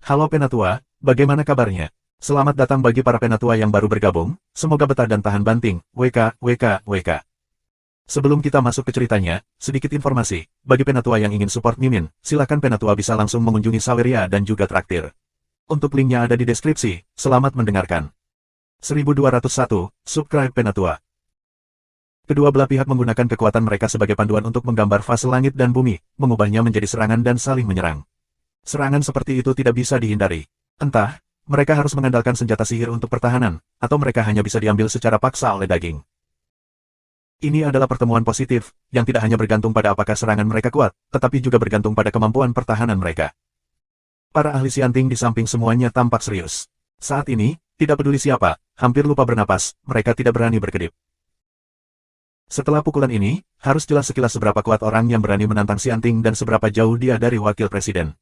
Halo Penatua, bagaimana kabarnya? Selamat datang bagi para Penatua yang baru bergabung, semoga betah dan tahan banting, WK. Sebelum kita masuk ke ceritanya, sedikit informasi, bagi Penatua yang ingin support Mimin, silakan Penatua bisa langsung mengunjungi Saweria dan juga Traktir. Untuk linknya ada di deskripsi, selamat mendengarkan. 1201, subscribe Penatua. Kedua belah pihak menggunakan kekuatan mereka sebagai panduan untuk menggambar fase langit dan bumi, mengubahnya menjadi serangan dan saling menyerang. Serangan seperti itu tidak bisa dihindari. Entah, mereka harus mengandalkan senjata sihir untuk pertahanan, atau mereka hanya bisa diambil secara paksa oleh daging. Ini adalah pertemuan positif, yang tidak hanya bergantung pada apakah serangan mereka kuat, tetapi juga bergantung pada kemampuan pertahanan mereka. Para ahli Xianting di samping semuanya tampak serius. Saat ini, tidak peduli siapa, hampir lupa bernapas, mereka tidak berani berkedip. Setelah pukulan ini, harus jelas sekilas seberapa kuat orang yang berani menantang Xianting dan seberapa jauh dia dari wakil presiden.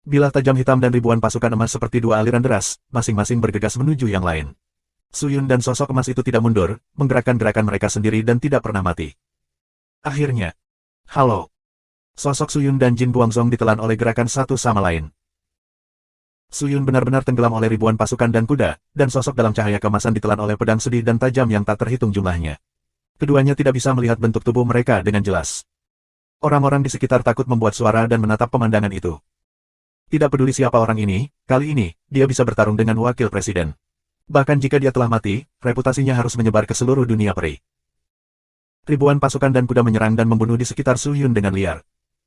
Bilah tajam hitam dan ribuan pasukan emas seperti dua aliran deras, masing-masing bergegas menuju yang lain. Suyun dan sosok emas itu tidak mundur, menggerakkan gerakan mereka sendiri dan tidak pernah mati. Akhirnya, halo. Sosok Suyun dan Jin Buangzong ditelan oleh gerakan satu sama lain. Suyun benar-benar tenggelam oleh ribuan pasukan dan kuda, dan sosok dalam cahaya kemasan ditelan oleh pedang sedih dan tajam yang tak terhitung jumlahnya. Keduanya tidak bisa melihat bentuk tubuh mereka dengan jelas. Orang-orang di sekitar takut membuat suara dan menatap pemandangan itu. Tidak peduli siapa orang ini, kali ini, dia bisa bertarung dengan wakil presiden. Bahkan jika dia telah mati, reputasinya harus menyebar ke seluruh dunia peri. Ribuan pasukan dan kuda menyerang dan membunuh di sekitar Suyun dengan liar.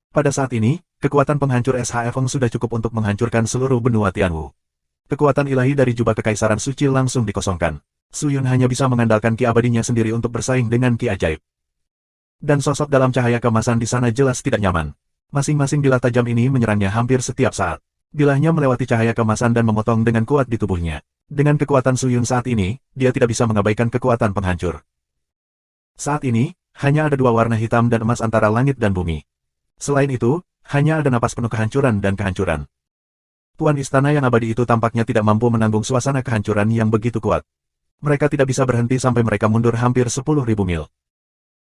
Pada saat ini, kekuatan penghancur SHF sudah cukup untuk menghancurkan seluruh benua Tianwu. Kekuatan ilahi dari jubah kekaisaran suci langsung dikosongkan. Suyun hanya bisa mengandalkan ki abadinya sendiri untuk bersaing dengan ki ajaib. Dan sosok dalam cahaya kemasan di sana jelas tidak nyaman. Masing-masing bilah tajam ini menyerangnya hampir setiap saat. Bilahnya melewati cahaya kemasan dan memotong dengan kuat di tubuhnya. Dengan kekuatan Suyun saat ini, dia tidak bisa mengabaikan kekuatan penghancur. Saat ini, hanya ada dua warna hitam dan emas antara langit dan bumi. Selain itu, hanya ada napas penuh kehancuran dan kehancuran. Tuan istana yang abadi itu tampaknya tidak mampu menanggung suasana kehancuran yang begitu kuat. Mereka tidak bisa berhenti sampai mereka mundur hampir 10.000 mil.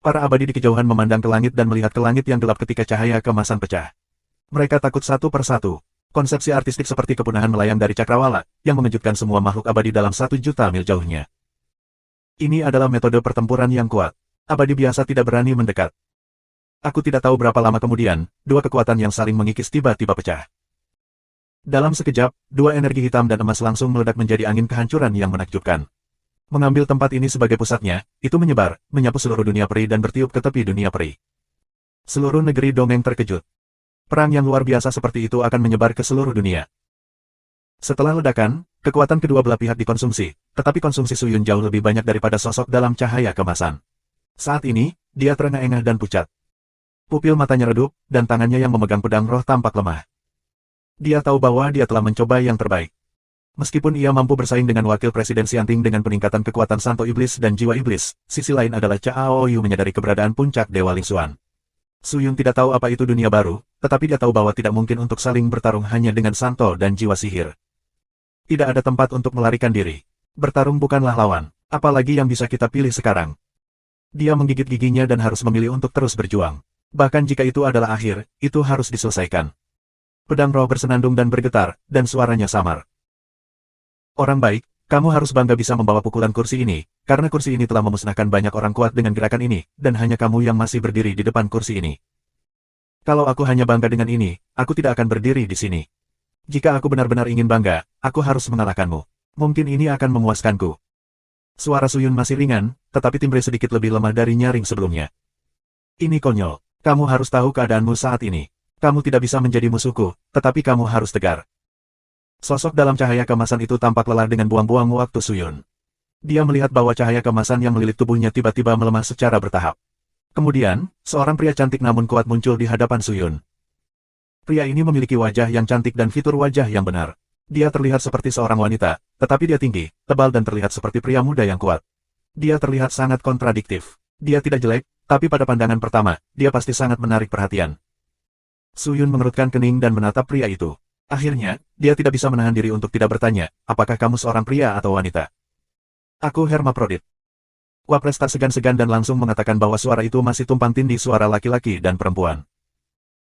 Para abadi di kejauhan memandang ke langit dan melihat ke langit yang gelap ketika cahaya kemasan pecah. Mereka takut satu persatu. Konsepsi artistik seperti kepunahan melayang dari cakrawala, yang mengejutkan semua makhluk abadi dalam 1 juta mil jauhnya. Ini adalah metode pertempuran yang kuat. Abadi biasa tidak berani mendekat. Aku tidak tahu berapa lama kemudian, dua kekuatan yang saling mengikis tiba-tiba pecah. Dalam sekejap, dua energi hitam dan emas langsung meledak menjadi angin kehancuran yang menakjubkan. Mengambil tempat ini sebagai pusatnya, itu menyebar, menyapu seluruh dunia peri dan bertiup ke tepi dunia peri. Seluruh negeri dongeng terkejut. Perang yang luar biasa seperti itu akan menyebar ke seluruh dunia. Setelah ledakan, kekuatan kedua belah pihak dikonsumsi, tetapi konsumsi Suyun jauh lebih banyak daripada sosok dalam cahaya kemasan. Saat ini, dia terengah-engah dan pucat. Pupil matanya redup, dan tangannya yang memegang pedang roh tampak lemah. Dia tahu bahwa dia telah mencoba yang terbaik. Meskipun ia mampu bersaing dengan wakil presiden Xianting dengan peningkatan kekuatan Santo Iblis dan jiwa iblis, sisi lain adalah Cao Yu menyadari keberadaan puncak Dewa Lingxuan. Suyun tidak tahu apa itu dunia baru, tetapi dia tahu bahwa tidak mungkin untuk saling bertarung hanya dengan Santo dan jiwa sihir. Tidak ada tempat untuk melarikan diri. Bertarung bukanlah lawan, apalagi yang bisa kita pilih sekarang. Dia menggigit giginya dan harus memilih untuk terus berjuang. Bahkan jika itu adalah akhir, itu harus diselesaikan. Pedang roh bersenandung dan bergetar, dan suaranya samar. Orang baik, kamu harus bangga bisa membawa pukulan kursi ini, karena kursi ini telah memusnahkan banyak orang kuat dengan gerakan ini, dan hanya kamu yang masih berdiri di depan kursi ini. Kalau aku hanya bangga dengan ini, aku tidak akan berdiri di sini. Jika aku benar-benar ingin bangga, aku harus mengalahkanmu. Mungkin ini akan memuaskanku. Suara Suyun masih ringan, tetapi timbre sedikit lebih lemah dari nyaring sebelumnya. Ini konyol, kamu harus tahu keadaanmu saat ini. Kamu tidak bisa menjadi musuhku, tetapi kamu harus tegar. Sosok dalam cahaya kemasan itu tampak lelah dengan buang-buang waktu Suyun. Dia melihat bahwa cahaya kemasan yang melilit tubuhnya tiba-tiba melemah secara bertahap. Kemudian, seorang pria cantik namun kuat muncul di hadapan Suyun. Pria ini memiliki wajah yang cantik dan fitur wajah yang benar. Dia terlihat seperti seorang wanita, tetapi dia tinggi, tebal dan terlihat seperti pria muda yang kuat. Dia terlihat sangat kontradiktif. Dia tidak jelek, tapi pada pandangan pertama, dia pasti sangat menarik perhatian. Suyun mengerutkan kening dan menatap pria itu. Akhirnya, dia tidak bisa menahan diri untuk tidak bertanya, apakah kamu seorang pria atau wanita? Aku hermaprodit. Wapres tak segan-segan dan langsung mengatakan bahwa suara itu masih tumpang tindih suara laki-laki dan perempuan.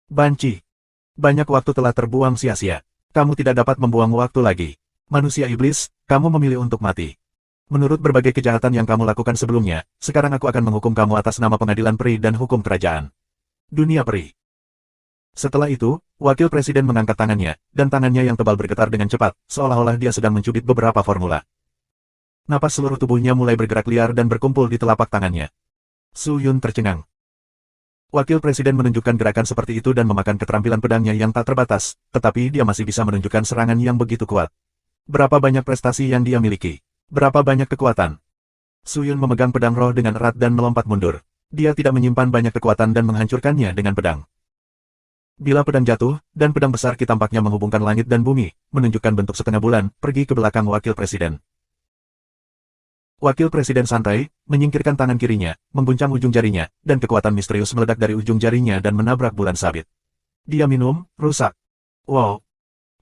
Banci. Banyak waktu telah terbuang sia-sia. Kamu tidak dapat membuang waktu lagi. Manusia iblis, kamu memilih untuk mati. Menurut berbagai kejahatan yang kamu lakukan sebelumnya, sekarang aku akan menghukum kamu atas nama pengadilan peri dan hukum kerajaan. Dunia peri. Setelah itu, wakil presiden mengangkat tangannya, dan tangannya yang tebal bergetar dengan cepat, seolah-olah dia sedang mencubit beberapa formula. Napas seluruh tubuhnya mulai bergerak liar dan berkumpul di telapak tangannya. Su Yun tercengang. Wakil presiden menunjukkan gerakan seperti itu dan memakan keterampilan pedangnya yang tak terbatas, tetapi dia masih bisa menunjukkan serangan yang begitu kuat. Berapa banyak prestasi yang dia miliki? Berapa banyak kekuatan? Su Yun memegang pedang roh dengan erat dan melompat mundur. Dia tidak menyimpan banyak kekuatan dan menghancurkannya dengan pedang. Bila pedang jatuh, dan pedang besar Ki tampaknya menghubungkan langit dan bumi, menunjukkan bentuk setengah bulan, pergi ke belakang wakil presiden. Wakil presiden santai, menyingkirkan tangan kirinya, mengguncang ujung jarinya, dan kekuatan misterius meledak dari ujung jarinya dan menabrak bulan sabit. Dia minum, rusak. Wow!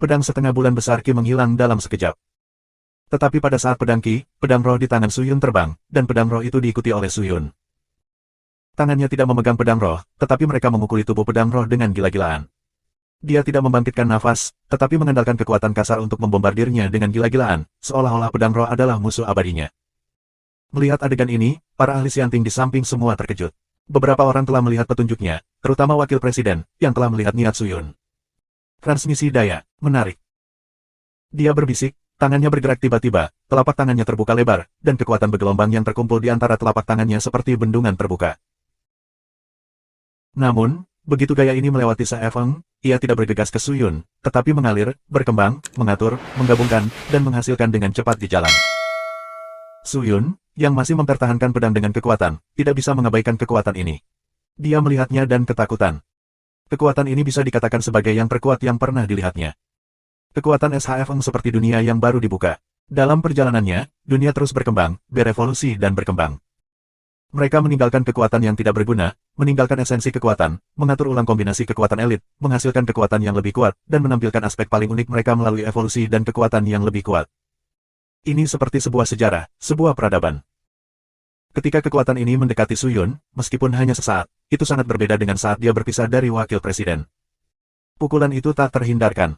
Pedang setengah bulan besar Ki menghilang dalam sekejap. Tetapi pada saat pedang roh di tangan Su Yun terbang, dan pedang roh itu diikuti oleh Su Yun. Tangannya tidak memegang pedang roh, tetapi mereka memukuli tubuh pedang roh dengan gila-gilaan. Dia tidak membangkitkan nafas, tetapi mengandalkan kekuatan kasar untuk membombardirnya dengan gila-gilaan, seolah-olah pedang roh adalah musuh abadinya. Melihat adegan ini, para ahli sianting di samping semua terkejut. Beberapa orang telah melihat petunjuknya, terutama wakil presiden, yang telah melihat niat Su Yun. Transmisi daya, menarik. Dia berbisik. Tangannya bergerak tiba-tiba, telapak tangannya terbuka lebar, dan kekuatan bergelombang yang terkumpul di antara telapak tangannya seperti bendungan terbuka. Namun, begitu gaya ini melewati Se Feng, ia tidak bergegas ke Su Yun, tetapi mengalir, berkembang, mengatur, menggabungkan, dan menghasilkan dengan cepat di jalan. Su Yun, yang masih mempertahankan pedang dengan kekuatan, tidak bisa mengabaikan kekuatan ini. Dia melihatnya dan ketakutan. Kekuatan ini bisa dikatakan sebagai yang terkuat yang pernah dilihatnya. Kekuatan SHFM seperti dunia yang baru dibuka. Dalam perjalanannya, dunia terus berkembang, berevolusi dan berkembang. Mereka meninggalkan kekuatan yang tidak berguna, meninggalkan esensi kekuatan, mengatur ulang kombinasi kekuatan elit, menghasilkan kekuatan yang lebih kuat, dan menampilkan aspek paling unik mereka melalui evolusi dan kekuatan yang lebih kuat. Ini seperti sebuah sejarah, sebuah peradaban. Ketika kekuatan ini mendekati Su Yun, meskipun hanya sesaat, itu sangat berbeda dengan saat dia berpisah dari wakil presiden. Pukulan itu tak terhindarkan.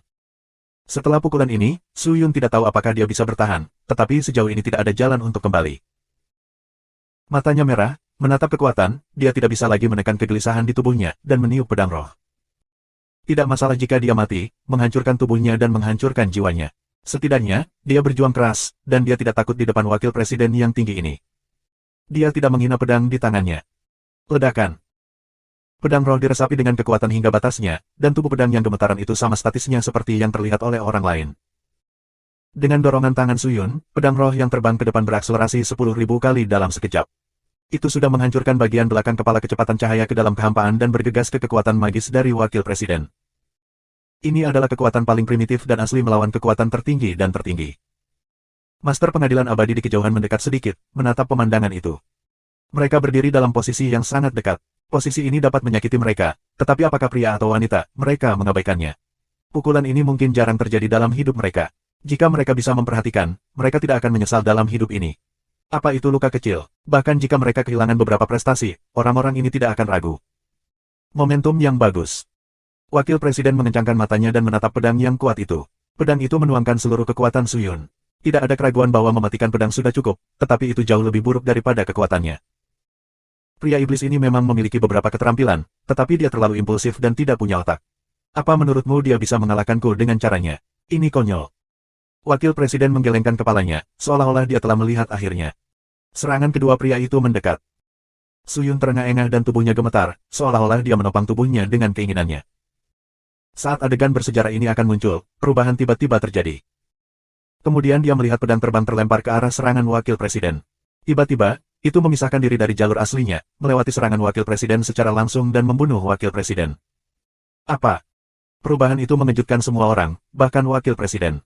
Setelah pukulan ini, Su Yun tidak tahu apakah dia bisa bertahan, tetapi sejauh ini tidak ada jalan untuk kembali. Matanya merah, menatap kekuatan, dia tidak bisa lagi menekan kegelisahan di tubuhnya, dan meniup pedang roh. Tidak masalah jika dia mati, menghancurkan tubuhnya dan menghancurkan jiwanya. Setidaknya, dia berjuang keras, dan dia tidak takut di depan wakil presiden yang tinggi ini. Dia tidak menghina pedang di tangannya. Ledakan. Pedang roh diresapi dengan kekuatan hingga batasnya, dan tubuh pedang yang gemetaran itu sama statisnya seperti yang terlihat oleh orang lain. Dengan dorongan tangan Su Yun, pedang roh yang terbang ke depan berakselerasi 10.000 kali dalam sekejap. Itu sudah menghancurkan bagian belakang kepala kecepatan cahaya ke dalam kehampaan dan bergegas ke kekuatan magis dari wakil presiden. Ini adalah kekuatan paling primitif dan asli melawan kekuatan tertinggi dan tertinggi. Master pengadilan abadi di kejauhan mendekat sedikit, menatap pemandangan itu. Mereka berdiri dalam posisi yang sangat dekat. Posisi ini dapat menyakiti mereka, tetapi apakah pria atau wanita, mereka mengabaikannya. Pukulan ini mungkin jarang terjadi dalam hidup mereka. Jika mereka bisa memperhatikan, mereka tidak akan menyesal dalam hidup ini. Apa itu luka kecil? Bahkan jika mereka kehilangan beberapa prestasi, orang-orang ini tidak akan ragu. Momentum yang bagus. Wakil presiden mengencangkan matanya dan menatap pedang yang kuat itu. Pedang itu menuangkan seluruh kekuatan Su Yun. Tidak ada keraguan bahwa mematikan pedang sudah cukup, tetapi itu jauh lebih buruk daripada kekuatannya. Pria iblis ini memang memiliki beberapa keterampilan, tetapi dia terlalu impulsif dan tidak punya otak. Apa menurutmu dia bisa mengalahkanku dengan caranya? Ini konyol. Wakil presiden menggelengkan kepalanya, seolah-olah dia telah melihat akhirnya. Serangan kedua pria itu mendekat. Su Yun terengah-engah dan tubuhnya gemetar, seolah-olah dia menopang tubuhnya dengan keinginannya. Saat adegan bersejarah ini akan muncul, perubahan tiba-tiba terjadi. Kemudian dia melihat pedang terbang terlempar ke arah serangan wakil presiden. Tiba-tiba, itu memisahkan diri dari jalur aslinya, melewati serangan wakil presiden secara langsung dan membunuh wakil presiden. Apa? Perubahan itu mengejutkan semua orang, bahkan wakil presiden.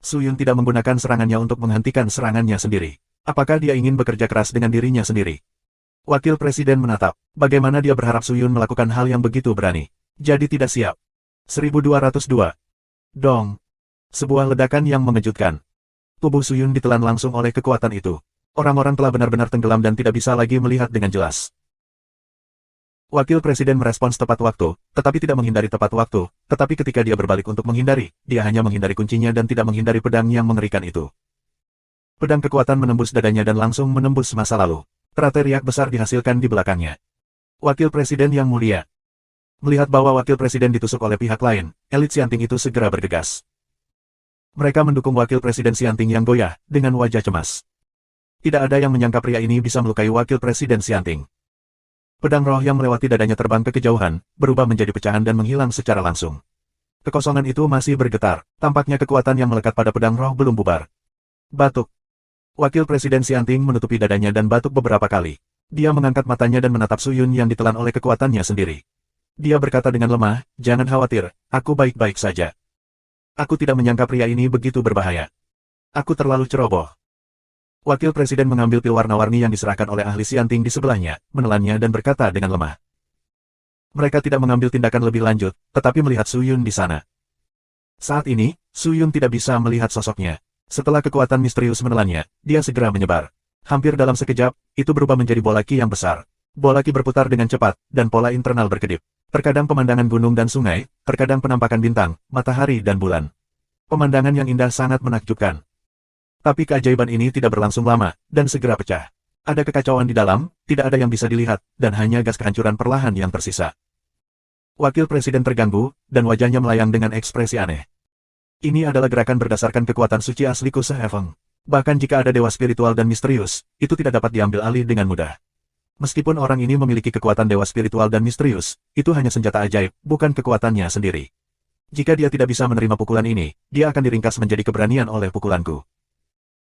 Su Yun tidak menggunakan serangannya untuk menghentikan serangannya sendiri. Apakah dia ingin bekerja keras dengan dirinya sendiri? Wakil presiden menatap. Bagaimana dia berharap Su Yun melakukan hal yang begitu berani? Jadi tidak siap. 1202. Dong. Sebuah ledakan yang mengejutkan. Tubuh Su Yun ditelan langsung oleh kekuatan itu. Orang-orang telah benar-benar tenggelam dan tidak bisa lagi melihat dengan jelas. Wakil Presiden merespons tepat waktu, tetapi tidak menghindari tepat waktu, tetapi ketika dia berbalik untuk menghindari, dia hanya menghindari kuncinya dan tidak menghindari pedang yang mengerikan itu. Pedang kekuatan menembus dadanya dan langsung menembus masa lalu. Teriak besar dihasilkan di belakangnya. Wakil Presiden yang mulia. Melihat bahwa Wakil Presiden ditusuk oleh pihak lain, elit Xianting itu segera bergegas. Mereka mendukung Wakil Presiden Xianting yang goyah, dengan wajah cemas. Tidak ada yang menyangka pria ini bisa melukai Wakil Presiden Xianting. Pedang roh yang melewati dadanya terbang ke kejauhan, berubah menjadi pecahan dan menghilang secara langsung. Kekosongan itu masih bergetar, tampaknya kekuatan yang melekat pada pedang roh belum bubar. Batuk. Wakil Presiden Xianting menutupi dadanya dan batuk beberapa kali. Dia mengangkat matanya dan menatap Su Yun yang ditelan oleh kekuatannya sendiri. Dia berkata dengan lemah, "Jangan khawatir, aku baik-baik saja. Aku tidak menyangka pria ini begitu berbahaya. Aku terlalu ceroboh." Wakil Presiden mengambil pil warna-warni yang diserahkan oleh ahli Xianting di sebelahnya, menelannya dan berkata dengan lemah. Mereka tidak mengambil tindakan lebih lanjut, tetapi melihat Su Yun di sana. Saat ini, Su Yun tidak bisa melihat sosoknya. Setelah kekuatan misterius menelannya, dia segera menyebar. Hampir dalam sekejap, itu berubah menjadi bola ki yang besar. Bola ki berputar dengan cepat, dan pola internal berkedip. Terkadang pemandangan gunung dan sungai, terkadang penampakan bintang, matahari dan bulan. Pemandangan yang indah sangat menakjubkan. Tapi keajaiban ini tidak berlangsung lama, dan segera pecah. Ada kekacauan di dalam, tidak ada yang bisa dilihat, dan hanya gas kehancuran perlahan yang tersisa. Wakil Presiden terganggu, dan wajahnya melayang dengan ekspresi aneh. Ini adalah gerakan berdasarkan kekuatan suci asli Kuseh Eveng. Bahkan jika ada dewa spiritual dan misterius, itu tidak dapat diambil alih dengan mudah. Meskipun orang ini memiliki kekuatan dewa spiritual dan misterius, itu hanya senjata ajaib, bukan kekuatannya sendiri. Jika dia tidak bisa menerima pukulan ini, dia akan diringkas menjadi keberanian oleh pukulanku.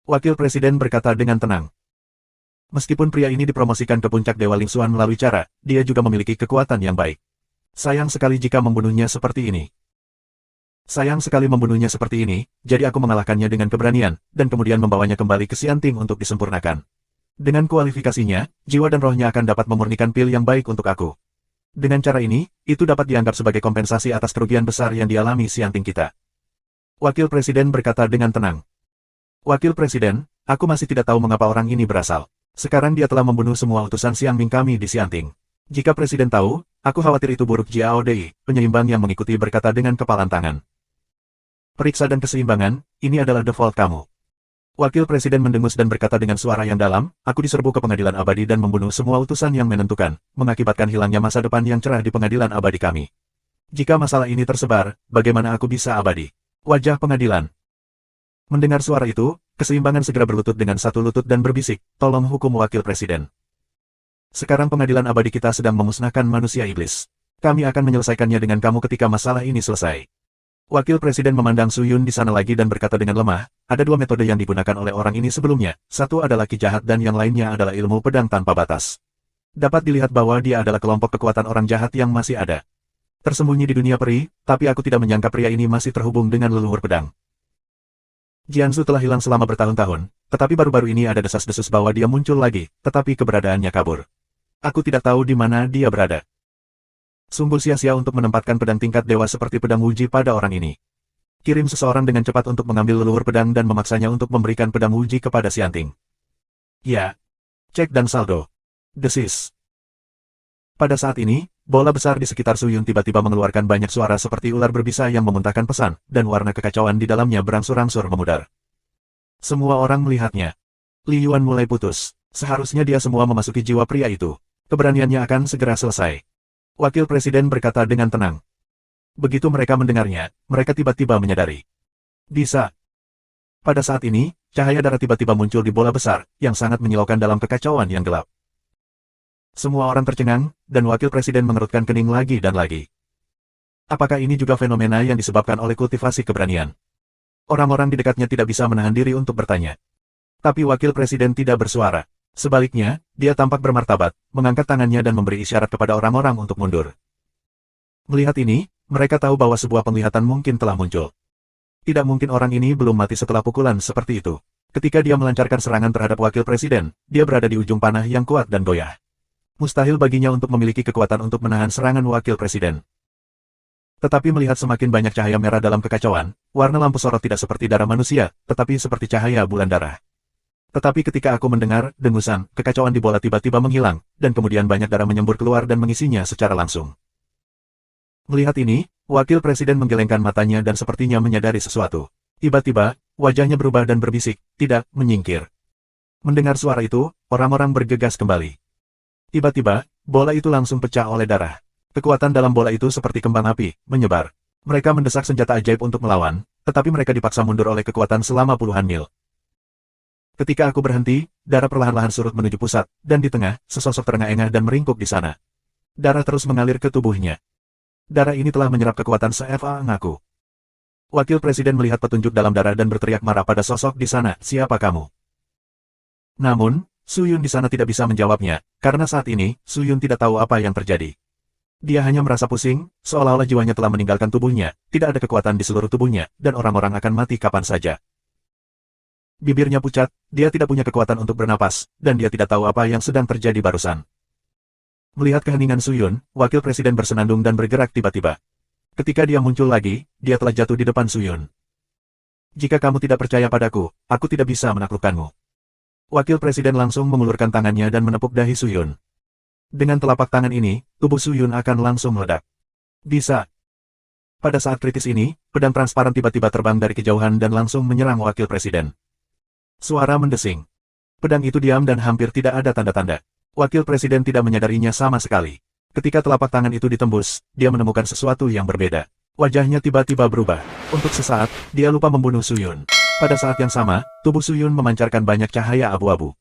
Wakil Presiden berkata dengan tenang. Meskipun pria ini dipromosikan ke puncak Dewa Lingsuan melalui cara, dia juga memiliki kekuatan yang baik. Sayang sekali jika membunuhnya seperti ini. Sayang sekali membunuhnya seperti ini, jadi aku mengalahkannya dengan keberanian, dan kemudian membawanya kembali ke Xianting untuk disempurnakan. Dengan kualifikasinya, jiwa dan rohnya akan dapat memurnikan pil yang baik untuk aku. Dengan cara ini, itu dapat dianggap sebagai kompensasi atas kerugian besar yang dialami Xianting kita. Wakil Presiden berkata dengan tenang. Wakil Presiden, aku masih tidak tahu mengapa orang ini berasal. Sekarang dia telah membunuh semua utusan Xiangming kami di Xianting. Jika Presiden tahu, aku khawatir itu buruk. Jiao Dei, penyeimbang yang mengikuti berkata dengan kepalan tangan. Periksa dan keseimbangan, ini adalah default kamu. Wakil Presiden mendengus dan berkata dengan suara yang dalam, aku diserbu ke pengadilan abadi dan membunuh semua utusan yang menentukan, mengakibatkan hilangnya masa depan yang cerah di pengadilan abadi kami. Jika masalah ini tersebar, bagaimana aku bisa abadi? Wajah pengadilan. Mendengar suara itu, keseimbangan segera berlutut dengan satu lutut dan berbisik, tolong hukum Wakil Presiden. Sekarang pengadilan abadi kita sedang memusnahkan manusia iblis. Kami akan menyelesaikannya dengan kamu ketika masalah ini selesai. Wakil Presiden memandang Su Yun di sana lagi dan berkata dengan lemah, ada dua metode yang digunakan oleh orang ini sebelumnya, satu adalah ki jahat dan yang lainnya adalah ilmu pedang tanpa batas. Dapat dilihat bahwa dia adalah kelompok kekuatan orang jahat yang masih ada. Tersembunyi di dunia peri, tapi aku tidak menyangka pria ini masih terhubung dengan leluhur pedang. Jianzu telah hilang selama bertahun-tahun, tetapi baru-baru ini ada desas-desus bahwa dia muncul lagi, tetapi keberadaannya kabur. Aku tidak tahu di mana dia berada. Sungguh sia-sia untuk menempatkan pedang tingkat dewa seperti pedang Wuji pada orang ini. Kirim seseorang dengan cepat untuk mengambil leluhur pedang dan memaksanya untuk memberikan pedang Wuji kepada Xianting. Ya. Cek dan saldo. Desis. Pada saat ini, bola besar di sekitar Su Yun tiba-tiba mengeluarkan banyak suara seperti ular berbisa yang memuntahkan pesan, dan warna kekacauan di dalamnya berangsur-angsur memudar. Semua orang melihatnya. Li Yuan mulai putus. Seharusnya dia semua memasuki jiwa pria itu. Keberaniannya akan segera selesai. Wakil Presiden berkata dengan tenang. Begitu mereka mendengarnya, mereka tiba-tiba menyadari. Bisa. Pada saat ini, cahaya darah tiba-tiba muncul di bola besar, yang sangat menyilaukan dalam kekacauan yang gelap. Semua orang tercengang, dan Wakil Presiden mengerutkan kening lagi dan lagi. Apakah ini juga fenomena yang disebabkan oleh kultivasi keberanian? Orang-orang di dekatnya tidak bisa menahan diri untuk bertanya. Tapi Wakil Presiden tidak bersuara. Sebaliknya, dia tampak bermartabat, mengangkat tangannya dan memberi isyarat kepada orang-orang untuk mundur. Melihat ini, mereka tahu bahwa sebuah penglihatan mungkin telah muncul. Tidak mungkin orang ini belum mati setelah pukulan seperti itu. Ketika dia melancarkan serangan terhadap Wakil Presiden, dia berada di ujung panah yang kuat dan goyah. Mustahil baginya untuk memiliki kekuatan untuk menahan serangan Wakil Presiden. Tetapi melihat semakin banyak cahaya merah dalam kekacauan, warna lampu sorot tidak seperti darah manusia, tetapi seperti cahaya bulan darah. Tetapi ketika aku mendengar dengusan, kekacauan di bola tiba-tiba menghilang, dan kemudian banyak darah menyembur keluar dan mengisinya secara langsung. Melihat ini, Wakil Presiden menggelengkan matanya dan sepertinya menyadari sesuatu. Tiba-tiba, wajahnya berubah dan berbisik, "Tidak, menyingkir." Mendengar suara itu, orang-orang bergegas kembali. Tiba-tiba, bola itu langsung pecah oleh darah. Kekuatan dalam bola itu seperti kembang api, menyebar. Mereka mendesak senjata ajaib untuk melawan, tetapi mereka dipaksa mundur oleh kekuatan selama puluhan mil. Ketika aku berhenti, darah perlahan-lahan surut menuju pusat, dan di tengah, sesosok terengah-engah dan meringkuk di sana. Darah terus mengalir ke tubuhnya. Darah ini telah menyerap kekuatan CFA ngaku. Wakil Presiden melihat petunjuk dalam darah dan berteriak marah pada sosok di sana, "Siapa kamu?" Namun, Suyun di sana tidak bisa menjawabnya, karena saat ini, Suyun tidak tahu apa yang terjadi. Dia hanya merasa pusing, seolah-olah jiwanya telah meninggalkan tubuhnya, tidak ada kekuatan di seluruh tubuhnya, dan orang-orang akan mati kapan saja. Bibirnya pucat, dia tidak punya kekuatan untuk bernapas, dan dia tidak tahu apa yang sedang terjadi barusan. Melihat keheningan Suyun, Wakil Presiden bersenandung dan bergerak tiba-tiba. Ketika dia muncul lagi, dia telah jatuh di depan Suyun. "Jika kamu tidak percaya padaku, aku tidak bisa menaklukkanmu." Wakil Presiden langsung mengulurkan tangannya dan menepuk dahi Suyun. Dengan telapak tangan ini, tubuh Suyun akan langsung meledak. Bisa. Pada saat kritis ini, pedang transparan tiba-tiba terbang dari kejauhan dan langsung menyerang Wakil Presiden. Suara mendesing. Pedang itu diam dan hampir tidak ada tanda-tanda. Wakil Presiden tidak menyadarinya sama sekali. Ketika telapak tangan itu ditembus, dia menemukan sesuatu yang berbeda. Wajahnya tiba-tiba berubah. Untuk sesaat, dia lupa membunuh Suyun. Pada saat yang sama, tubuh Suyun memancarkan banyak cahaya abu-abu.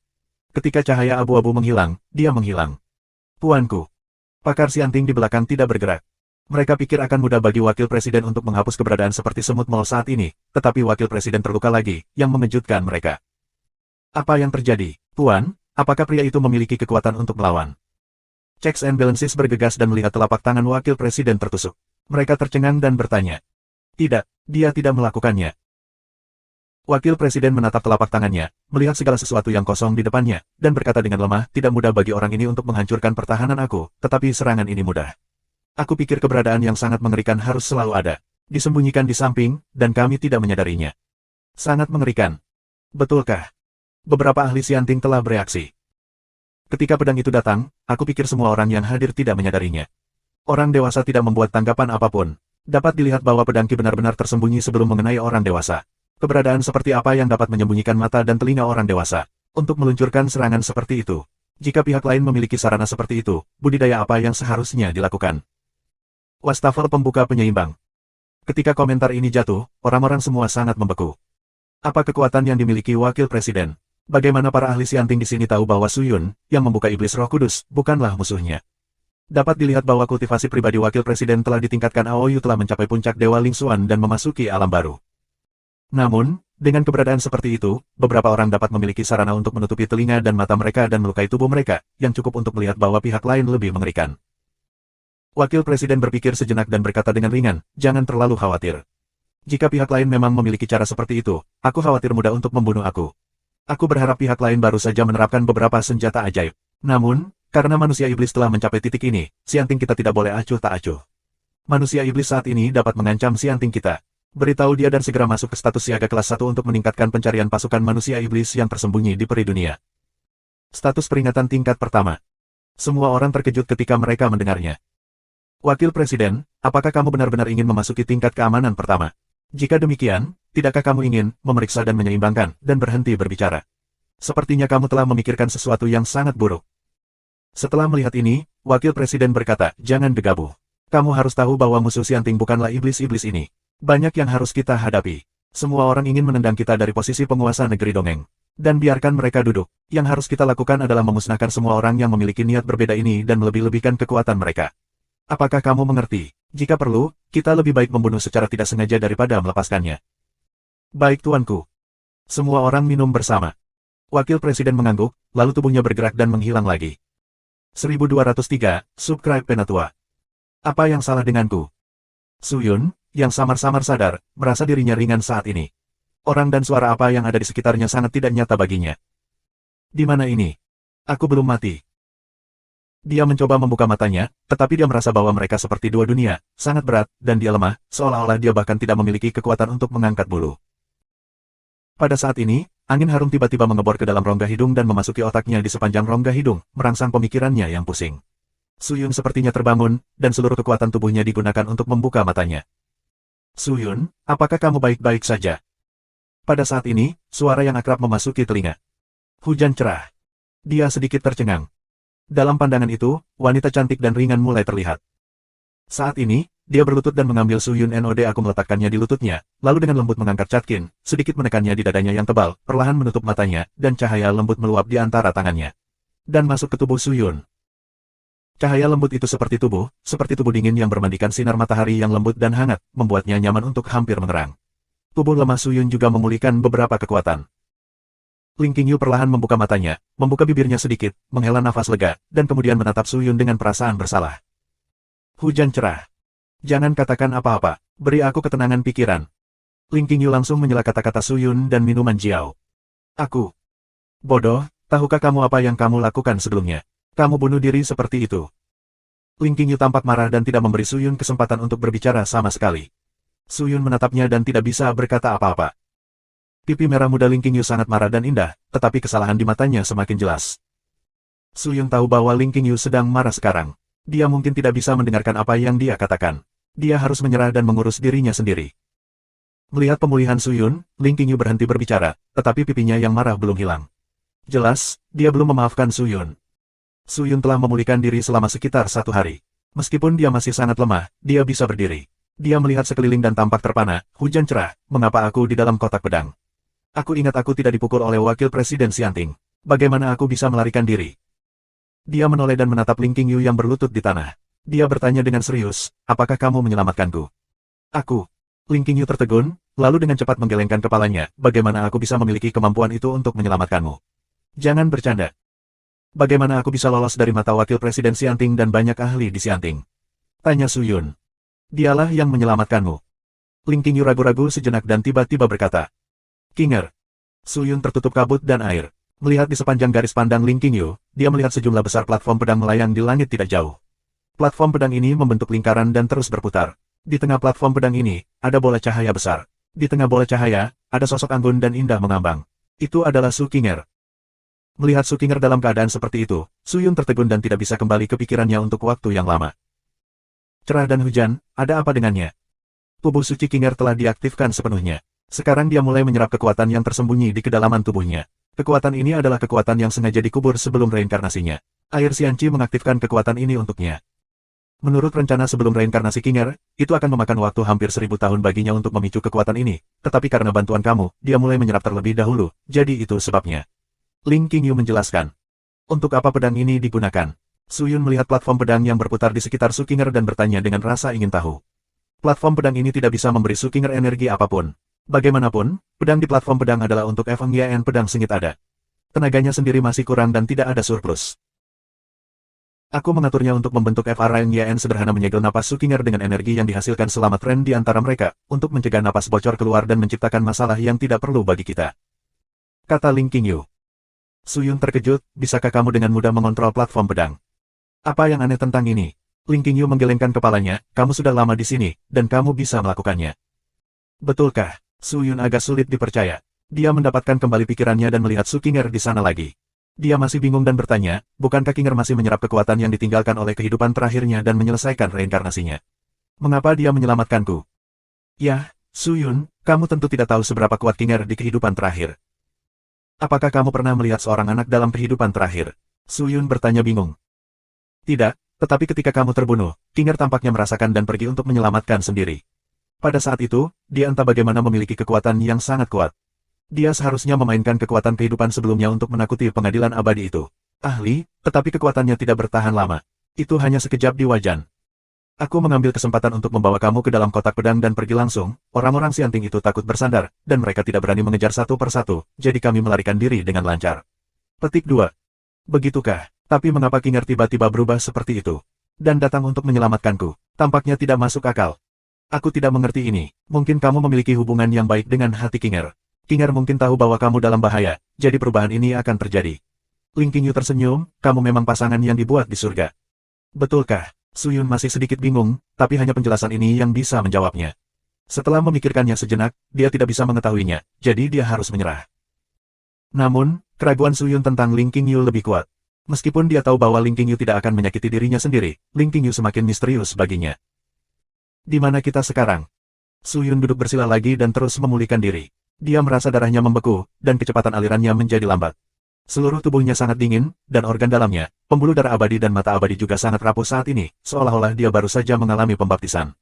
Ketika cahaya abu-abu menghilang, dia menghilang. "Tuanku." Pakar Xianting di belakang tidak bergerak. Mereka pikir akan mudah bagi Wakil Presiden untuk menghapus keberadaan seperti semut mol saat ini, tetapi Wakil Presiden terluka lagi, yang mengejutkan mereka. "Apa yang terjadi, Tuan? Apakah pria itu memiliki kekuatan untuk melawan?" Checks and Balances bergegas dan melihat telapak tangan Wakil Presiden tertusuk. Mereka tercengang dan bertanya. "Tidak, dia tidak melakukannya." Wakil Presiden menatap telapak tangannya, melihat segala sesuatu yang kosong di depannya, dan berkata dengan lemah, "Tidak mudah bagi orang ini untuk menghancurkan pertahanan aku, tetapi serangan ini mudah. Aku pikir keberadaan yang sangat mengerikan harus selalu ada, disembunyikan di samping, dan kami tidak menyadarinya. Sangat mengerikan. Betulkah?" Beberapa ahli Xianting telah bereaksi. Ketika pedang itu datang, aku pikir semua orang yang hadir tidak menyadarinya. Orang dewasa tidak membuat tanggapan apapun. Dapat dilihat bahwa pedang Qi benar-benar tersembunyi sebelum mengenai orang dewasa. Keberadaan seperti apa yang dapat menyembunyikan mata dan telinga orang dewasa untuk meluncurkan serangan seperti itu? Jika pihak lain memiliki sarana seperti itu, budidaya apa yang seharusnya dilakukan? Wastafel pembuka penyeimbang. Ketika komentar ini jatuh, orang-orang semua sangat membeku. Apa kekuatan yang dimiliki Wakil Presiden? Bagaimana para ahli Xianting di sini tahu bahwa Suyun, yang membuka iblis Roh Kudus, bukanlah musuhnya? Dapat dilihat bahwa kultivasi pribadi Wakil Presiden telah ditingkatkan. Aoyu telah mencapai puncak Dewa Lingxuan dan memasuki alam baru. Namun, dengan keberadaan seperti itu, beberapa orang dapat memiliki sarana untuk menutupi telinga dan mata mereka dan melukai tubuh mereka, yang cukup untuk melihat bahwa pihak lain lebih mengerikan. Wakil Presiden berpikir sejenak dan berkata dengan ringan, "Jangan terlalu khawatir. Jika pihak lain memang memiliki cara seperti itu, aku khawatir mudah untuk membunuh aku. Aku berharap pihak lain baru saja menerapkan beberapa senjata ajaib. Namun, karena manusia iblis telah mencapai titik ini, Xianting kita tidak boleh acuh tak acuh. Manusia iblis saat ini dapat mengancam Xianting kita. Beritahu dia dan segera masuk ke status siaga kelas 1 untuk meningkatkan pencarian pasukan manusia iblis yang tersembunyi di peri dunia." Status peringatan tingkat pertama. Semua orang terkejut ketika mereka mendengarnya. "Wakil Presiden, apakah kamu benar-benar ingin memasuki tingkat keamanan pertama? Jika demikian, tidakkah kamu ingin memeriksa dan menyeimbangkan, dan berhenti berbicara? Sepertinya kamu telah memikirkan sesuatu yang sangat buruk." Setelah melihat ini, Wakil Presiden berkata, "Jangan gegabah. Kamu harus tahu bahwa musuh Xianting bukanlah iblis-iblis ini. Banyak yang harus kita hadapi. Semua orang ingin menendang kita dari posisi penguasa negeri dongeng. Dan biarkan mereka duduk. Yang harus kita lakukan adalah memusnahkan semua orang yang memiliki niat berbeda ini dan melebih-lebihkan kekuatan mereka. Apakah kamu mengerti? Jika perlu, kita lebih baik membunuh secara tidak sengaja daripada melepaskannya." "Baik tuanku." Semua orang minum bersama. Wakil Presiden mengangguk, lalu tubuhnya bergerak dan menghilang lagi. 1203, Subscribe Penatua. Apa yang salah denganku? Suyun, yang samar-samar sadar, merasa dirinya ringan saat ini. Orang dan suara apa yang ada di sekitarnya sangat tidak nyata baginya. Di mana ini? Aku belum mati. Dia mencoba membuka matanya, tetapi dia merasa bahwa mereka seperti dua dunia, sangat berat, dan dia lemah, seolah-olah dia bahkan tidak memiliki kekuatan untuk mengangkat bulu. Pada saat ini, angin harum tiba-tiba mengebor ke dalam rongga hidung dan memasuki otaknya di sepanjang rongga hidung, merangsang pemikirannya yang pusing. Suyun sepertinya terbangun, dan seluruh kekuatan tubuhnya digunakan untuk membuka matanya. Suyun, apakah kamu baik-baik saja? Pada saat ini, suara yang akrab memasuki telinga. Hujan cerah. Dia sedikit tercengang. Dalam pandangan itu, wanita cantik dan ringan mulai terlihat. Saat ini, dia berlutut dan mengambil Suyun Nod. Aku meletakkannya di lututnya, lalu dengan lembut mengangkat catkin, sedikit menekannya di dadanya yang tebal, perlahan menutup matanya, dan cahaya lembut meluap di antara tangannya. Dan masuk ke tubuh Suyun. Cahaya lembut itu seperti tubuh dingin yang bermandikan sinar matahari yang lembut dan hangat, membuatnya nyaman untuk hampir menerang. Tubuh lemah Suyun juga memulihkan beberapa kekuatan. Ling Qingyu perlahan membuka matanya, membuka bibirnya sedikit, menghela nafas lega, dan kemudian menatap Suyun dengan perasaan bersalah. Hujan cerah. Jangan katakan apa-apa, beri aku ketenangan pikiran. Ling Qingyu langsung menyela kata-kata Suyun dan minuman Jiao. Aku. Bodoh, tahukah kamu apa yang kamu lakukan sebelumnya? Kamu bunuh diri seperti itu. Ling Qingyu tampak marah dan tidak memberi Suyun kesempatan untuk berbicara sama sekali. Suyun menatapnya dan tidak bisa berkata apa-apa. Pipi merah muda Ling Qingyu sangat marah dan indah, tetapi kesalahan di matanya semakin jelas. Suyun tahu bahwa Ling Qingyu sedang marah sekarang. Dia mungkin tidak bisa mendengarkan apa yang dia katakan. Dia harus menyerah dan mengurus dirinya sendiri. Melihat pemulihan Suyun, Ling Qingyu berhenti berbicara, tetapi pipinya yang marah belum hilang. Jelas, dia belum memaafkan Suyun. Suyun telah memulihkan diri selama sekitar 1 hari. Meskipun dia masih sangat lemah, dia bisa berdiri. Dia melihat sekeliling dan tampak terpana. Hujan cerah, mengapa aku di dalam kotak pedang? Aku ingat aku tidak dipukul oleh Wakil Presiden Xianting. Bagaimana aku bisa melarikan diri? Dia menoleh dan menatap Ling Qingyu yang berlutut di tanah. Dia bertanya dengan serius, apakah kamu menyelamatkanku? Aku. Ling Qingyu tertegun, lalu dengan cepat menggelengkan kepalanya, bagaimana aku bisa memiliki kemampuan itu untuk menyelamatkanmu? Jangan bercanda. Bagaimana aku bisa lolos dari mata Wakil Presiden Xianting dan banyak ahli di Xianting? Tanya Suyun. Dialah yang menyelamatkanmu. Ling Qingyu ragu-ragu sejenak dan tiba-tiba berkata. Qinger. Suyun tertutup kabut dan air. Melihat di sepanjang garis pandang Ling Qingyu, dia melihat sejumlah besar platform pedang melayang di langit tidak jauh. Platform pedang ini membentuk lingkaran dan terus berputar. Di tengah platform pedang ini, ada bola cahaya besar. Di tengah bola cahaya, ada sosok anggun dan indah mengambang. Itu adalah Su Qinger. Melihat Su Qinger dalam keadaan seperti itu, Suyun tertegun dan tidak bisa kembali ke pikirannya untuk waktu yang lama. Cerah dan hujan, ada apa dengannya? Tubuh suci Qinger telah diaktifkan sepenuhnya. Sekarang dia mulai menyerap kekuatan yang tersembunyi di kedalaman tubuhnya. Kekuatan ini adalah kekuatan yang sengaja dikubur sebelum reinkarnasinya. Air Xianqi mengaktifkan kekuatan ini untuknya. Menurut rencana sebelum reinkarnasi Qinger, itu akan memakan waktu hampir 1000 tahun baginya untuk memicu kekuatan ini. Tetapi karena bantuan kamu, dia mulai menyerap terlebih dahulu, jadi itu sebabnya. Ling Qingyu menjelaskan. Untuk apa pedang ini digunakan? Suyun melihat platform pedang yang berputar di sekitar Su Qinger dan bertanya dengan rasa ingin tahu. Platform pedang ini tidak bisa memberi Su Qinger energi apapun. Bagaimanapun, pedang di platform pedang adalah untuk Feng Yan pedang sengit ada. Tenaganya sendiri masih kurang dan tidak ada surplus. Aku mengaturnya untuk membentuk Feng Yan sederhana menyegel napas Su Qinger dengan energi yang dihasilkan selama tren di antara mereka, untuk mencegah napas bocor keluar dan menciptakan masalah yang tidak perlu bagi kita. Kata Ling Qingyu. Suyun terkejut, bisakah kamu dengan mudah mengontrol platform pedang? Apa yang aneh tentang ini? Ling Qingyu menggelengkan kepalanya, kamu sudah lama di sini, dan kamu bisa melakukannya. Betulkah? Suyun agak sulit dipercaya. Dia mendapatkan kembali pikirannya dan melihat Su Qinger di sana lagi. Dia masih bingung dan bertanya, bukankah Qinger masih menyerap kekuatan yang ditinggalkan oleh kehidupan terakhirnya dan menyelesaikan reinkarnasinya? Mengapa dia menyelamatkanku? Ya, Suyun, kamu tentu tidak tahu seberapa kuat Qinger di kehidupan terakhir. Apakah kamu pernah melihat seorang anak dalam kehidupan terakhir? Suyun bertanya bingung. Tidak, tetapi ketika kamu terbunuh, Qinger tampaknya merasakan dan pergi untuk menyelamatkan sendiri. Pada saat itu, dia entah bagaimana memiliki kekuatan yang sangat kuat. Dia seharusnya memainkan kekuatan kehidupan sebelumnya untuk menakuti pengadilan abadi itu. Ahli, tetapi kekuatannya tidak bertahan lama. Itu hanya sekejap di wajan. Aku mengambil kesempatan untuk membawa kamu ke dalam kotak pedang dan pergi langsung. Orang-orang Xianting itu takut bersandar, dan mereka tidak berani mengejar satu persatu, jadi kami melarikan diri dengan lancar. Petik 2. Begitukah? Tapi mengapa Qinger tiba-tiba berubah seperti itu? Dan datang untuk menyelamatkanku. Tampaknya tidak masuk akal. Aku tidak mengerti ini. Mungkin kamu memiliki hubungan yang baik dengan hati Qinger. Qinger mungkin tahu bahwa kamu dalam bahaya, jadi perubahan ini akan terjadi. Ling Qingyu tersenyum, kamu memang pasangan yang dibuat di surga. Betulkah? Suyun masih sedikit bingung, tapi hanya penjelasan ini yang bisa menjawabnya. Setelah memikirkannya sejenak, dia tidak bisa mengetahuinya, jadi dia harus menyerah. Namun, keraguan Su Yun tentang Ling Qingyu lebih kuat. Meskipun dia tahu bahwa Ling Qingyu tidak akan menyakiti dirinya sendiri, Ling Qingyu semakin misterius baginya. Di mana kita sekarang? Su Yun duduk bersila lagi dan terus memulihkan diri. Dia merasa darahnya membeku, dan kecepatan alirannya menjadi lambat. Seluruh tubuhnya sangat dingin, dan organ dalamnya, pembuluh darah abadi dan mata abadi juga sangat rapuh saat ini, seolah-olah dia baru saja mengalami pembaptisan.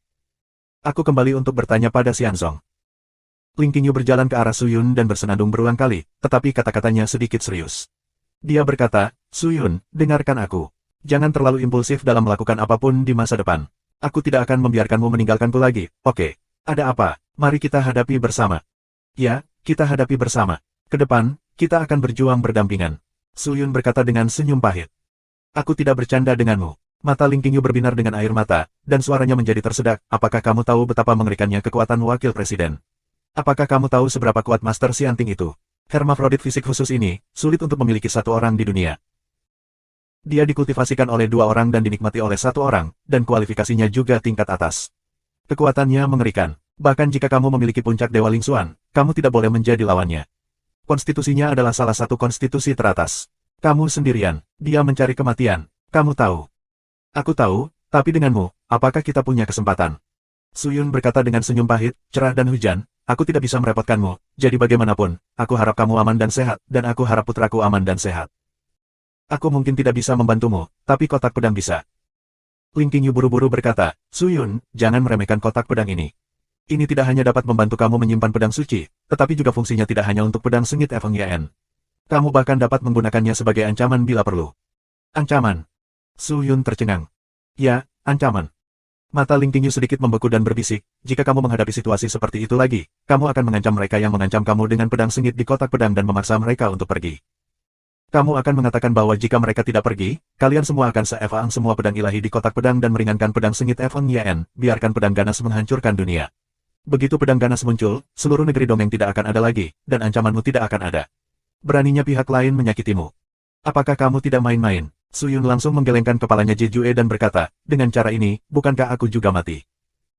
Aku kembali untuk bertanya pada Xianzong. Ling Qingyu berjalan ke arah Su Yun dan bersenandung berulang kali, tetapi kata-katanya sedikit serius. Dia berkata, Su Yun, dengarkan aku. Jangan terlalu impulsif dalam melakukan apapun di masa depan. Aku tidak akan membiarkanmu meninggalkanku lagi, oke? Ada apa? Mari kita hadapi bersama. Ya, kita hadapi bersama. Ke depan, kita akan berjuang berdampingan. Su Yun berkata dengan senyum pahit. Aku tidak bercanda denganmu. Mata Ling Qingyu berbinar dengan air mata, dan suaranya menjadi tersedak. Apakah kamu tahu betapa mengerikannya kekuatan wakil presiden? Apakah kamu tahu seberapa kuat Master Xianting itu? Hermafrodit fisik khusus ini, sulit untuk memiliki satu orang di dunia. Dia dikultivasikan oleh 2 orang dan dinikmati oleh 1 orang, dan kualifikasinya juga tingkat atas. Kekuatannya mengerikan. Bahkan jika kamu memiliki puncak Dewa Lingxuan, kamu tidak boleh menjadi lawannya. Konstitusinya adalah salah satu konstitusi teratas. Kamu sendirian, dia mencari kematian. Kamu tahu. Aku tahu, tapi denganmu, apakah kita punya kesempatan? Su Yun berkata dengan senyum pahit, cerah dan hujan. Aku tidak bisa merepotkanmu, jadi bagaimanapun, aku harap kamu aman dan sehat, dan aku harap putraku aman dan sehat. Aku mungkin tidak bisa membantumu, tapi kotak pedang bisa. Ling Qingyu buru-buru berkata, Su Yun, jangan meremehkan kotak pedang ini. Ini tidak hanya dapat membantu kamu menyimpan pedang suci, tetapi juga fungsinya tidak hanya untuk pedang sengit Eveng Yan. Kamu bahkan dapat menggunakannya sebagai ancaman bila perlu. Ancaman? Su Yun tercengang. Ya, ancaman. Mata Ling Qingyu sedikit membeku dan berbisik, jika kamu menghadapi situasi seperti itu lagi, kamu akan mengancam mereka yang mengancam kamu dengan pedang sengit di kotak pedang dan memaksa mereka untuk pergi. Kamu akan mengatakan bahwa jika mereka tidak pergi, kalian semua akan seevaang semua pedang ilahi di kotak pedang dan meringankan pedang sengit Eveng Yan, biarkan pedang ganas menghancurkan dunia. Begitu pedang ganas muncul, seluruh negeri dongeng tidak akan ada lagi, dan ancamanmu tidak akan ada. Beraninya pihak lain menyakitimu. Apakah kamu tidak main-main? Su Yun langsung menggelengkan kepalanya Jejue dan berkata, dengan cara ini, bukankah aku juga mati?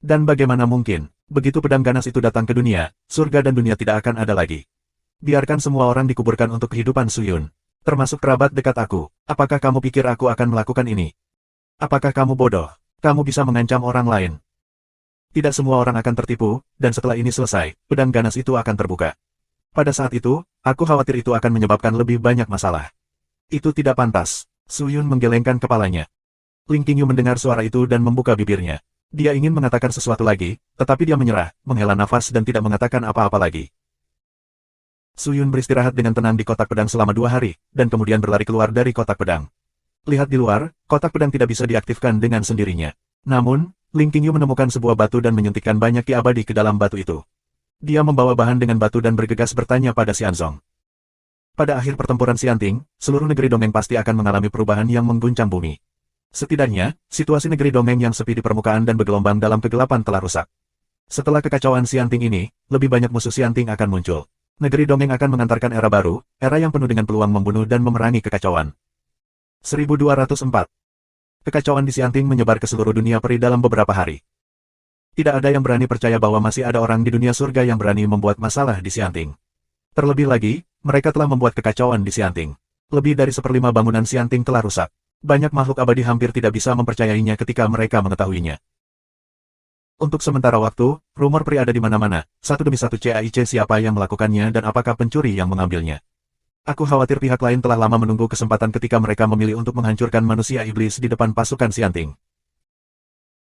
Dan bagaimana mungkin, begitu pedang ganas itu datang ke dunia, surga dan dunia tidak akan ada lagi. Biarkan semua orang dikuburkan untuk kehidupan Su Yun. Termasuk kerabat dekat aku. Apakah kamu pikir aku akan melakukan ini? Apakah kamu bodoh? Kamu bisa mengancam orang lain. Tidak semua orang akan tertipu, dan setelah ini selesai, pedang ganas itu akan terbuka. Pada saat itu, aku khawatir itu akan menyebabkan lebih banyak masalah. Itu tidak pantas. Su Yun menggelengkan kepalanya. Ling Qingyu mendengar suara itu dan membuka bibirnya. Dia ingin mengatakan sesuatu lagi, tetapi dia menyerah, menghela nafas dan tidak mengatakan apa-apa lagi. Su Yun beristirahat dengan tenang di kotak pedang selama 2 hari, dan kemudian berlari keluar dari kotak pedang. Lihat di luar, kotak pedang tidak bisa diaktifkan dengan sendirinya. Namun, Ling Qingyu menemukan sebuah batu dan menyuntikkan banyak ki abadi ke dalam batu itu. Dia membawa bahan dengan batu dan bergegas bertanya pada Xianzong. Pada akhir pertempuran Xianting, seluruh negeri dongeng pasti akan mengalami perubahan yang mengguncang bumi. Setidaknya, situasi negeri dongeng yang sepi di permukaan dan bergelombang dalam kegelapan telah rusak. Setelah kekacauan Xianting ini, lebih banyak musuh Xianting akan muncul. Negeri dongeng akan mengantarkan era baru, era yang penuh dengan peluang membunuh dan memerangi kekacauan. 1204. Kekacauan di Xianting menyebar ke seluruh dunia peri dalam beberapa hari. Tidak ada yang berani percaya bahwa masih ada orang di dunia surga yang berani membuat masalah di Xianting. Terlebih lagi, mereka telah membuat kekacauan di Xianting. Lebih dari 1/5 bangunan Xianting telah rusak. Banyak makhluk abadi hampir tidak bisa mempercayainya ketika mereka mengetahuinya. Untuk sementara waktu, rumor peri ada di mana-mana, satu demi satu CAIC siapa yang melakukannya dan apakah pencuri yang mengambilnya. Aku khawatir pihak lain telah lama menunggu kesempatan ketika mereka memilih untuk menghancurkan manusia iblis di depan pasukan Xianting.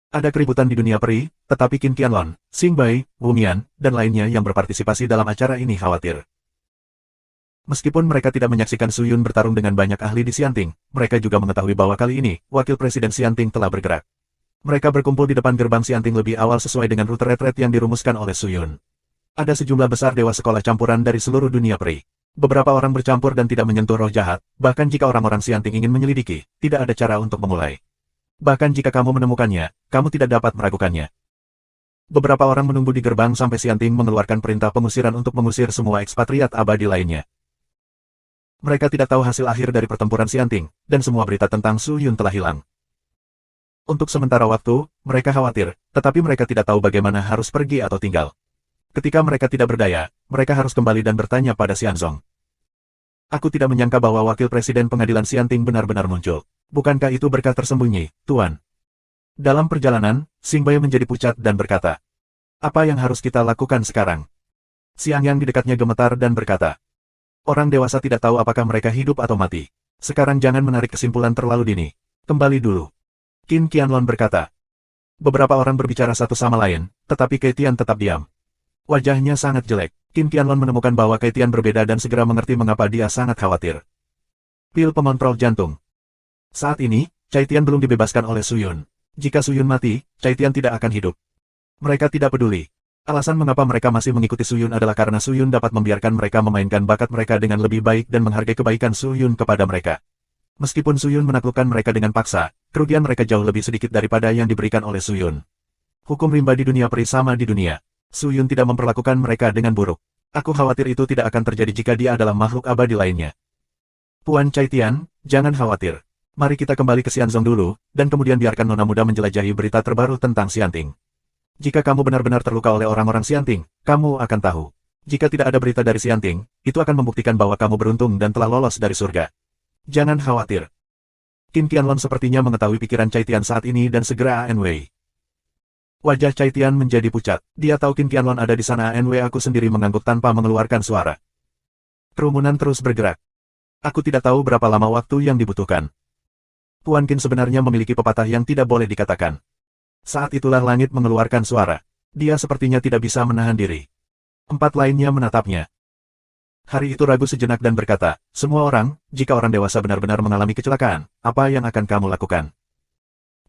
Ada keributan di dunia peri, tetapi Qin Qianlong, Xing Bai, Wu Mian, dan lainnya yang berpartisipasi dalam acara ini khawatir. Meskipun mereka tidak menyaksikan Su Yun bertarung dengan banyak ahli di Xianting, mereka juga mengetahui bahwa kali ini, Wakil Presiden Xianting telah bergerak. Mereka berkumpul di depan gerbang Xianting lebih awal sesuai dengan rute retret yang dirumuskan oleh Su Yun. Ada sejumlah besar dewa sekolah campuran dari seluruh dunia peri. Beberapa orang bercampur dan tidak menyentuh roh jahat, bahkan jika orang-orang Xianting ingin menyelidiki, tidak ada cara untuk memulai. Bahkan jika kamu menemukannya, kamu tidak dapat meragukannya. Beberapa orang menunggu di gerbang sampai Xianting mengeluarkan perintah pengusiran untuk mengusir semua ekspatriat abadi lainnya. Mereka tidak tahu hasil akhir dari pertempuran Xianting, dan semua berita tentang Su Yun telah hilang. Untuk sementara waktu, mereka khawatir, tetapi mereka tidak tahu bagaimana harus pergi atau tinggal. Ketika mereka tidak berdaya, mereka harus kembali dan bertanya pada Xianzong. Aku tidak menyangka bahwa Wakil Presiden Pengadilan Xianting benar-benar muncul. Bukankah itu berkah tersembunyi, Tuan? Dalam perjalanan, Xingbei menjadi pucat dan berkata, apa yang harus kita lakukan sekarang? Xiangyang di dekatnya gemetar dan berkata, orang dewasa tidak tahu apakah mereka hidup atau mati. Sekarang jangan menarik kesimpulan terlalu dini. Kembali dulu. Qin Qianlong berkata. Beberapa orang berbicara satu sama lain, tetapi Keitian tetap diam. Wajahnya sangat jelek. Qin Qianlong menemukan bahwa Keitian berbeda dan segera mengerti mengapa dia sangat khawatir. Pil pemontrol jantung. Saat ini, Caitian belum dibebaskan oleh Suyun. Jika Suyun mati, Caitian tidak akan hidup. Mereka tidak peduli. Alasan mengapa mereka masih mengikuti Suyun adalah karena Suyun dapat membiarkan mereka memainkan bakat mereka dengan lebih baik dan menghargai kebaikan Suyun kepada mereka. Meskipun Suyun menaklukkan mereka dengan paksa, kerugian mereka jauh lebih sedikit daripada yang diberikan oleh Suyun. Hukum rimba di dunia peri sama di dunia. Suyun tidak memperlakukan mereka dengan buruk. Aku khawatir itu tidak akan terjadi jika dia adalah makhluk abadi lainnya. Puan Caitian, jangan khawatir. Mari kita kembali ke Xianzong dulu, dan kemudian biarkan Nona muda menjelajahi berita terbaru tentang Xianting. Jika kamu benar-benar terluka oleh orang-orang Xianting, kamu akan tahu. Jika tidak ada berita dari Xianting, itu akan membuktikan bahwa kamu beruntung dan telah lolos dari surga. Jangan khawatir. Qin Qianlong sepertinya mengetahui pikiran Caitian saat ini dan segera Anwei. Wajah Caitian menjadi pucat. Dia tahu Qin Qianlong ada di sana. Anwei aku sendiri mengangguk tanpa mengeluarkan suara. Kerumunan terus bergerak. Aku tidak tahu berapa lama waktu yang dibutuhkan. Puan Qin sebenarnya memiliki pepatah yang tidak boleh dikatakan. Saat itulah langit mengeluarkan suara. Dia sepertinya tidak bisa menahan diri. Empat lainnya menatapnya. Hari itu ragu sejenak dan berkata, semua orang, jika orang dewasa benar-benar mengalami kecelakaan, apa yang akan kamu lakukan?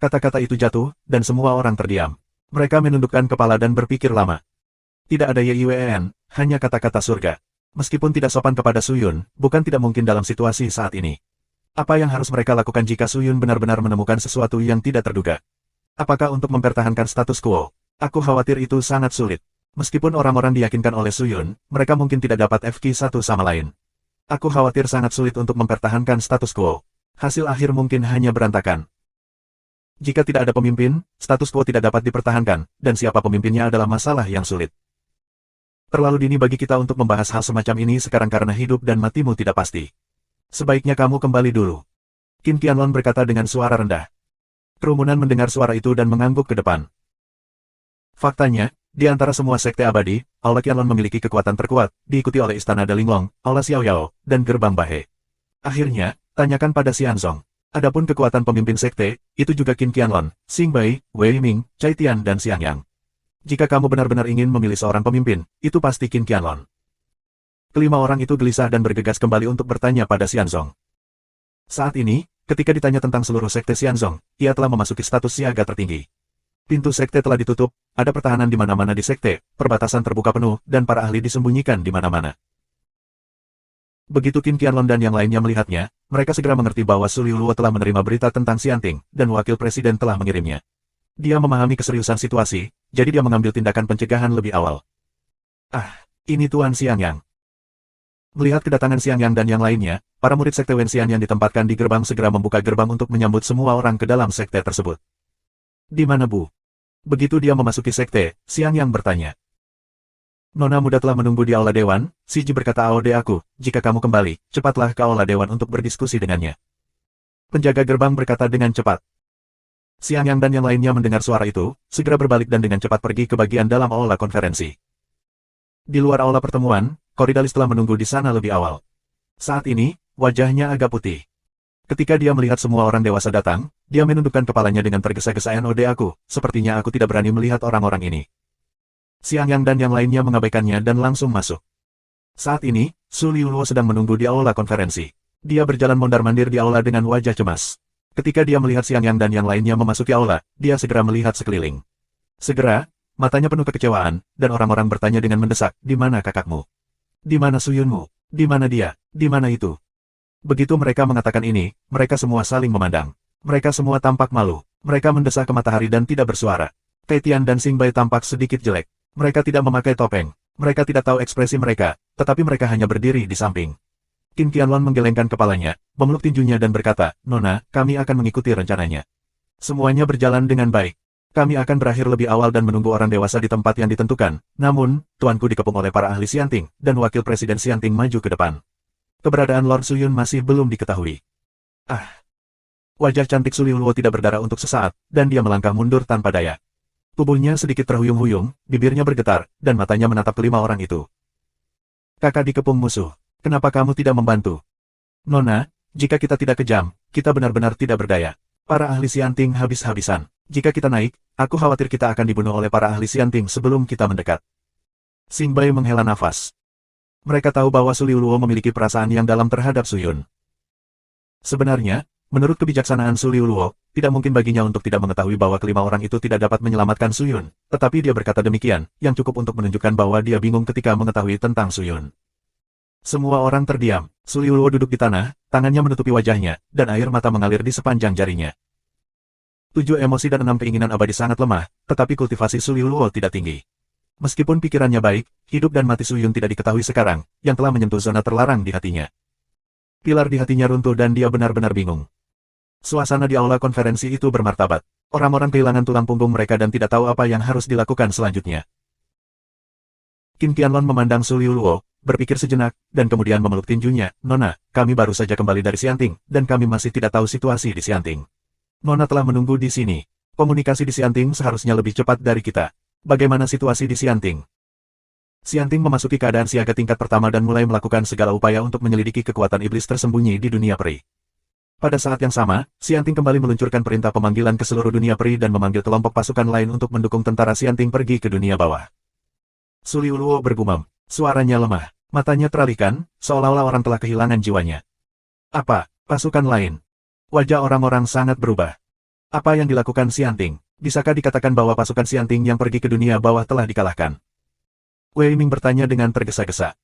Kata-kata itu jatuh, dan semua orang terdiam. Mereka menundukkan kepala dan berpikir lama. Tidak ada YIWEN, hanya kata-kata surga. Meskipun tidak sopan kepada Suyun, bukan tidak mungkin dalam situasi saat ini. Apa yang harus mereka lakukan jika Suyun benar-benar menemukan sesuatu yang tidak terduga? Apakah untuk mempertahankan status quo? Aku khawatir itu sangat sulit. Meskipun orang-orang diyakinkan oleh Suyun, mereka mungkin tidak dapat FQ satu sama lain. Aku khawatir sangat sulit untuk mempertahankan status quo. Hasil akhir mungkin hanya berantakan. Jika tidak ada pemimpin, status quo tidak dapat dipertahankan, dan siapa pemimpinnya adalah masalah yang sulit. Terlalu dini bagi kita untuk membahas hal semacam ini sekarang karena hidup dan matimu tidak pasti. Sebaiknya kamu kembali dulu. Qin Qianlong berkata dengan suara rendah. Kerumunan mendengar suara itu dan mengangguk ke depan. Faktanya, di antara semua sekte abadi, Aula Qianlong memiliki kekuatan terkuat, diikuti oleh Istana Dalinglong, Aula Xiaoyao, dan Gerbang Bahe. Akhirnya, tanyakan pada Xianzong. Adapun kekuatan pemimpin sekte, itu juga Qin Qianlong, Xingbei, Wei Ming, Caitian dan Xiangyang. Jika kamu benar-benar ingin memilih seorang pemimpin, itu pasti Qin Qianlong. Kelima orang itu gelisah dan bergegas kembali untuk bertanya pada Xianzong. Saat ini, ketika ditanya tentang seluruh sekte Xianzong, ia telah memasuki status siaga tertinggi. Pintu sekte telah ditutup, ada pertahanan di mana-mana di sekte, perbatasan terbuka penuh, dan para ahli disembunyikan di mana-mana. Begitu Qin Qianlong dan yang lainnya melihatnya, mereka segera mengerti bahwa Su Liuluo telah menerima berita tentang Xianting, dan wakil presiden telah mengirimnya. Dia memahami keseriusan situasi, jadi dia mengambil tindakan pencegahan lebih awal. Ah, ini Tuan Xiangyang. Melihat kedatangan Xiangyang dan yang lainnya, para murid sekte Wenxian yang ditempatkan di gerbang segera membuka gerbang untuk menyambut semua orang ke dalam sekte tersebut. Di mana Bu? Begitu dia memasuki sekte, Xiangyang bertanya. Nona muda telah menunggu di aula dewan, Si Ji berkata Aode aku, jika kamu kembali, cepatlah ke aula dewan untuk berdiskusi dengannya. Penjaga gerbang berkata dengan cepat. Xiangyang dan yang lainnya mendengar suara itu, segera berbalik dan dengan cepat pergi ke bagian dalam aula konferensi. Di luar aula pertemuan, Koridalis telah menunggu di sana lebih awal. Saat ini, wajahnya agak putih. Ketika dia melihat semua orang dewasa datang, dia menundukkan kepalanya dengan tergesa-gesa Node aku, sepertinya aku tidak berani melihat orang-orang ini. Xiangyang dan yang lainnya mengabaikannya dan langsung masuk. Saat ini, Su Liuluo sedang menunggu di aula konferensi. Dia berjalan mondar-mandir di aula dengan wajah cemas. Ketika dia melihat Xiangyang dan yang lainnya memasuki aula, dia segera melihat sekeliling. Segera, matanya penuh kekecewaan, dan orang-orang bertanya dengan mendesak, di mana kakakmu? Di mana Suyunmu? Di mana dia? Di mana itu? Begitu mereka mengatakan ini, mereka semua saling memandang. Mereka semua tampak malu. Mereka mendesak ke matahari dan tidak bersuara. Keitian dan Xingbei tampak sedikit jelek. Mereka tidak memakai topeng. Mereka tidak tahu ekspresi mereka, tetapi mereka hanya berdiri di samping. Qin Qianlong menggelengkan kepalanya, memeluk tinjunya dan berkata, Nona, kami akan mengikuti rencananya. Semuanya berjalan dengan baik. Kami akan berakhir lebih awal dan menunggu orang dewasa di tempat yang ditentukan. Namun, tuanku dikepung oleh para ahli Xianting, dan wakil presiden Xianting maju ke depan. Keberadaan Lord Suyun masih belum diketahui. Ah! Wajah cantik Su Liuluo tidak berdarah untuk sesaat, dan dia melangkah mundur tanpa daya. Tubuhnya sedikit terhuyung-huyung, bibirnya bergetar, dan matanya menatap kelima orang itu. Kakak dikepung musuh. Kenapa kamu tidak membantu? Nona, jika kita tidak kejam, kita benar-benar tidak berdaya. Para ahli Xianting habis-habisan. Jika kita naik, aku khawatir kita akan dibunuh oleh para ahli Xianting sebelum kita mendekat. Xing Bai menghela nafas. Mereka tahu bahwa Su Liuluo memiliki perasaan yang dalam terhadap Suyun. Sebenarnya, menurut kebijaksanaan Su Liuluo, tidak mungkin baginya untuk tidak mengetahui bahwa kelima orang itu tidak dapat menyelamatkan Suyun. Tetapi dia berkata demikian, yang cukup untuk menunjukkan bahwa dia bingung ketika mengetahui tentang Suyun. Semua orang terdiam. Su Liuluo duduk di tanah, tangannya menutupi wajahnya, dan air mata mengalir di sepanjang jarinya. 7 emosi dan 6 keinginan abadi sangat lemah, tetapi kultivasi Su Liuluo tidak tinggi. Meskipun pikirannya baik, hidup dan mati Suyun tidak diketahui sekarang, yang telah menyentuh zona terlarang di hatinya. Pilar di hatinya runtuh dan dia benar-benar bingung. Suasana di aula konferensi itu bermartabat. Orang-orang kehilangan tulang punggung mereka dan tidak tahu apa yang harus dilakukan selanjutnya. Qin Qianlong memandang Su Liuluo, berpikir sejenak, dan kemudian memeluk tinjunya. Nona, kami baru saja kembali dari Xianting, dan kami masih tidak tahu situasi di Xianting. Nona telah menunggu di sini. Komunikasi di Xianting seharusnya lebih cepat dari kita. Bagaimana situasi di Xianting? Xianting memasuki keadaan siaga tingkat pertama dan mulai melakukan segala upaya untuk menyelidiki kekuatan iblis tersembunyi di dunia peri. Pada saat yang sama, Xianting kembali meluncurkan perintah pemanggilan ke seluruh dunia peri dan memanggil kelompok pasukan lain untuk mendukung tentara Xianting pergi ke dunia bawah. Su Liuluo bergumam, suaranya lemah, matanya teralihkan, seolah-olah orang telah kehilangan jiwanya. Apa, pasukan lain? Wajah orang-orang sangat berubah. Apa yang dilakukan Xianting? Bisakah dikatakan bahwa pasukan Xianting yang pergi ke dunia bawah telah dikalahkan? Wei Ming bertanya dengan tergesa-gesa.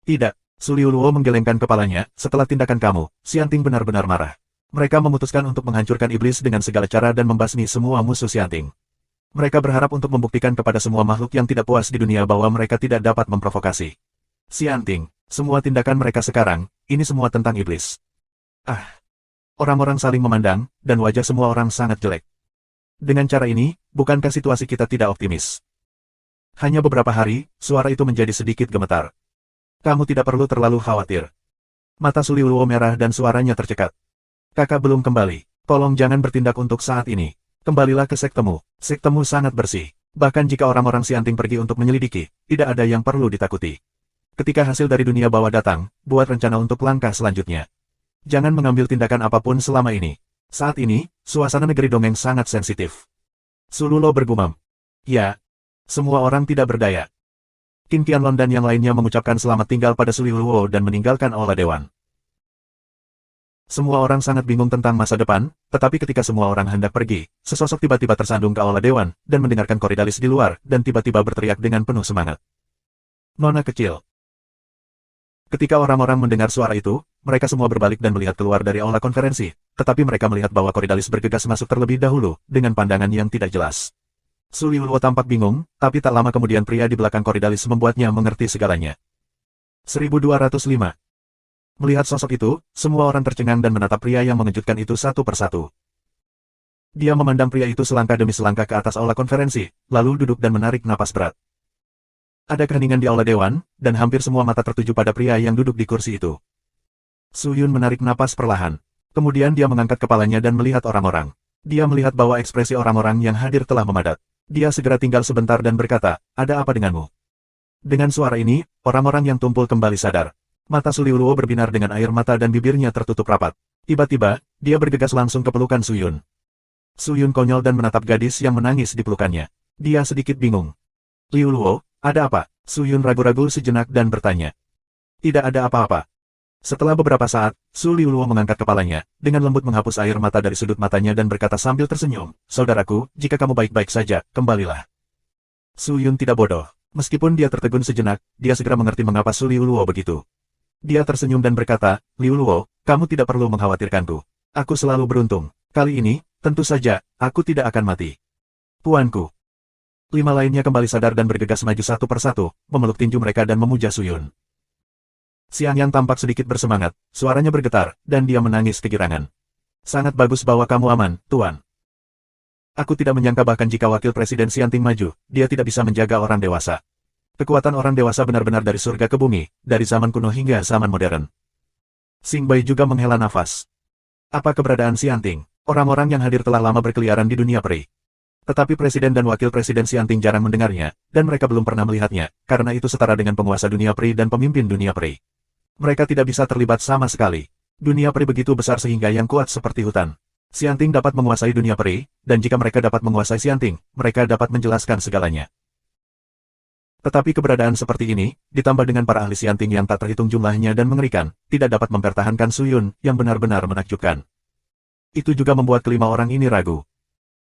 Tidak, Su Liuluo menggelengkan kepalanya, setelah tindakan kamu, Xianting benar-benar marah. Mereka memutuskan untuk menghancurkan iblis dengan segala cara dan membasmi semua musuh Xianting. Mereka berharap untuk membuktikan kepada semua makhluk yang tidak puas di dunia bahwa mereka tidak dapat memprovokasi Xianting. Semua tindakan mereka sekarang, ini semua tentang iblis. Ah! Orang-orang saling memandang, dan wajah semua orang sangat jelek. Dengan cara ini, bukankah situasi kita tidak optimis? Hanya beberapa hari, suara itu menjadi sedikit gemetar. Kamu tidak perlu terlalu khawatir. Mata Su Liuluo merah dan suaranya tercekat. Kakak belum kembali. Tolong jangan bertindak untuk saat ini. Kembalilah ke sektemu. Sektemu sangat bersih. Bahkan jika orang-orang Xianting pergi untuk menyelidiki, tidak ada yang perlu ditakuti. Ketika hasil dari dunia bawah datang, buat rencana untuk langkah selanjutnya. Jangan mengambil tindakan apapun selama ini. Saat ini, suasana negeri dongeng sangat sensitif. Su Liuluo bergumam. Ya. Semua orang tidak berdaya. Qin Qianlong dan yang lainnya mengucapkan selamat tinggal pada Su Liuluo dan meninggalkan aula dewan. Semua orang sangat bingung tentang masa depan, tetapi ketika semua orang hendak pergi, sesosok tiba-tiba tersandung ke aula dewan, dan mendengarkan Koridalis di luar, dan tiba-tiba berteriak dengan penuh semangat. Nona kecil. Ketika orang-orang mendengar suara itu, mereka semua berbalik dan melihat keluar dari aula konferensi, tetapi mereka melihat bahwa Koridalis bergegas masuk terlebih dahulu, dengan pandangan yang tidak jelas. Su Liuluo tampak bingung, tapi tak lama kemudian pria di belakang Koridalis membuatnya mengerti segalanya. 1205. Melihat sosok itu, semua orang tercengang dan menatap pria yang mengejutkan itu satu persatu. Dia memandang pria itu selangkah demi selangkah ke atas aula konferensi, lalu duduk dan menarik napas berat. Ada keheningan di aula dewan, dan hampir semua mata tertuju pada pria yang duduk di kursi itu. Su Yun menarik napas perlahan. Kemudian dia mengangkat kepalanya dan melihat orang-orang. Dia melihat bahwa ekspresi orang-orang yang hadir telah memadat. Dia segera tinggal sebentar dan berkata, ada apa denganmu? Dengan suara ini, orang-orang yang tumpul kembali sadar. Mata Su Liuluo berbinar dengan air mata dan bibirnya tertutup rapat. Tiba-tiba, dia bergegas langsung ke pelukan Su Yun. Su Yun konyol dan menatap gadis yang menangis di pelukannya. Dia sedikit bingung. Liuluo, ada apa? Su Yun ragu-ragu sejenak dan bertanya. Tidak ada apa-apa. Setelah beberapa saat, Su Liuluo mengangkat kepalanya, dengan lembut menghapus air mata dari sudut matanya dan berkata sambil tersenyum, saudaraku, jika kamu baik-baik saja, kembalilah. Su Yun tidak bodoh. Meskipun dia tertegun sejenak, dia segera mengerti mengapa Su Liuluo begitu. Dia tersenyum dan berkata, Liuluo, kamu tidak perlu mengkhawatirkanku. Aku selalu beruntung. Kali ini, tentu saja, aku tidak akan mati. Tuanku. 5 lainnya kembali sadar dan bergegas maju satu persatu, memeluk tinju mereka dan memuja Su Yun. Xiang Yang tampak sedikit bersemangat, suaranya bergetar, dan dia menangis kegirangan. Sangat bagus bahwa kamu aman, Tuan. Aku tidak menyangka bahkan jika wakil presiden Xianting maju, dia tidak bisa menjaga orang dewasa. Kekuatan orang dewasa benar-benar dari surga ke bumi, dari zaman kuno hingga zaman modern. Xing Bai juga menghela nafas. Apa keberadaan Xianting? Orang-orang yang hadir telah lama berkeliaran di dunia peri. Tetapi Presiden dan Wakil Presiden Xianting jarang mendengarnya, dan mereka belum pernah melihatnya, karena itu setara dengan penguasa dunia peri dan pemimpin dunia peri. Mereka tidak bisa terlibat sama sekali. Dunia peri begitu besar sehingga yang kuat seperti hutan. Xianting dapat menguasai dunia peri, dan jika mereka dapat menguasai Xianting, mereka dapat menjelaskan segalanya. Tetapi keberadaan seperti ini, ditambah dengan para ahli Xianting yang tak terhitung jumlahnya dan mengerikan, tidak dapat mempertahankan Su Yun, yang benar-benar menakjubkan. Itu juga membuat kelima orang ini ragu.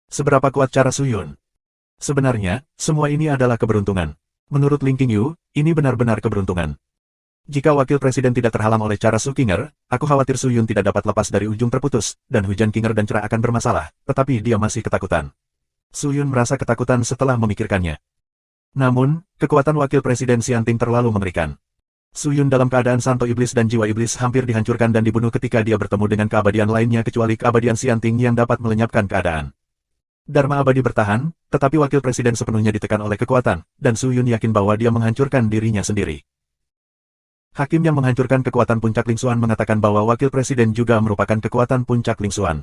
Seberapa kuat cara Su Yun? Sebenarnya, semua ini adalah keberuntungan. Menurut Ling Qingyu, ini benar-benar keberuntungan. Jika Wakil Presiden tidak terhalang oleh cara Su Qinger, aku khawatir Su Yun tidak dapat lepas dari ujung terputus, dan hujan Qinger dan cerah akan bermasalah, tetapi dia masih ketakutan. Su Yun merasa ketakutan setelah memikirkannya. Namun, kekuatan Wakil Presiden Xianting terlalu mengerikan. Su Yun dalam keadaan santo iblis dan jiwa iblis hampir dihancurkan dan dibunuh ketika dia bertemu dengan keabadian lainnya kecuali keabadian Xianting yang dapat melenyapkan keadaan. Dharma abadi bertahan, tetapi Wakil Presiden sepenuhnya ditekan oleh kekuatan, dan Su Yun yakin bahwa dia menghancurkan dirinya sendiri. Hakim yang menghancurkan kekuatan puncak Lingsuan mengatakan bahwa Wakil Presiden juga merupakan kekuatan puncak Lingsuan.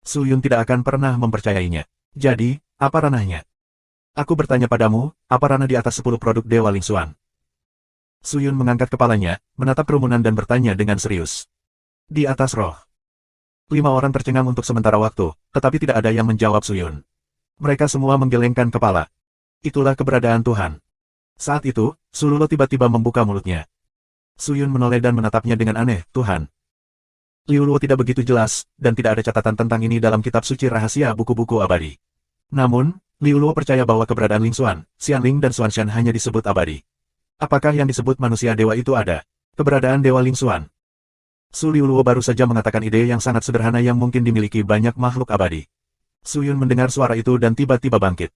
Su Yun tidak akan pernah mempercayainya. Jadi, apa ranahnya? Aku bertanya padamu, apa ranah di atas 10 produk Dewa Lingsuan? Su Yun mengangkat kepalanya, menatap kerumunan dan bertanya dengan serius. Di atas roh. 5 orang tercengang untuk sementara waktu, tetapi tidak ada yang menjawab Su Yun. Mereka semua menggelengkan kepala. Itulah keberadaan Tuhan. Saat itu, Su Lulo tiba-tiba membuka mulutnya. Su Yun menoleh dan menatapnya dengan aneh, Tuhan. Liu Luo tidak begitu jelas, dan tidak ada catatan tentang ini dalam kitab suci rahasia buku-buku abadi. Namun, Liu Luo percaya bahwa keberadaan Ling Xuan, Xianling dan Xuanshan hanya disebut abadi. Apakah yang disebut manusia dewa itu ada? Keberadaan Dewa Ling Xuan. Su Liu Luo baru saja mengatakan ide yang sangat sederhana yang mungkin dimiliki banyak makhluk abadi. Su Yun mendengar suara itu dan tiba-tiba bangkit.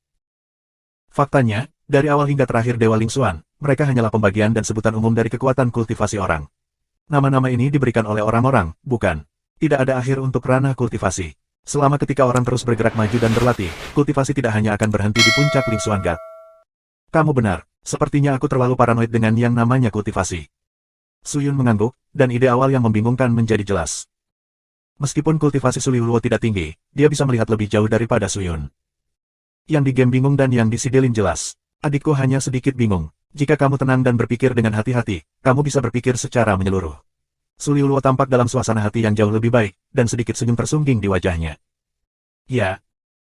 Faktanya, dari awal hingga terakhir Dewa Ling Xuan, mereka hanyalah pembagian dan sebutan umum dari kekuatan kultivasi orang. Nama-nama ini diberikan oleh orang-orang, bukan. Tidak ada akhir untuk ranah kultivasi. Selama ketika orang terus bergerak maju dan berlatih, kultivasi tidak hanya akan berhenti di puncak Ling Xuan God. Kamu benar, sepertinya aku terlalu paranoid dengan yang namanya kultivasi. Su Yun mengangguk, dan ide awal yang membingungkan menjadi jelas. Meskipun kultivasi Su Liu Luo tidak tinggi, dia bisa melihat lebih jauh daripada Su Yun. Yang di game bingung dan yang di Sidelin jelas. Adikku hanya sedikit bingung. Jika kamu tenang dan berpikir dengan hati-hati, kamu bisa berpikir secara menyeluruh. Su Liu Luo tampak dalam suasana hati yang jauh lebih baik, dan sedikit senyum tersungging di wajahnya. Ya.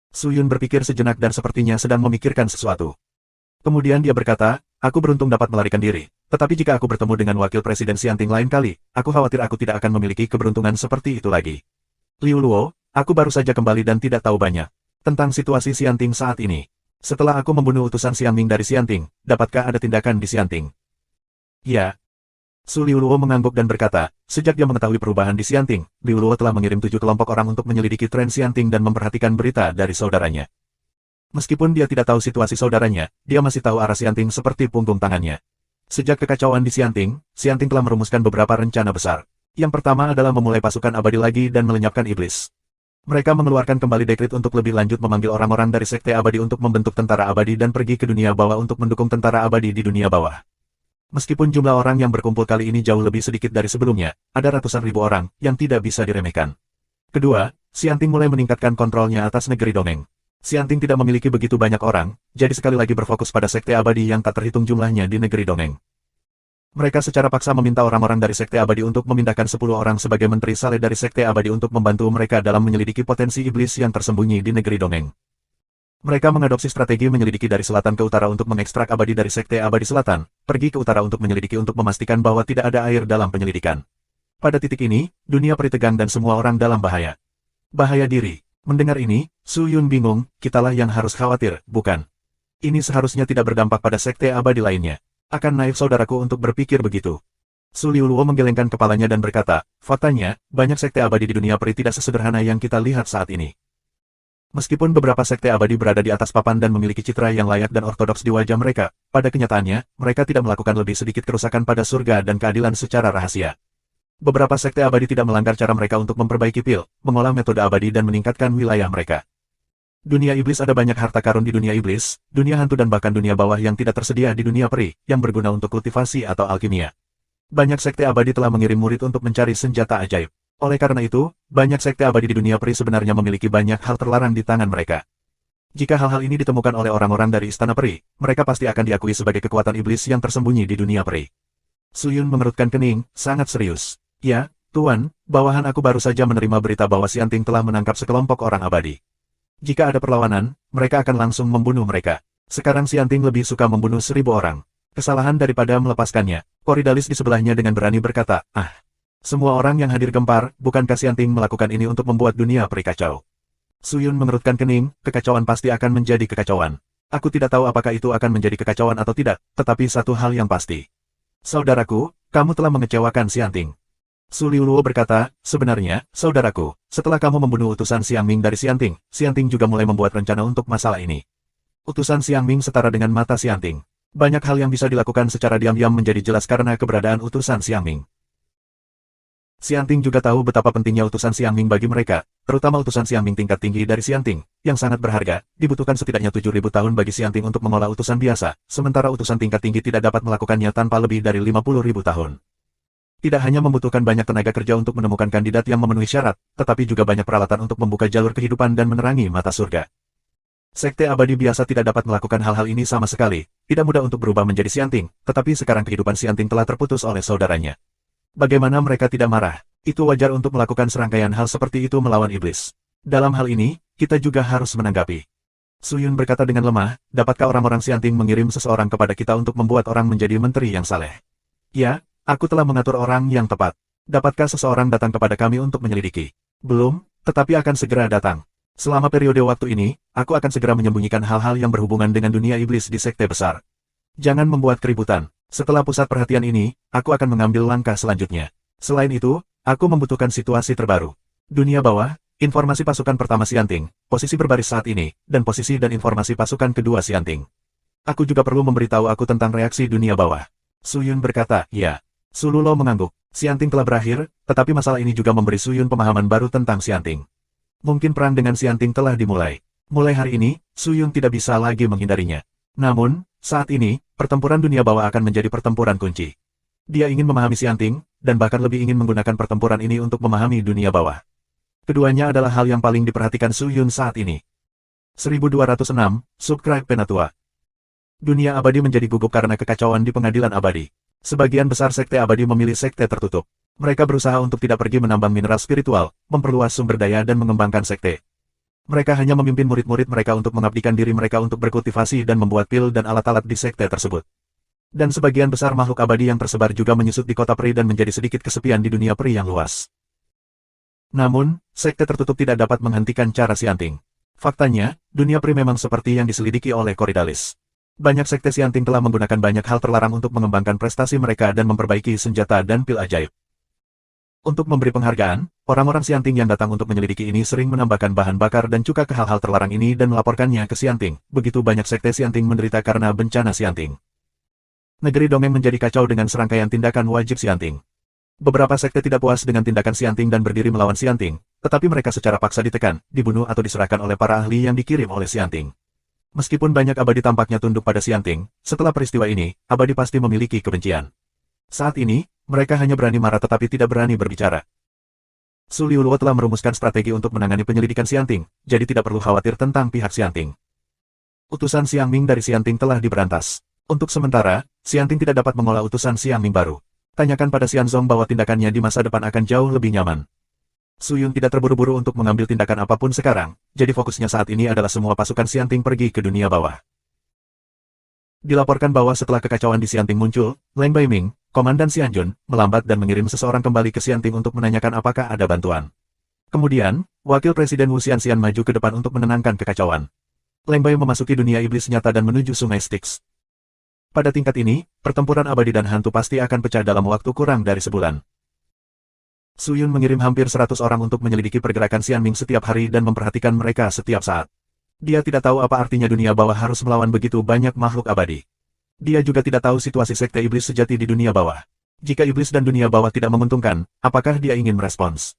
Su Yun berpikir sejenak dan sepertinya sedang memikirkan sesuatu. Kemudian dia berkata, aku beruntung dapat melarikan diri. Tetapi jika aku bertemu dengan Wakil Presiden Xianting lain kali, aku khawatir aku tidak akan memiliki keberuntungan seperti itu lagi. Liu Luo, aku baru saja kembali dan tidak tahu banyak tentang situasi Xianting saat ini. Setelah aku membunuh utusan Xiangming dari Xianting, dapatkah ada tindakan di Xianting? Ya. Su Liu Luo mengangguk dan berkata, sejak dia mengetahui perubahan di Xianting, Liu Luo telah mengirim 7 kelompok orang untuk menyelidiki tren Xianting dan memperhatikan berita dari saudaranya. Meskipun dia tidak tahu situasi saudaranya, dia masih tahu arah Xianting seperti punggung tangannya. Sejak kekacauan di Xianting, Xianting telah merumuskan beberapa rencana besar. Yang pertama adalah memulai pasukan abadi lagi dan melenyapkan iblis. Mereka mengeluarkan kembali dekret untuk lebih lanjut memanggil orang-orang dari Sekte Abadi untuk membentuk tentara abadi dan pergi ke dunia bawah untuk mendukung tentara abadi di dunia bawah. Meskipun jumlah orang yang berkumpul kali ini jauh lebih sedikit dari sebelumnya, ada ratusan ribu orang yang tidak bisa diremehkan. Kedua, Xianting mulai meningkatkan kontrolnya atas negeri dongeng. Xianting tidak memiliki begitu banyak orang, jadi sekali lagi berfokus pada Sekte Abadi yang tak terhitung jumlahnya di negeri dongeng. Mereka secara paksa meminta orang-orang dari Sekte Abadi untuk memindahkan 10 orang sebagai Menteri Saleh dari Sekte Abadi untuk membantu mereka dalam menyelidiki potensi iblis yang tersembunyi di negeri dongeng. Mereka mengadopsi strategi menyelidiki dari selatan ke utara untuk mengekstrak abadi dari Sekte Abadi Selatan, pergi ke utara untuk menyelidiki untuk memastikan bahwa tidak ada air dalam penyelidikan. Pada titik ini, dunia peri tegang dan semua orang dalam bahaya. Bahaya diri. Mendengar ini, Su Yun bingung, kitalah yang harus khawatir, bukan? Ini seharusnya tidak berdampak pada Sekte Abadi lainnya. Akan naif saudaraku untuk berpikir begitu. Su Liu Luo menggelengkan kepalanya dan berkata, faktanya, banyak Sekte Abadi di dunia peri tidak sesederhana yang kita lihat saat ini. Meskipun beberapa Sekte Abadi berada di atas papan dan memiliki citra yang layak dan ortodoks di wajah mereka, pada kenyataannya, mereka tidak melakukan lebih sedikit kerusakan pada surga dan keadilan secara rahasia. Beberapa Sekte Abadi tidak melanggar cara mereka untuk memperbaiki pil, mengolah metode abadi dan meningkatkan wilayah mereka. Dunia iblis ada banyak harta karun di dunia iblis, dunia hantu dan bahkan dunia bawah yang tidak tersedia di dunia peri, yang berguna untuk kultivasi atau alkimia. Banyak sekte abadi telah mengirim murid untuk mencari senjata ajaib. Oleh karena itu, banyak sekte abadi di dunia peri sebenarnya memiliki banyak hal terlarang di tangan mereka. Jika hal-hal ini ditemukan oleh orang-orang dari Istana Peri, mereka pasti akan diakui sebagai kekuatan iblis yang tersembunyi di dunia peri. Suyun mengerutkan kening, sangat serius. Ya, Tuan, bawahan aku baru saja menerima berita bahwa Xianting telah menangkap sekelompok orang abadi. Jika ada perlawanan, mereka akan langsung membunuh mereka. Sekarang Xianting lebih suka membunuh 1000 orang. Kesalahan daripada melepaskannya. Koridalis di sebelahnya dengan berani berkata, semua orang yang hadir gempar, bukankah Xianting melakukan ini untuk membuat dunia peri kacau? Suyun mengerutkan kening, kekacauan pasti akan menjadi kekacauan. Aku tidak tahu apakah itu akan menjadi kekacauan atau tidak, tetapi satu hal yang pasti. Saudaraku, kamu telah mengecewakan Xianting. Su Liuluo berkata, sebenarnya, saudaraku, setelah kamu membunuh utusan Xiang Ming dari Xianting, Xianting juga mulai membuat rencana untuk masalah ini. Utusan Xiang Ming setara dengan mata Xianting. Banyak hal yang bisa dilakukan secara diam-diam menjadi jelas karena keberadaan utusan Xiang Ming. Xianting juga tahu betapa pentingnya utusan Xiang Ming bagi mereka, terutama utusan Xiang Ming tingkat tinggi dari Xianting, yang sangat berharga, dibutuhkan setidaknya 7.000 tahun bagi Xianting untuk mengolah utusan biasa, sementara utusan tingkat tinggi tidak dapat melakukannya tanpa lebih dari 50.000 tahun. Tidak hanya membutuhkan banyak tenaga kerja untuk menemukan kandidat yang memenuhi syarat, tetapi juga banyak peralatan untuk membuka jalur kehidupan dan menerangi mata surga. Sekte abadi biasa tidak dapat melakukan hal-hal ini sama sekali, tidak mudah untuk berubah menjadi Xianting, tetapi sekarang kehidupan Xianting telah terputus oleh saudaranya. Bagaimana mereka tidak marah? Itu wajar untuk melakukan serangkaian hal seperti itu melawan iblis. Dalam hal ini, kita juga harus menanggapi. Suyun berkata dengan lemah, dapatkah orang-orang Xianting mengirim seseorang kepada kita untuk membuat orang menjadi menteri yang saleh? Ya. Aku telah mengatur orang yang tepat. Dapatkah seseorang datang kepada kami untuk menyelidiki? Belum, tetapi akan segera datang. Selama periode waktu ini, aku akan segera menyembunyikan hal-hal yang berhubungan dengan dunia iblis di sekte besar. Jangan membuat keributan. Setelah pusat perhatian ini, aku akan mengambil langkah selanjutnya. Selain itu, aku membutuhkan situasi terbaru. Dunia bawah, informasi pasukan pertama Xianting, posisi berbaris saat ini, dan posisi dan informasi pasukan kedua Xianting. Aku juga perlu memberitahu aku tentang reaksi dunia bawah. Suyun berkata, ya. Su Lulo mengangguk. Xianting telah berakhir, tetapi masalah ini juga memberi Suyun pemahaman baru tentang Xianting. Mungkin perang dengan Xianting telah dimulai. Mulai hari ini, Suyun tidak bisa lagi menghindarinya. Namun, saat ini, pertempuran dunia bawah akan menjadi pertempuran kunci. Dia ingin memahami Xianting, dan bahkan lebih ingin menggunakan pertempuran ini untuk memahami dunia bawah. Keduanya adalah hal yang paling diperhatikan Suyun saat ini. 1206, Subscribe Penatua. Dunia abadi menjadi gugup karena kekacauan di pengadilan abadi. Sebagian besar sekte abadi memilih sekte tertutup. Mereka berusaha untuk tidak pergi menambang mineral spiritual, memperluas sumber daya dan mengembangkan sekte. Mereka hanya memimpin murid-murid mereka untuk mengabdikan diri mereka untuk berkultivasi dan membuat pil dan alat-alat di sekte tersebut. Dan sebagian besar makhluk abadi yang tersebar juga menyusut di kota peri dan menjadi sedikit kesepian di dunia peri yang luas. Namun, sekte tertutup tidak dapat menghentikan cara Xianting. Faktanya, dunia peri memang seperti yang diselidiki oleh Koridalis. Banyak sekte Xianting telah menggunakan banyak hal terlarang untuk mengembangkan prestasi mereka dan memperbaiki senjata dan pil ajaib. Untuk memberi penghargaan, orang-orang Xianting yang datang untuk menyelidiki ini sering menambahkan bahan bakar dan cuka ke hal-hal terlarang ini dan melaporkannya ke Xianting. Begitu banyak sekte Xianting menderita karena bencana Xianting. Negeri dongeng menjadi kacau dengan serangkaian tindakan wajib Xianting. Beberapa sekte tidak puas dengan tindakan Xianting dan berdiri melawan Xianting, tetapi mereka secara paksa ditekan, dibunuh atau diserahkan oleh para ahli yang dikirim oleh Xianting. Meskipun banyak abadi tampaknya tunduk pada Xianting, setelah peristiwa ini, abadi pasti memiliki kebencian. Saat ini, mereka hanya berani marah tetapi tidak berani berbicara. Su Liuluo telah merumuskan strategi untuk menangani penyelidikan Xianting, jadi tidak perlu khawatir tentang pihak Xianting. Utusan Xiang Ming dari Xianting telah diberantas. Untuk sementara, Xianting tidak dapat mengolah utusan Xiang Ming baru. Tanyakan pada Xianzong bahwa tindakannya di masa depan akan jauh lebih nyaman. Suyun tidak terburu-buru untuk mengambil tindakan apapun sekarang, jadi fokusnya saat ini adalah semua pasukan Xianting pergi ke dunia bawah. Dilaporkan bahwa setelah kekacauan di Xianting muncul, Leng Baiming, Komandan Xianjun, melambat dan mengirim seseorang kembali ke Xianting untuk menanyakan apakah ada bantuan. Kemudian, Wakil Presiden Wu Xianxian maju ke depan untuk menenangkan kekacauan. Leng Bai memasuki dunia iblis nyata dan menuju Sungai Styx. Pada tingkat ini, pertempuran abadi dan hantu pasti akan pecah dalam waktu kurang dari sebulan. Suyun mengirim hampir 100 orang untuk menyelidiki pergerakan Xianming setiap hari dan memperhatikan mereka setiap saat. Dia tidak tahu apa artinya dunia bawah harus melawan begitu banyak makhluk abadi. Dia juga tidak tahu situasi sekte iblis sejati di dunia bawah. Jika iblis dan dunia bawah tidak menguntungkan, apakah dia ingin merespons?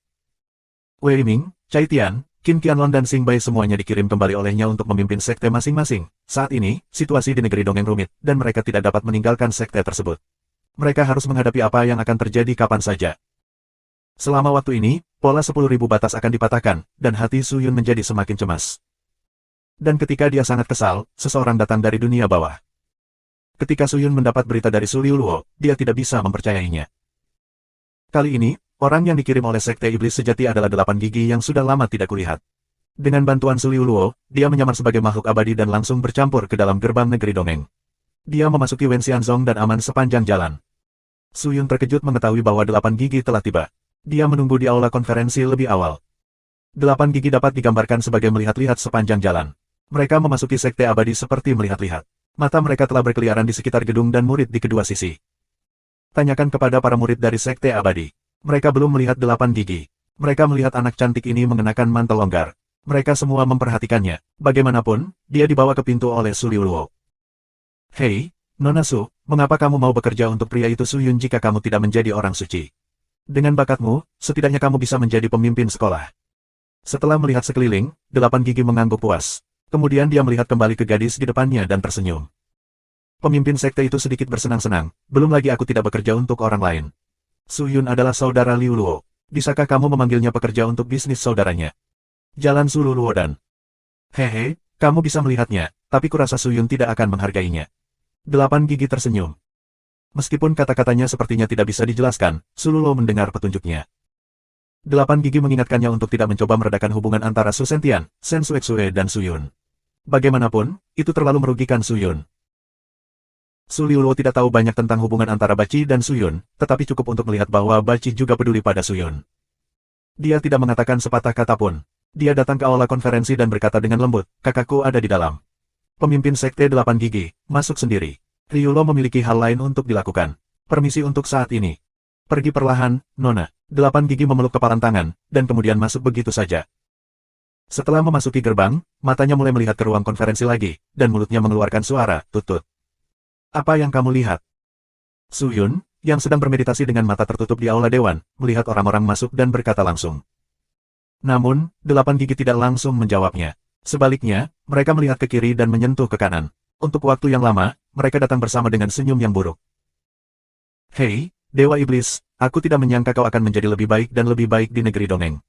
Wei Ming, Cai Tian, Qin Qianlong dan Xing Bai semuanya dikirim kembali olehnya untuk memimpin sekte masing-masing. Saat ini, situasi di negeri dongeng rumit, dan mereka tidak dapat meninggalkan sekte tersebut. Mereka harus menghadapi apa yang akan terjadi kapan saja. Selama waktu ini, pola 10.000 batas akan dipatahkan, dan hati Su Yun menjadi semakin cemas. Dan ketika dia sangat kesal, seseorang datang dari dunia bawah. Ketika Su Yun mendapat berita dari Su Liuluo, dia tidak bisa mempercayainya. Kali ini, orang yang dikirim oleh Sekte Iblis Sejati adalah 8 gigi yang sudah lama tidak kulihat. Dengan bantuan Su Liuluo, dia menyamar sebagai makhluk abadi dan langsung bercampur ke dalam gerbang negeri dongeng. Dia memasuki Wen Xianzong dan aman sepanjang jalan. Su Yun terkejut mengetahui bahwa 8 gigi telah tiba. Dia menunggu di aula konferensi lebih awal. 8 gigi dapat digambarkan sebagai melihat-lihat sepanjang jalan. Mereka memasuki sekte abadi seperti melihat-lihat. Mata mereka telah berkeliaran di sekitar gedung dan murid di kedua sisi. Tanyakan kepada para murid dari sekte abadi. Mereka belum melihat 8 gigi. Mereka melihat anak cantik ini mengenakan mantel longgar. Mereka semua memperhatikannya. Bagaimanapun, dia dibawa ke pintu oleh Su Liuluo. Hei, Nona Su, mengapa kamu mau bekerja untuk pria itu Su Yun jika kamu tidak menjadi orang suci? Dengan bakatmu, setidaknya kamu bisa menjadi pemimpin sekolah. Setelah melihat sekeliling, 8 gigi mengangguk puas. Kemudian dia melihat kembali ke gadis di depannya dan tersenyum. Pemimpin sekte itu sedikit bersenang-senang, belum lagi aku tidak bekerja untuk orang lain. Su Yun adalah saudara Liu Luo. Bisakah kamu memanggilnya pekerja untuk bisnis saudaranya? Jalan Su Luo dan... Hehe, kamu bisa melihatnya, tapi kurasa Su Yun tidak akan menghargainya. 8 gigi tersenyum. Meskipun kata-katanya sepertinya tidak bisa dijelaskan, Su Luo mendengar petunjuknya. 8 gigi mengingatkannya untuk tidak mencoba meredakan hubungan antara Su Sentian, Sen Suexue dan Su Yun. Bagaimanapun, itu terlalu merugikan Su Yun. Su Liuluo tidak tahu banyak tentang hubungan antara Baci dan Su Yun, tetapi cukup untuk melihat bahwa Baci juga peduli pada Su Yun. Dia tidak mengatakan sepatah kata pun. Dia datang ke aula konferensi dan berkata dengan lembut, kakakku ada di dalam. Pemimpin sekte 8 gigi, masuk sendiri. Ryulo memiliki hal lain untuk dilakukan. Permisi untuk saat ini. Pergi perlahan, Nona. 8 gigi memeluk kepalan tangan, dan kemudian masuk begitu saja. Setelah memasuki gerbang, matanya mulai melihat ke ruang konferensi lagi, dan mulutnya mengeluarkan suara, tutut. Apa yang kamu lihat? Su Yun, yang sedang bermeditasi dengan mata tertutup di aula dewan, melihat orang-orang masuk dan berkata langsung. Namun, 8 gigi tidak langsung menjawabnya. Sebaliknya, mereka melihat ke kiri dan menyentuh ke kanan. Untuk waktu yang lama, mereka datang bersama dengan senyum yang buruk. Hei, Dewa Iblis, aku tidak menyangka kau akan menjadi lebih baik dan lebih baik di negeri dongeng.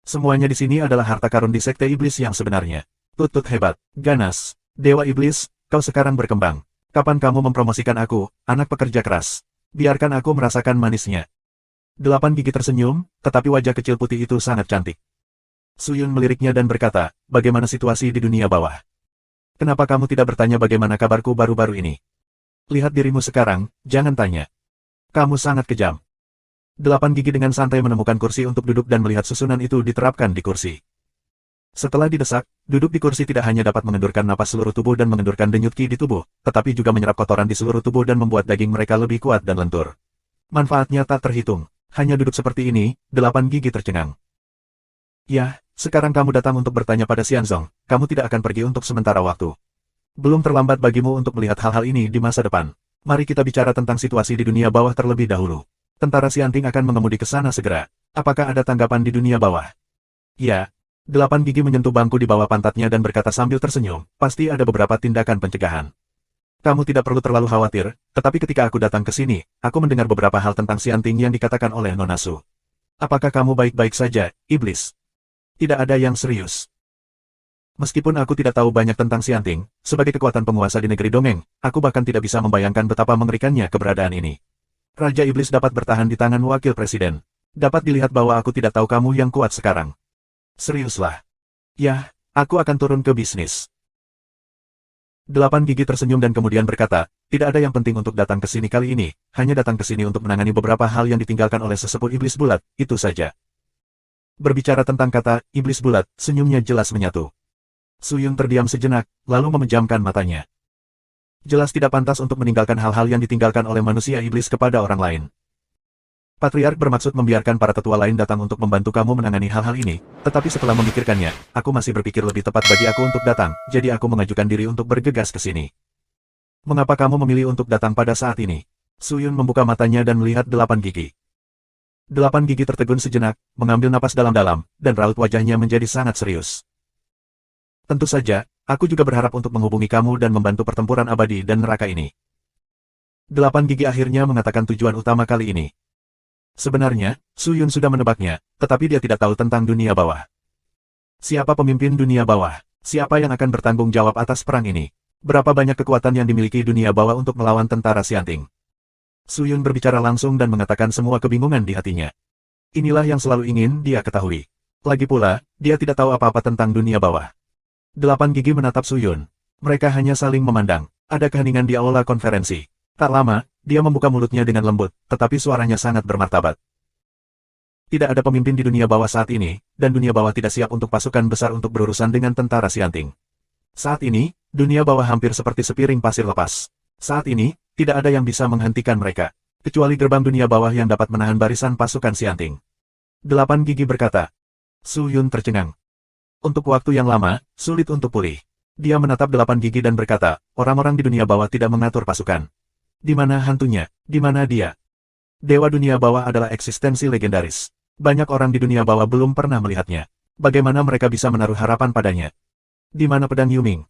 Semuanya di sini adalah harta karun di sekte iblis yang sebenarnya. Tutut hebat, ganas. Dewa Iblis, kau sekarang berkembang. Kapan kamu mempromosikan aku, anak pekerja keras? Biarkan aku merasakan manisnya. 8 gigi tersenyum, tetapi wajah kecil putih itu sangat cantik. Su Yun meliriknya dan berkata, bagaimana situasi di dunia bawah? Kenapa kamu tidak bertanya bagaimana kabarku baru-baru ini? Lihat dirimu sekarang, jangan tanya. Kamu sangat kejam. 8 gigi dengan santai menemukan kursi untuk duduk dan melihat susunan itu diterapkan di kursi. Setelah didesak, duduk di kursi tidak hanya dapat mengendurkan napas seluruh tubuh dan mengendurkan denyut ki di tubuh, tetapi juga menyerap kotoran di seluruh tubuh dan membuat daging mereka lebih kuat dan lentur. Manfaatnya tak terhitung. Hanya duduk seperti ini, 8 gigi tercengang. Ya, sekarang kamu datang untuk bertanya pada Xianzong, kamu tidak akan pergi untuk sementara waktu. Belum terlambat bagimu untuk melihat hal-hal ini di masa depan. Mari kita bicara tentang situasi di dunia bawah terlebih dahulu. Tentara Xianting akan mengemudi ke sana segera. Apakah ada tanggapan di dunia bawah? Ya. 8 gigi menyentuh bangku di bawah pantatnya dan berkata sambil tersenyum, pasti ada beberapa tindakan pencegahan. Kamu tidak perlu terlalu khawatir, tetapi ketika aku datang ke sini, aku mendengar beberapa hal tentang Xianting yang dikatakan oleh Nona Su. Apakah kamu baik-baik saja, iblis? Tidak ada yang serius. Meskipun aku tidak tahu banyak tentang Xianting, sebagai kekuatan penguasa di negeri dongeng, aku bahkan tidak bisa membayangkan betapa mengerikannya keberadaan ini. Raja Iblis dapat bertahan di tangan wakil presiden. Dapat dilihat bahwa aku tidak tahu kamu yang kuat sekarang. Seriuslah. Ya, aku akan turun ke bisnis. 8 gigi tersenyum dan kemudian berkata, tidak ada yang penting untuk datang ke sini kali ini, hanya datang ke sini untuk menangani beberapa hal yang ditinggalkan oleh sesepuh iblis bulat, itu saja. Berbicara tentang kata, iblis bulat, senyumnya jelas menyatu. Su Yun terdiam sejenak, lalu memejamkan matanya. Jelas tidak pantas untuk meninggalkan hal-hal yang ditinggalkan oleh manusia iblis kepada orang lain. Patriark bermaksud membiarkan para tetua lain datang untuk membantu kamu menangani hal-hal ini, tetapi setelah memikirkannya, aku masih berpikir lebih tepat bagi aku untuk datang, jadi aku mengajukan diri untuk bergegas ke sini. Mengapa kamu memilih untuk datang pada saat ini? Su Yun membuka matanya dan melihat 8 gigi. 8 gigi tertegun sejenak, mengambil napas dalam-dalam, dan raut wajahnya menjadi sangat serius. Tentu saja, aku juga berharap untuk menghubungi kamu dan membantu pertempuran abadi dan neraka ini. Delapan gigi akhirnya mengatakan tujuan utama kali ini. Sebenarnya, Su Yun sudah menebaknya, tetapi dia tidak tahu tentang dunia bawah. Siapa pemimpin dunia bawah? Siapa yang akan bertanggung jawab atas perang ini? Berapa banyak kekuatan yang dimiliki dunia bawah untuk melawan tentara Xianting? Su Yun berbicara langsung dan mengatakan semua kebingungan di hatinya. Inilah yang selalu ingin dia ketahui. Lagi pula, dia tidak tahu apa-apa tentang dunia bawah. Delapan gigi menatap Su Yun. Mereka hanya saling memandang. Ada keheningan di aula konferensi. Tak lama, dia membuka mulutnya dengan lembut, tetapi suaranya sangat bermartabat. Tidak ada pemimpin di dunia bawah saat ini, dan dunia bawah tidak siap untuk pasukan besar untuk berurusan dengan tentara Xianting. Saat ini, dunia bawah hampir seperti sepiring pasir lepas. Saat ini, tidak ada yang bisa menghentikan mereka, kecuali gerbang dunia bawah yang dapat menahan barisan pasukan Xianting. Delapan gigi berkata. Su Yun tercengang. Untuk waktu yang lama, sulit untuk pulih. Dia menatap delapan gigi dan berkata, orang-orang di dunia bawah tidak mengatur pasukan. Di mana hantunya? Di mana dia? Dewa dunia bawah adalah eksistensi legendaris. Banyak orang di dunia bawah belum pernah melihatnya. Bagaimana mereka bisa menaruh harapan padanya? Di mana pedang Yuming?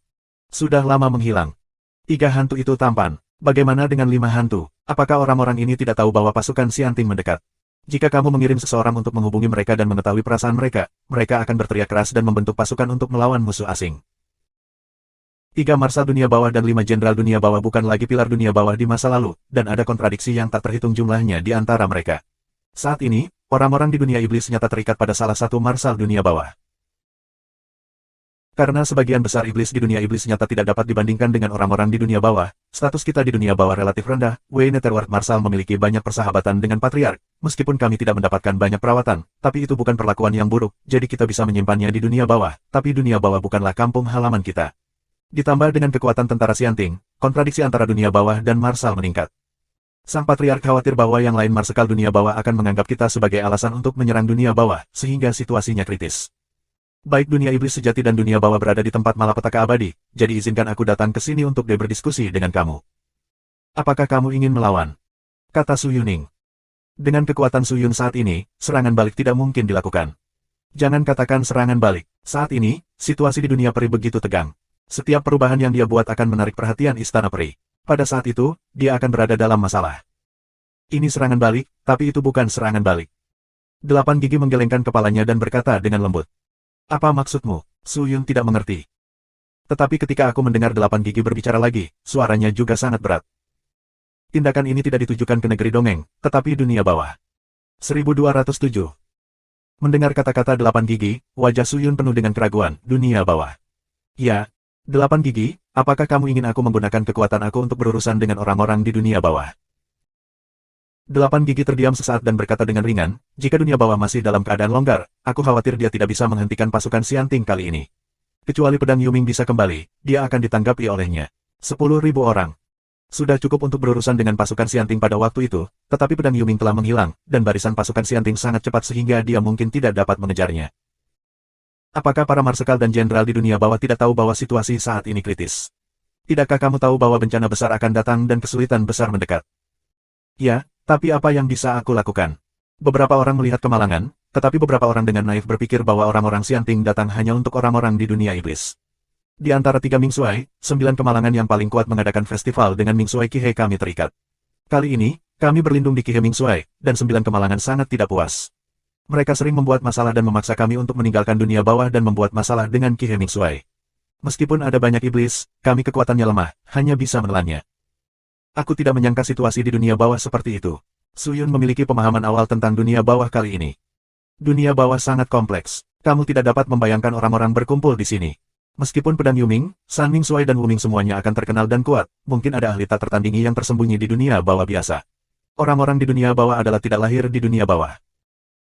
Sudah lama menghilang. 3 hantu itu tampan. Bagaimana dengan 5 hantu? Apakah orang-orang ini tidak tahu bahwa pasukan Xianting mendekat? Jika kamu mengirim seseorang untuk menghubungi mereka dan mengetahui perasaan mereka, mereka akan berteriak keras dan membentuk pasukan untuk melawan musuh asing. 3 Marsal dunia bawah dan 5 Jenderal dunia bawah bukan lagi pilar dunia bawah di masa lalu, dan ada kontradiksi yang tak terhitung jumlahnya di antara mereka. Saat ini, orang-orang di dunia iblis nyata terikat pada salah satu Marsal dunia bawah. Karena sebagian besar iblis di dunia iblis nyata tidak dapat dibandingkan dengan orang-orang di dunia bawah, status kita di dunia bawah relatif rendah. Wei Netherworld Marsal memiliki banyak persahabatan dengan Patriark, meskipun kami tidak mendapatkan banyak perawatan, tapi itu bukan perlakuan yang buruk, jadi kita bisa menyimpannya di dunia bawah, tapi dunia bawah bukanlah kampung halaman kita. Ditambah dengan kekuatan tentara Xianting, kontradiksi antara dunia bawah dan Marsal meningkat. Sang Patriark khawatir bahwa yang lain Marsekal dunia bawah akan menganggap kita sebagai alasan untuk menyerang dunia bawah, sehingga situasinya kritis. Baik dunia iblis sejati dan dunia bawah berada di tempat malapetaka abadi, jadi izinkan aku datang ke sini untuk berdiskusi dengan kamu. Apakah kamu ingin melawan? Kata Su Yuning. Dengan kekuatan Su Yun saat ini, serangan balik tidak mungkin dilakukan. Jangan katakan serangan balik. Saat ini, situasi di dunia peri begitu tegang. Setiap perubahan yang dia buat akan menarik perhatian Istana Peri. Pada saat itu, dia akan berada dalam masalah. Ini serangan balik, tapi itu bukan serangan balik. Delapan gigi menggelengkan kepalanya dan berkata dengan lembut. Apa maksudmu? Su Yun tidak mengerti. Tetapi ketika aku mendengar delapan gigi berbicara lagi, suaranya juga sangat berat. Tindakan ini tidak ditujukan ke negeri dongeng, tetapi dunia bawah. 1207. Mendengar kata-kata delapan gigi, wajah Su Yun penuh dengan keraguan, dunia bawah. Ya. 8 gigi, apakah kamu ingin aku menggunakan kekuatan aku untuk berurusan dengan orang-orang di dunia bawah? 8 gigi terdiam sesaat dan berkata dengan ringan, jika dunia bawah masih dalam keadaan longgar, aku khawatir dia tidak bisa menghentikan pasukan Xianting kali ini. Kecuali pedang Yuming bisa kembali, dia akan ditanggapi olehnya. 10.000 orang. Sudah cukup untuk berurusan dengan pasukan Xianting pada waktu itu, tetapi pedang Yuming telah menghilang, dan barisan pasukan Xianting sangat cepat sehingga dia mungkin tidak dapat mengejarnya. Apakah para marsekal dan jenderal di dunia bawah tidak tahu bahwa situasi saat ini kritis? Tidakkah kamu tahu bahwa bencana besar akan datang dan kesulitan besar mendekat? Ya, tapi apa yang bisa aku lakukan? Beberapa orang melihat kemalangan, tetapi beberapa orang dengan naif berpikir bahwa orang-orang Xianting datang hanya untuk orang-orang di dunia iblis. Di antara 3 Mingsuai, 9 kemalangan yang paling kuat mengadakan festival dengan Mingsuai Kihe kami terikat. Kali ini, kami berlindung di Kihe Mingsuai, dan 9 kemalangan sangat tidak puas. Mereka sering membuat masalah dan memaksa kami untuk meninggalkan dunia bawah dan membuat masalah dengan Kihe Mingsuai. Meskipun ada banyak iblis, kami kekuatannya lemah, hanya bisa menelannya. Aku tidak menyangka situasi di dunia bawah seperti itu. Su Yun memiliki pemahaman awal tentang dunia bawah kali ini. Dunia bawah sangat kompleks. Kamu tidak dapat membayangkan orang-orang berkumpul di sini. Meskipun pedang Yuming, San Mingsuai dan Wuming semuanya akan terkenal dan kuat, mungkin ada ahli tak tertandingi yang tersembunyi di dunia bawah biasa. Orang-orang di dunia bawah adalah tidak lahir di dunia bawah.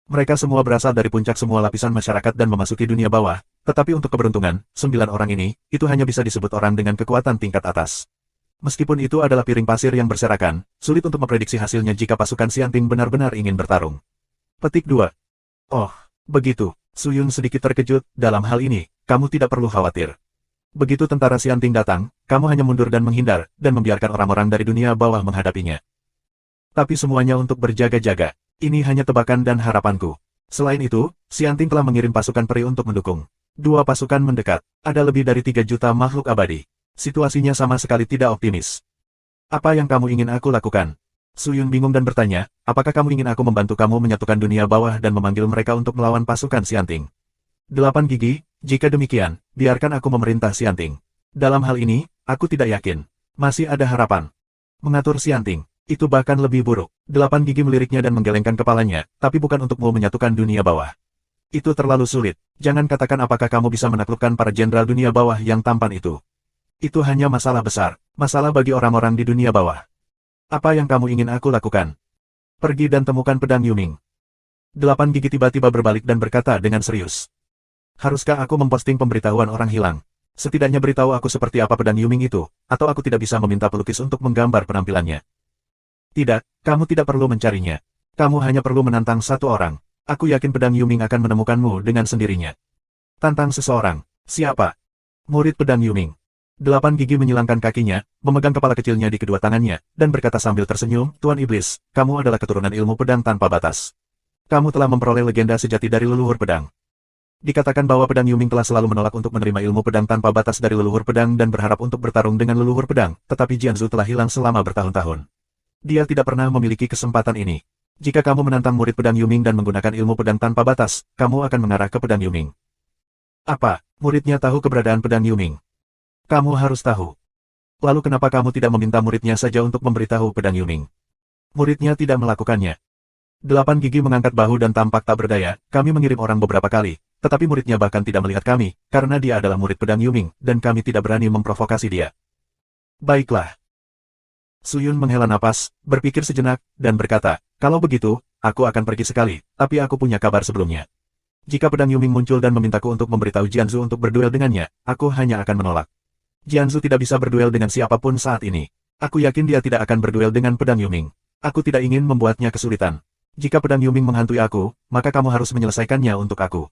Mereka semua berasal dari puncak semua lapisan masyarakat dan memasuki dunia bawah, tetapi untuk keberuntungan, 9 orang ini, itu hanya bisa disebut orang dengan kekuatan tingkat atas. Meskipun itu adalah piring pasir yang berserakan, sulit untuk memprediksi hasilnya jika pasukan Xianting benar-benar ingin bertarung. Petik 2. Oh, begitu. Su Yun sedikit terkejut, dalam hal ini, kamu tidak perlu khawatir. Begitu tentara Xianting datang, kamu hanya mundur dan menghindar, dan membiarkan orang-orang dari dunia bawah menghadapinya. Tapi semuanya untuk berjaga-jaga. Ini hanya tebakan dan harapanku. Selain itu, Xianting telah mengirim pasukan peri untuk mendukung. 2 pasukan mendekat. Ada lebih dari 3 juta makhluk abadi. Situasinya sama sekali tidak optimis. Apa yang kamu ingin aku lakukan? Suyun bingung dan bertanya, apakah kamu ingin aku membantu kamu menyatukan dunia bawah dan memanggil mereka untuk melawan pasukan Xianting? 8 gigi, jika demikian, biarkan aku memerintah Xianting. Dalam hal ini, aku tidak yakin. Masih ada harapan. Mengatur Xianting, itu bahkan lebih buruk. 8 gigi meliriknya dan menggelengkan kepalanya, tapi bukan untukmu menyatukan dunia bawah. Itu terlalu sulit. Jangan katakan apakah kamu bisa menaklukkan para jenderal dunia bawah yang tampan itu. Itu hanya masalah besar, masalah bagi orang-orang di dunia bawah. Apa yang kamu ingin aku lakukan? Pergi dan temukan pedang Yuming. 8 gigi tiba-tiba berbalik dan berkata dengan serius. Haruskah aku memposting pemberitahuan orang hilang? Setidaknya beritahu aku seperti apa pedang Yuming itu, atau aku tidak bisa meminta pelukis untuk menggambar penampilannya. Tidak, kamu tidak perlu mencarinya. Kamu hanya perlu menantang satu orang. Aku yakin pedang Yuming akan menemukanmu dengan sendirinya. Tantang seseorang. Siapa? Murid pedang Yuming. 8 gigi menyilangkan kakinya, memegang kepala kecilnya di kedua tangannya, dan berkata sambil tersenyum, Tuan Iblis, kamu adalah keturunan ilmu pedang tanpa batas. Kamu telah memperoleh legenda sejati dari leluhur pedang. Dikatakan bahwa pedang Yuming telah selalu menolak untuk menerima ilmu pedang tanpa batas dari leluhur pedang dan berharap untuk bertarung dengan leluhur pedang, tetapi Jianzu telah hilang selama bertahun-tahun. Dia tidak pernah memiliki kesempatan ini. Jika kamu menantang murid pedang Yuming dan menggunakan ilmu pedang tanpa batas, kamu akan mengarah ke pedang Yuming. Apa? Muridnya tahu keberadaan pedang Yuming? Kamu harus tahu. Lalu kenapa kamu tidak meminta muridnya saja untuk memberitahu pedang Yuming? Muridnya tidak melakukannya. 8 gigi mengangkat bahu dan tampak tak berdaya, kami mengirim orang beberapa kali, tetapi muridnya bahkan tidak melihat kami, karena dia adalah murid pedang Yuming, dan kami tidak berani memprovokasi dia. Baiklah. Suyun menghela napas, berpikir sejenak, dan berkata, kalau begitu, aku akan pergi sekali, tapi aku punya kabar sebelumnya. Jika pedang Yuming muncul dan memintaku untuk memberitahu Jianzu untuk berduel dengannya, aku hanya akan menolak. Jianzu tidak bisa berduel dengan siapapun saat ini. Aku yakin dia tidak akan berduel dengan pedang Yuming. Aku tidak ingin membuatnya kesulitan. Jika pedang Yuming menghantui aku, maka kamu harus menyelesaikannya untuk aku.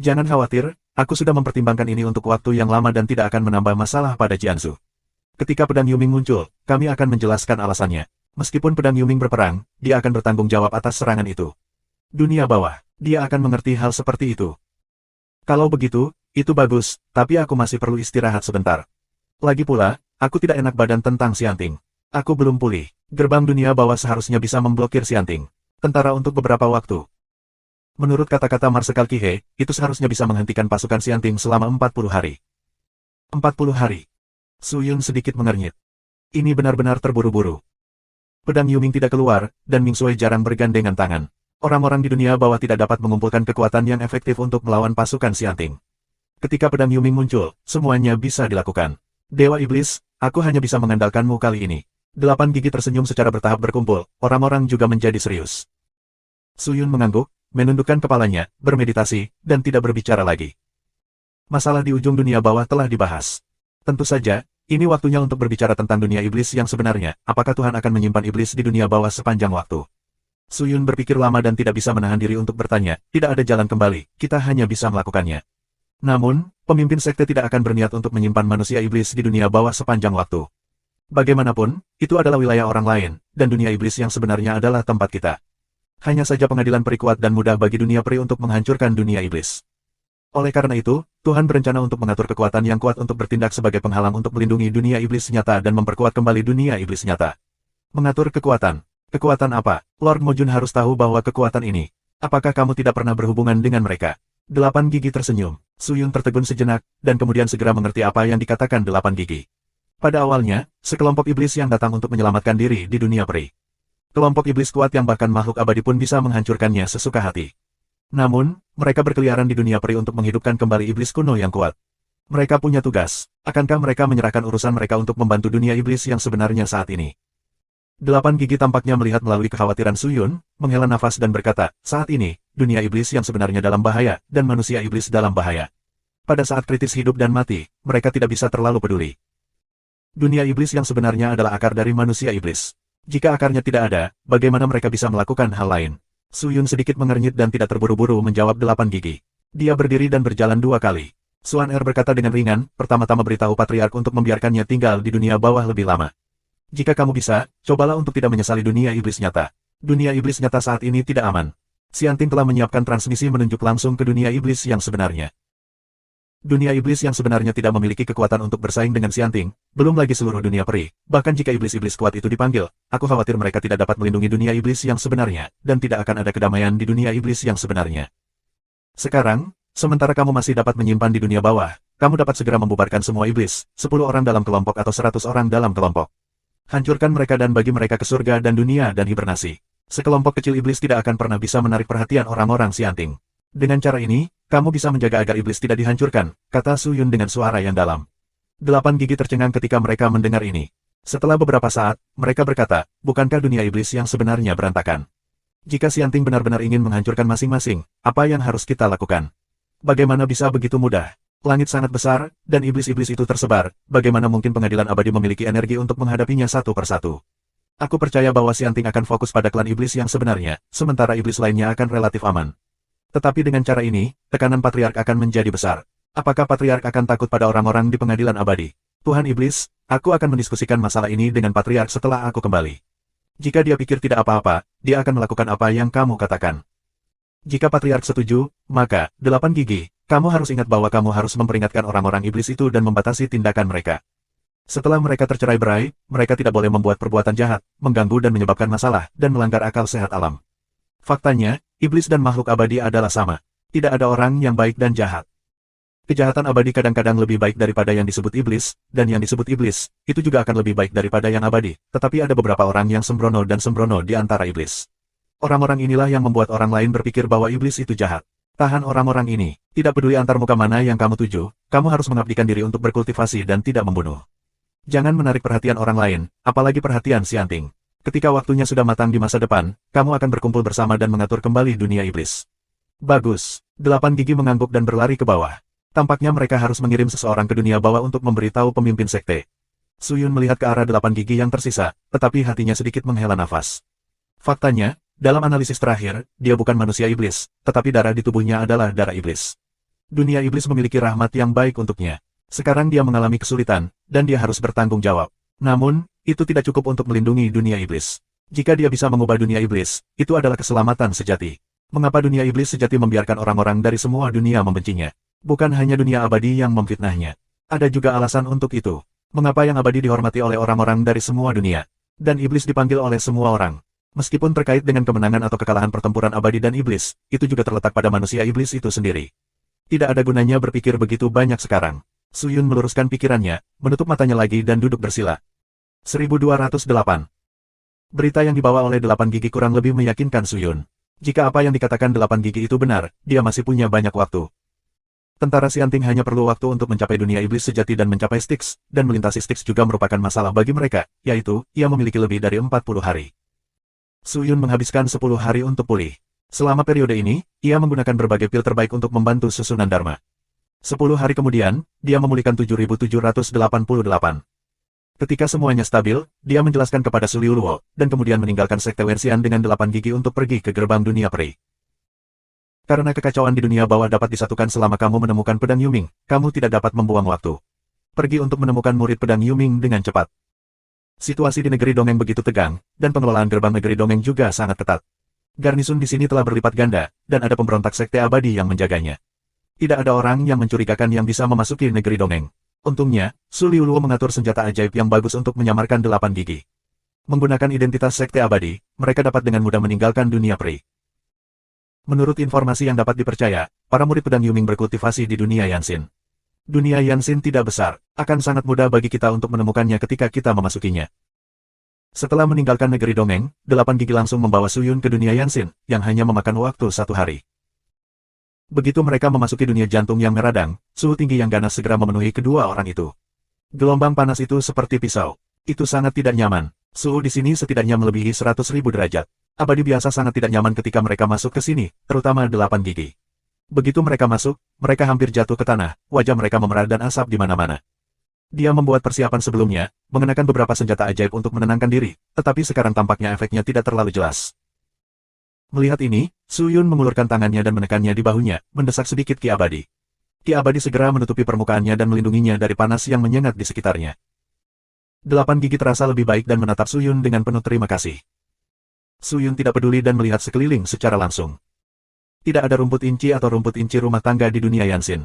Jangan khawatir, aku sudah mempertimbangkan ini untuk waktu yang lama dan tidak akan menambah masalah pada Jianzu. Ketika pedang Yuming muncul, kami akan menjelaskan alasannya. Meskipun pedang Yuming berperang, dia akan bertanggung jawab atas serangan itu. Dunia bawah, dia akan mengerti hal seperti itu. Kalau begitu, itu bagus, tapi aku masih perlu istirahat sebentar. Lagi pula, aku tidak enak badan tentang Xianting. Aku belum pulih. Gerbang dunia bawah seharusnya bisa memblokir Xianting. Tentara untuk beberapa waktu. Menurut kata-kata Marsekal Qihe, itu seharusnya bisa menghentikan pasukan Xianting selama 40 hari. 40 hari. Suyun sedikit mengernyit. Ini benar-benar terburu-buru. Pedang Yuming tidak keluar, dan Ming Sui jarang bergandengan tangan. Orang-orang di dunia bawah tidak dapat mengumpulkan kekuatan yang efektif untuk melawan pasukan Xianting. Ketika pedang Yuming muncul, semuanya bisa dilakukan. Dewa Iblis, aku hanya bisa mengandalkanmu kali ini. 8 gigi tersenyum secara bertahap berkumpul, orang-orang juga menjadi serius. Suyun mengangguk, menundukkan kepalanya, bermeditasi, dan tidak berbicara lagi. Masalah di ujung dunia bawah telah dibahas. Tentu saja, ini waktunya untuk berbicara tentang dunia iblis yang sebenarnya, apakah Tuhan akan menyimpan iblis di dunia bawah sepanjang waktu? Suyun berpikir lama dan tidak bisa menahan diri untuk bertanya, tidak ada jalan kembali, kita hanya bisa melakukannya. Namun, pemimpin sekte tidak akan berniat untuk menyimpan manusia iblis di dunia bawah sepanjang waktu. Bagaimanapun, itu adalah wilayah orang lain, dan dunia iblis yang sebenarnya adalah tempat kita. Hanya saja pengadilan peri kuat dan mudah bagi dunia peri untuk menghancurkan dunia iblis. Oleh karena itu, Tuhan berencana untuk mengatur kekuatan yang kuat untuk bertindak sebagai penghalang untuk melindungi dunia iblis nyata dan memperkuat kembali dunia iblis nyata. Mengatur kekuatan. Kekuatan apa? Lord Mojun harus tahu bahwa kekuatan ini. Apakah kamu tidak pernah berhubungan dengan mereka? 8 gigi tersenyum. Suyun tertegun sejenak, dan kemudian segera mengerti apa yang dikatakan 8 gigi. Pada awalnya, sekelompok iblis yang datang untuk menyelamatkan diri di dunia peri. Kelompok iblis kuat yang bahkan makhluk abadi pun bisa menghancurkannya sesuka hati. Namun, mereka berkeliaran di dunia peri untuk menghidupkan kembali iblis kuno yang kuat. Mereka punya tugas. Akankah mereka menyerahkan urusan mereka untuk membantu dunia iblis yang sebenarnya saat ini? 8 gigi tampaknya melihat melalui kekhawatiran Suyun, menghela nafas dan berkata, saat ini, dunia iblis yang sebenarnya dalam bahaya, dan manusia iblis dalam bahaya. Pada saat kritis hidup dan mati, mereka tidak bisa terlalu peduli. Dunia iblis yang sebenarnya adalah akar dari manusia iblis. Jika akarnya tidak ada, bagaimana mereka bisa melakukan hal lain? Suyun sedikit mengernyit dan tidak terburu-buru menjawab 8 gigi. Dia berdiri dan berjalan 2 kali. Suan Er berkata dengan ringan, pertama-tama beritahu Patriark untuk membiarkannya tinggal di dunia bawah lebih lama. Jika kamu bisa, cobalah untuk tidak menyesali dunia iblis nyata. Dunia iblis nyata saat ini tidak aman. Xianting telah menyiapkan transmisi menunjuk langsung ke dunia iblis yang sebenarnya. Dunia iblis yang sebenarnya tidak memiliki kekuatan untuk bersaing dengan Xianting, belum lagi seluruh dunia peri. Bahkan jika iblis-iblis kuat itu dipanggil, aku khawatir mereka tidak dapat melindungi dunia iblis yang sebenarnya, dan tidak akan ada kedamaian di dunia iblis yang sebenarnya. Sekarang, sementara kamu masih dapat menyimpan di dunia bawah, kamu dapat segera membubarkan semua iblis, 10 orang dalam kelompok atau 100 orang dalam kelompok. Hancurkan mereka dan bagi mereka ke surga dan dunia dan hibernasi. Sekelompok kecil iblis tidak akan pernah bisa menarik perhatian orang-orang Xianting. Dengan cara ini, kamu bisa menjaga agar iblis tidak dihancurkan, kata Su Yun dengan suara yang dalam. 8 gigi tercengang ketika mereka mendengar ini. Setelah beberapa saat, mereka berkata, bukankah dunia iblis yang sebenarnya berantakan? Jika Xianting benar-benar ingin menghancurkan masing-masing, apa yang harus kita lakukan? Bagaimana bisa begitu mudah? Langit sangat besar, dan iblis-iblis itu tersebar, bagaimana mungkin pengadilan abadi memiliki energi untuk menghadapinya satu persatu? Aku percaya bahwa Xianting akan fokus pada klan iblis yang sebenarnya, sementara iblis lainnya akan relatif aman. Tetapi dengan cara ini, tekanan Patriark akan menjadi besar. Apakah Patriark akan takut pada orang-orang di pengadilan abadi? Tuhan Iblis, aku akan mendiskusikan masalah ini dengan Patriark setelah aku kembali. Jika dia pikir tidak apa-apa, dia akan melakukan apa yang kamu katakan. Jika Patriark setuju, maka, 8 gigi, kamu harus ingat bahwa kamu harus memperingatkan orang-orang iblis itu dan membatasi tindakan mereka. Setelah mereka tercerai-berai, mereka tidak boleh membuat perbuatan jahat, mengganggu dan menyebabkan masalah, dan melanggar akal sehat alam. Faktanya, iblis dan makhluk abadi adalah sama. Tidak ada orang yang baik dan jahat. Kejahatan abadi kadang-kadang lebih baik daripada yang disebut iblis, dan yang disebut iblis, itu juga akan lebih baik daripada yang abadi. Tetapi ada beberapa orang yang sembrono dan sembrono di antara iblis. Orang-orang inilah yang membuat orang lain berpikir bahwa iblis itu jahat. Tahan orang-orang ini. Tidak peduli antar muka mana yang kamu tuju, kamu harus mengabdikan diri untuk berkultivasi dan tidak membunuh. Jangan menarik perhatian orang lain, apalagi perhatian Xianting. Ketika waktunya sudah matang di masa depan, kamu akan berkumpul bersama dan mengatur kembali dunia iblis. Bagus. 8 gigi mengangguk dan berlari ke bawah. Tampaknya mereka harus mengirim seseorang ke dunia bawah untuk memberitahu pemimpin sekte. Su Yun melihat ke arah 8 gigi yang tersisa, tetapi hatinya sedikit menghela nafas. Faktanya, dalam analisis terakhir, dia bukan manusia iblis, tetapi darah di tubuhnya adalah darah iblis. Dunia iblis memiliki rahmat yang baik untuknya. Sekarang dia mengalami kesulitan, dan dia harus bertanggung jawab. Namun, itu tidak cukup untuk melindungi dunia iblis. Jika dia bisa mengubah dunia iblis, itu adalah keselamatan sejati. Mengapa dunia iblis sejati membiarkan orang-orang dari semua dunia membencinya? Bukan hanya dunia abadi yang memfitnahnya. Ada juga alasan untuk itu. Mengapa yang abadi dihormati oleh orang-orang dari semua dunia? Dan iblis dipanggil oleh semua orang. Meskipun terkait dengan kemenangan atau kekalahan pertempuran abadi dan iblis, itu juga terletak pada manusia iblis itu sendiri. Tidak ada gunanya berpikir begitu banyak sekarang. Su Yun meluruskan pikirannya, menutup matanya lagi dan duduk bersila. 1208. Berita yang dibawa oleh 8 gigi kurang lebih meyakinkan Su Yun. Jika apa yang dikatakan 8 gigi itu benar, dia masih punya banyak waktu. Tentara Xianting hanya perlu waktu untuk mencapai dunia iblis sejati dan mencapai Styx, dan melintasi Styx juga merupakan masalah bagi mereka, yaitu, ia memiliki lebih dari 40 hari. Su Yun menghabiskan 10 hari untuk pulih. Selama periode ini, ia menggunakan berbagai pil terbaik untuk membantu susunan Dharma. 10 hari kemudian, dia memulihkan 7.788. Ketika semuanya stabil, dia menjelaskan kepada Su Liuluo, dan kemudian meninggalkan Sekte Wenxian dengan 8 gigi untuk pergi ke gerbang dunia peri. Karena kekacauan di dunia bawah dapat disatukan selama kamu menemukan pedang Yuming, kamu tidak dapat membuang waktu. Pergi untuk menemukan murid pedang Yuming dengan cepat. Situasi di negeri dongeng begitu tegang, dan pengelolaan gerbang negeri dongeng juga sangat ketat. Garnisun di sini telah berlipat ganda, dan ada pemberontak Sekte Abadi yang menjaganya. Tidak ada orang yang mencurigakan yang bisa memasuki negeri dongeng. Untungnya, Su Liuluo mengatur senjata ajaib yang bagus untuk menyamarkan 8 gigi. Menggunakan identitas Sekte Abadi, mereka dapat dengan mudah meninggalkan dunia peri. Menurut informasi yang dapat dipercaya, para murid pedang Yuming berkultivasi di dunia Yanxin. Dunia Yanxin tidak besar, akan sangat mudah bagi kita untuk menemukannya ketika kita memasukinya. Setelah meninggalkan negeri dongeng, 8 gigi langsung membawa Su Yun ke dunia Yanxin, yang hanya memakan waktu 1 hari. Begitu mereka memasuki dunia jantung yang meradang, suhu tinggi yang ganas segera memenuhi kedua orang itu. Gelombang panas itu seperti pisau. Itu sangat tidak nyaman. Suhu di sini setidaknya melebihi 100.000 derajat. Abadi biasa sangat tidak nyaman ketika mereka masuk ke sini, terutama 8 gigi. Begitu mereka masuk, mereka hampir jatuh ke tanah, wajah mereka memerah dan asap di mana-mana. Dia membuat persiapan sebelumnya, mengenakan beberapa senjata ajaib untuk menenangkan diri, tetapi sekarang tampaknya efeknya tidak terlalu jelas. Melihat ini, Su Yun mengulurkan tangannya dan menekannya di bahunya, mendesak sedikit Ki Abadi. Ki Abadi segera menutupi permukaannya dan melindunginya dari panas yang menyengat di sekitarnya. 8 gigi terasa lebih baik dan menatap Su Yun dengan penuh terima kasih. Su Yun tidak peduli dan melihat sekeliling secara langsung. Tidak ada rumput inci atau rumput inci rumah tangga di dunia Yanxin.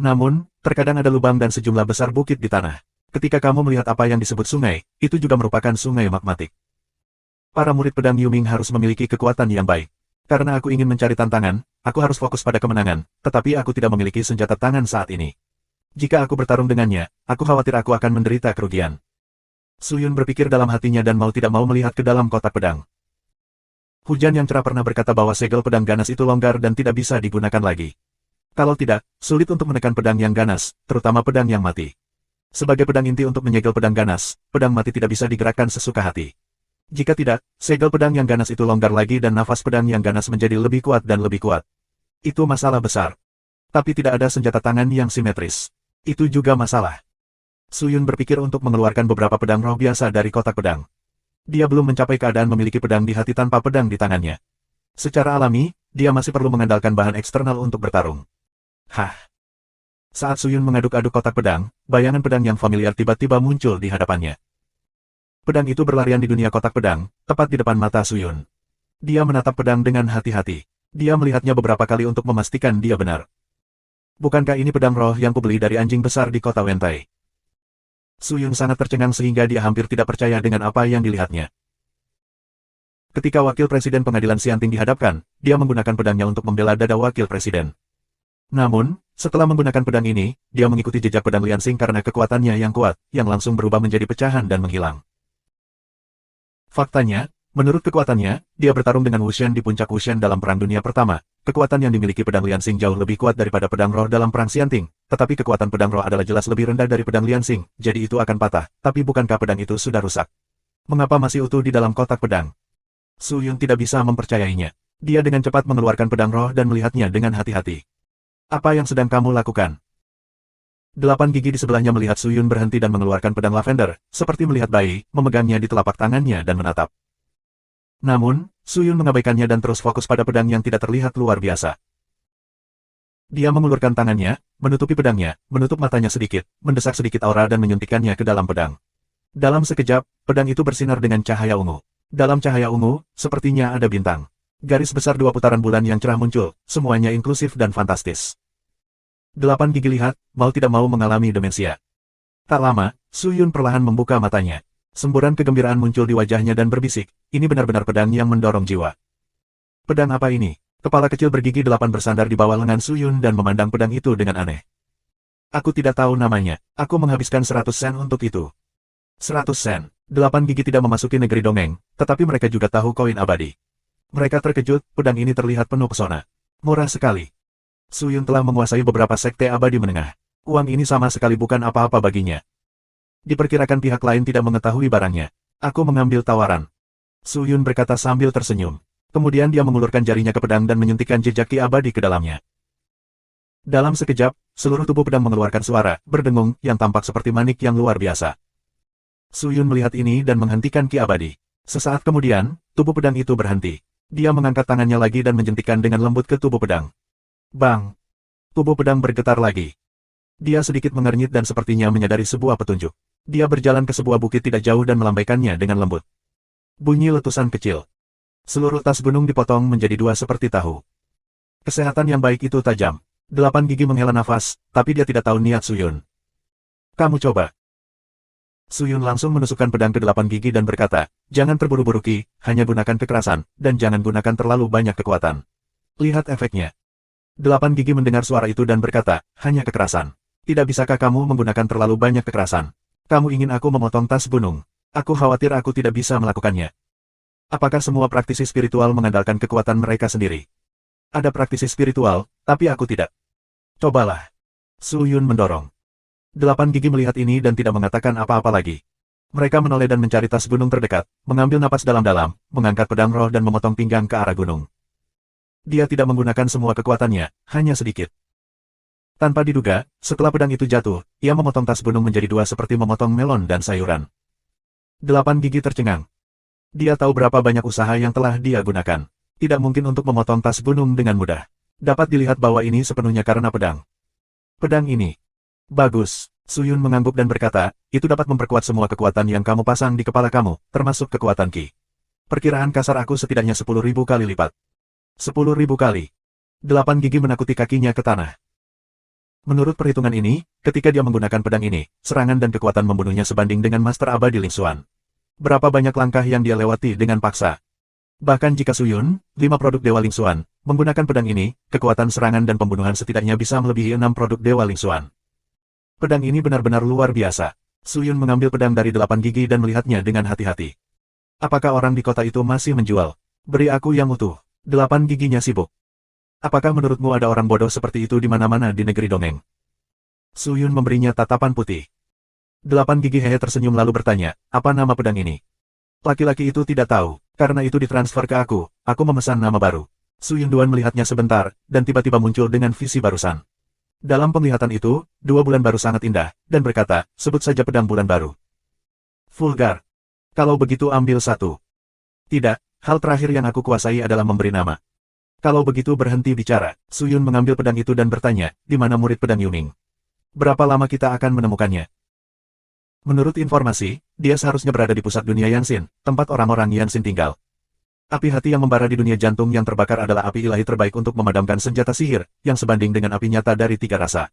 Namun, terkadang ada lubang dan sejumlah besar bukit di tanah. Ketika kamu melihat apa yang disebut sungai, itu juga merupakan sungai magmatik. Para murid pedang Yuming harus memiliki kekuatan yang baik. Karena aku ingin mencari tantangan, aku harus fokus pada kemenangan, tetapi aku tidak memiliki senjata tangan saat ini. Jika aku bertarung dengannya, aku khawatir aku akan menderita kerugian. Suyun berpikir dalam hatinya dan mau tidak mau melihat ke dalam kotak pedang. Hujan yang cerah pernah berkata bahwa segel pedang ganas itu longgar dan tidak bisa digunakan lagi. Kalau tidak, sulit untuk menekan pedang yang ganas, terutama pedang yang mati. Sebagai pedang inti untuk menyegel pedang ganas, pedang mati tidak bisa digerakkan sesuka hati. Jika tidak, segel pedang yang ganas itu longgar lagi dan nafas pedang yang ganas menjadi lebih kuat dan lebih kuat. Itu masalah besar. Tapi tidak ada senjata tangan yang simetris. Itu juga masalah. Suyun berpikir untuk mengeluarkan beberapa pedang roh biasa dari kotak pedang. Dia belum mencapai keadaan memiliki pedang di hati tanpa pedang di tangannya. Secara alami, dia masih perlu mengandalkan bahan eksternal untuk bertarung. Hah! Saat Suyun mengaduk-aduk kotak pedang, bayangan pedang yang familiar tiba-tiba muncul di hadapannya. Pedang itu berlarian di dunia kotak pedang, tepat di depan mata Suyun. Dia menatap pedang dengan hati-hati. Dia melihatnya beberapa kali untuk memastikan dia benar. Bukankah ini pedang roh yang kubeli dari anjing besar di kota Wentai? Suyun sangat tercengang sehingga dia hampir tidak percaya dengan apa yang dilihatnya. Ketika wakil presiden pengadilan Xianting dihadapkan, dia menggunakan pedangnya untuk membela dada wakil presiden. Namun, setelah menggunakan pedang ini, dia mengikuti jejak pedang Liansing karena kekuatannya yang kuat, yang langsung berubah menjadi pecahan dan menghilang. Faktanya, menurut kekuatannya, dia bertarung dengan Wushen di puncak Wushen dalam Perang Dunia Pertama. Kekuatan yang dimiliki pedang Liansing jauh lebih kuat daripada pedang roh dalam Perang Xianting, tetapi kekuatan pedang roh adalah jelas lebih rendah dari pedang Liansing, jadi itu akan patah, tapi bukankah pedang itu sudah rusak? Mengapa masih utuh di dalam kotak pedang? Suyun tidak bisa mempercayainya. Dia dengan cepat mengeluarkan pedang roh dan melihatnya dengan hati-hati. Apa yang sedang kamu lakukan? 8 gigi di sebelahnya melihat Suyun berhenti dan mengeluarkan pedang lavender, seperti melihat bayi, memegangnya di telapak tangannya dan menatap. Namun, Suyun mengabaikannya dan terus fokus pada pedang yang tidak terlihat luar biasa. Dia mengulurkan tangannya, menutupi pedangnya, menutup matanya sedikit, mendesak sedikit aura dan menyuntikkannya ke dalam pedang. Dalam sekejap, pedang itu bersinar dengan cahaya ungu. Dalam cahaya ungu, sepertinya ada bintang. Garis besar 2 putaran bulan yang cerah muncul, semuanya inklusif dan fantastis. 8 gigi lihat, mau tidak mau mengalami demensia. Tak lama, Suyun perlahan membuka matanya. Semburan kegembiraan muncul di wajahnya dan berbisik, ini benar-benar pedang yang mendorong jiwa. Pedang apa ini? Kepala kecil bergigi 8 bersandar di bawah lengan Suyun dan memandang pedang itu dengan aneh. Aku tidak tahu namanya, aku menghabiskan 100 sen untuk itu. 100 sen. 8 gigi tidak memasuki negeri dongeng, tetapi mereka juga tahu koin abadi. Mereka terkejut, pedang ini terlihat penuh pesona. Murah sekali. Suyun telah menguasai beberapa sekte abadi menengah. Uang ini sama sekali bukan apa-apa baginya. Diperkirakan pihak lain tidak mengetahui barangnya. Aku mengambil tawaran. Suyun berkata sambil tersenyum. Kemudian dia mengulurkan jarinya ke pedang dan menyuntikkan jejak ki abadi ke dalamnya. Dalam sekejap, seluruh tubuh pedang mengeluarkan suara, berdengung, yang tampak seperti manik yang luar biasa. Suyun melihat ini dan menghentikan ki abadi. Sesaat kemudian, tubuh pedang itu berhenti. Dia mengangkat tangannya lagi dan menjentikkan dengan lembut ke tubuh pedang. Bang! Tubuh pedang bergetar lagi. Dia sedikit mengernyit dan sepertinya menyadari sebuah petunjuk. Dia berjalan ke sebuah bukit tidak jauh dan melambaikannya dengan lembut. Bunyi letusan kecil. Seluruh tas gunung dipotong menjadi 2 seperti tahu. Kesehatan yang baik itu tajam. 8 gigi menghela nafas, tapi dia tidak tahu niat Suyun. Kamu coba. Suyun langsung menusukkan pedang ke 8 gigi dan berkata, jangan terburu-buru Ki, hanya gunakan kekerasan, dan jangan gunakan terlalu banyak kekuatan. Lihat efeknya. 8 gigi mendengar suara itu dan berkata, hanya kekerasan. Tidak bisakah kamu menggunakan terlalu banyak kekerasan? Kamu ingin aku memotong tas gunung? Aku khawatir aku tidak bisa melakukannya. Apakah semua praktisi spiritual mengandalkan kekuatan mereka sendiri? Ada praktisi spiritual, tapi aku tidak. Cobalah. Suyun mendorong. 8 gigi melihat ini dan tidak mengatakan apa-apa lagi. Mereka menoleh dan mencari tas gunung terdekat, mengambil napas dalam-dalam, mengangkat pedang roh dan memotong pinggang ke arah gunung. Dia tidak menggunakan semua kekuatannya, hanya sedikit. Tanpa diduga, setelah pedang itu jatuh, ia memotong tas gunung menjadi 2 seperti memotong melon dan sayuran. 8 gigi tercengang. Dia tahu berapa banyak usaha yang telah dia gunakan. Tidak mungkin untuk memotong tas gunung dengan mudah. Dapat dilihat bahwa ini sepenuhnya karena pedang. Pedang ini. Bagus. Suyun mengangguk dan berkata, itu dapat memperkuat semua kekuatan yang kamu pasang di kepala kamu, termasuk kekuatan Ki. Perkiraan kasar aku setidaknya 10.000 kali lipat. 10.000 kali. 8 gigi menakuti kakinya ke tanah. Menurut perhitungan ini, ketika dia menggunakan pedang ini, serangan dan kekuatan membunuhnya sebanding dengan Master Abadi Ling Xuan. Berapa banyak langkah yang dia lewati dengan paksa. Bahkan jika Su Yun, 5 produk Dewa Ling Xuan, menggunakan pedang ini, kekuatan serangan dan pembunuhan setidaknya bisa melebihi 6 produk Dewa Ling Xuan. Pedang ini benar-benar luar biasa. Su Yun mengambil pedang dari 8 gigi dan melihatnya dengan hati-hati. Apakah orang di kota itu masih menjual? Beri aku yang utuh. 8 giginya sibuk. Apakah menurutmu ada orang bodoh seperti itu di mana-mana di negeri dongeng? Su Yun memberinya tatapan putih. 8 gigi hehe tersenyum lalu bertanya, apa nama pedang ini? Laki-laki itu tidak tahu, karena itu ditransfer ke aku memesan nama baru. Su Yun Duan melihatnya sebentar, dan tiba-tiba muncul dengan visi barusan. Dalam penglihatan itu, 2 bulan baru sangat indah, dan berkata, sebut saja pedang bulan baru. Vulgar. Kalau begitu ambil satu. Tidak, hal terakhir yang aku kuasai adalah memberi nama. Kalau begitu berhenti bicara, Su Yun mengambil pedang itu dan bertanya, di mana murid pedang Yuning? Berapa lama kita akan menemukannya? Menurut informasi, dia seharusnya berada di pusat dunia Yanxin, tempat orang-orang Yanxin tinggal. Api hati yang membara di dunia jantung yang terbakar adalah api ilahi terbaik untuk memadamkan senjata sihir, yang sebanding dengan api nyata dari 3 rasa.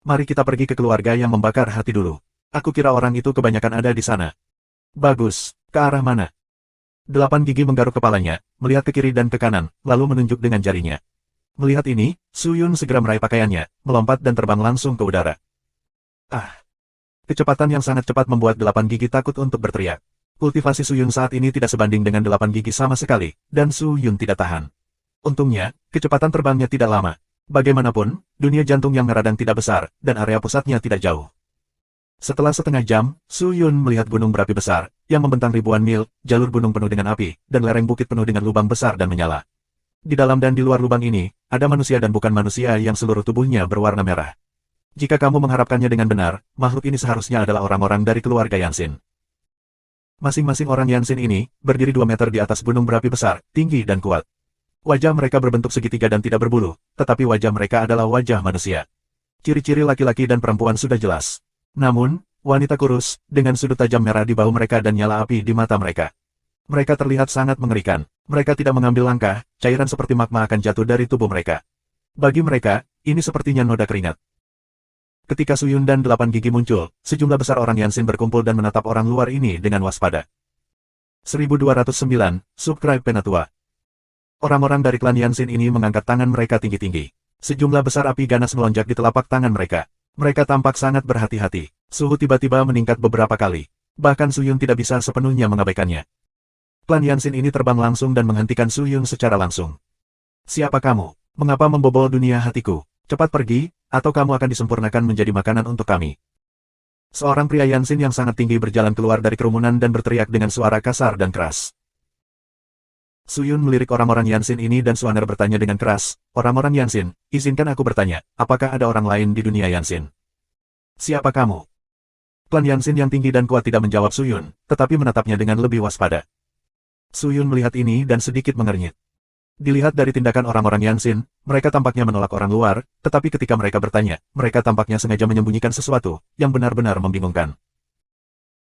Mari kita pergi ke keluarga yang membakar hati dulu. Aku kira orang itu kebanyakan ada di sana. Bagus, ke arah mana? 8 gigi menggaruk kepalanya, melihat ke kiri dan ke kanan, lalu menunjuk dengan jarinya. Melihat ini, Su Yun segera meraih pakaiannya, melompat dan terbang langsung ke udara. Ah! Kecepatan yang sangat cepat membuat 8 gigi takut untuk berteriak. Kultivasi Su Yun saat ini tidak sebanding dengan 8 gigi sama sekali, dan Su Yun tidak tahan. Untungnya, kecepatan terbangnya tidak lama. Bagaimanapun, dunia jantung yang meradang tidak besar, dan area pusatnya tidak jauh. Setelah setengah jam, Su Yun melihat gunung berapi besar, yang membentang ribuan mil, jalur gunung penuh dengan api, dan lereng bukit penuh dengan lubang besar dan menyala. Di dalam dan di luar lubang ini, ada manusia dan bukan manusia yang seluruh tubuhnya berwarna merah. Jika kamu mengharapkannya dengan benar, makhluk ini seharusnya adalah orang-orang dari keluarga Yanxin. Masing-masing orang Yanxin ini, berdiri 2 meter di atas gunung berapi besar, tinggi dan kuat. Wajah mereka berbentuk segitiga dan tidak berbulu, tetapi wajah mereka adalah wajah manusia. Ciri-ciri laki-laki dan perempuan sudah jelas. Namun, wanita kurus, dengan sudut tajam merah di bahu mereka dan nyala api di mata mereka. Mereka terlihat sangat mengerikan. Mereka tidak mengambil langkah, cairan seperti magma akan jatuh dari tubuh mereka. Bagi mereka, ini sepertinya noda keringat. Ketika Su Yun dan 8 gigi muncul, sejumlah besar orang Yanxin berkumpul dan menatap orang luar ini dengan waspada. 1209, Subscribe Penatua. Orang-orang dari klan Yanxin ini mengangkat tangan mereka tinggi-tinggi. Sejumlah besar api ganas melonjak di telapak tangan mereka. Mereka tampak sangat berhati-hati. Suhu tiba-tiba meningkat beberapa kali. Bahkan Su Yun tidak bisa sepenuhnya mengabaikannya. Klan Yanxin ini terbang langsung dan menghentikan Su Yun secara langsung. Siapa kamu? Mengapa membobol dunia hatiku? Cepat pergi, atau kamu akan disempurnakan menjadi makanan untuk kami. Seorang pria Yanxin yang sangat tinggi berjalan keluar dari kerumunan dan berteriak dengan suara kasar dan keras. Su Yun melirik orang-orang Yanxin ini dan Suaner bertanya dengan keras, orang-orang Yanxin, izinkan aku bertanya, apakah ada orang lain di dunia Yanxin? Siapa kamu? Klan Yanxin yang tinggi dan kuat tidak menjawab Su Yun, tetapi menatapnya dengan lebih waspada. Su Yun melihat ini dan sedikit mengernyit. Dilihat dari tindakan orang-orang Yanxin, mereka tampaknya menolak orang luar, tetapi ketika mereka bertanya, mereka tampaknya sengaja menyembunyikan sesuatu, yang benar-benar membingungkan.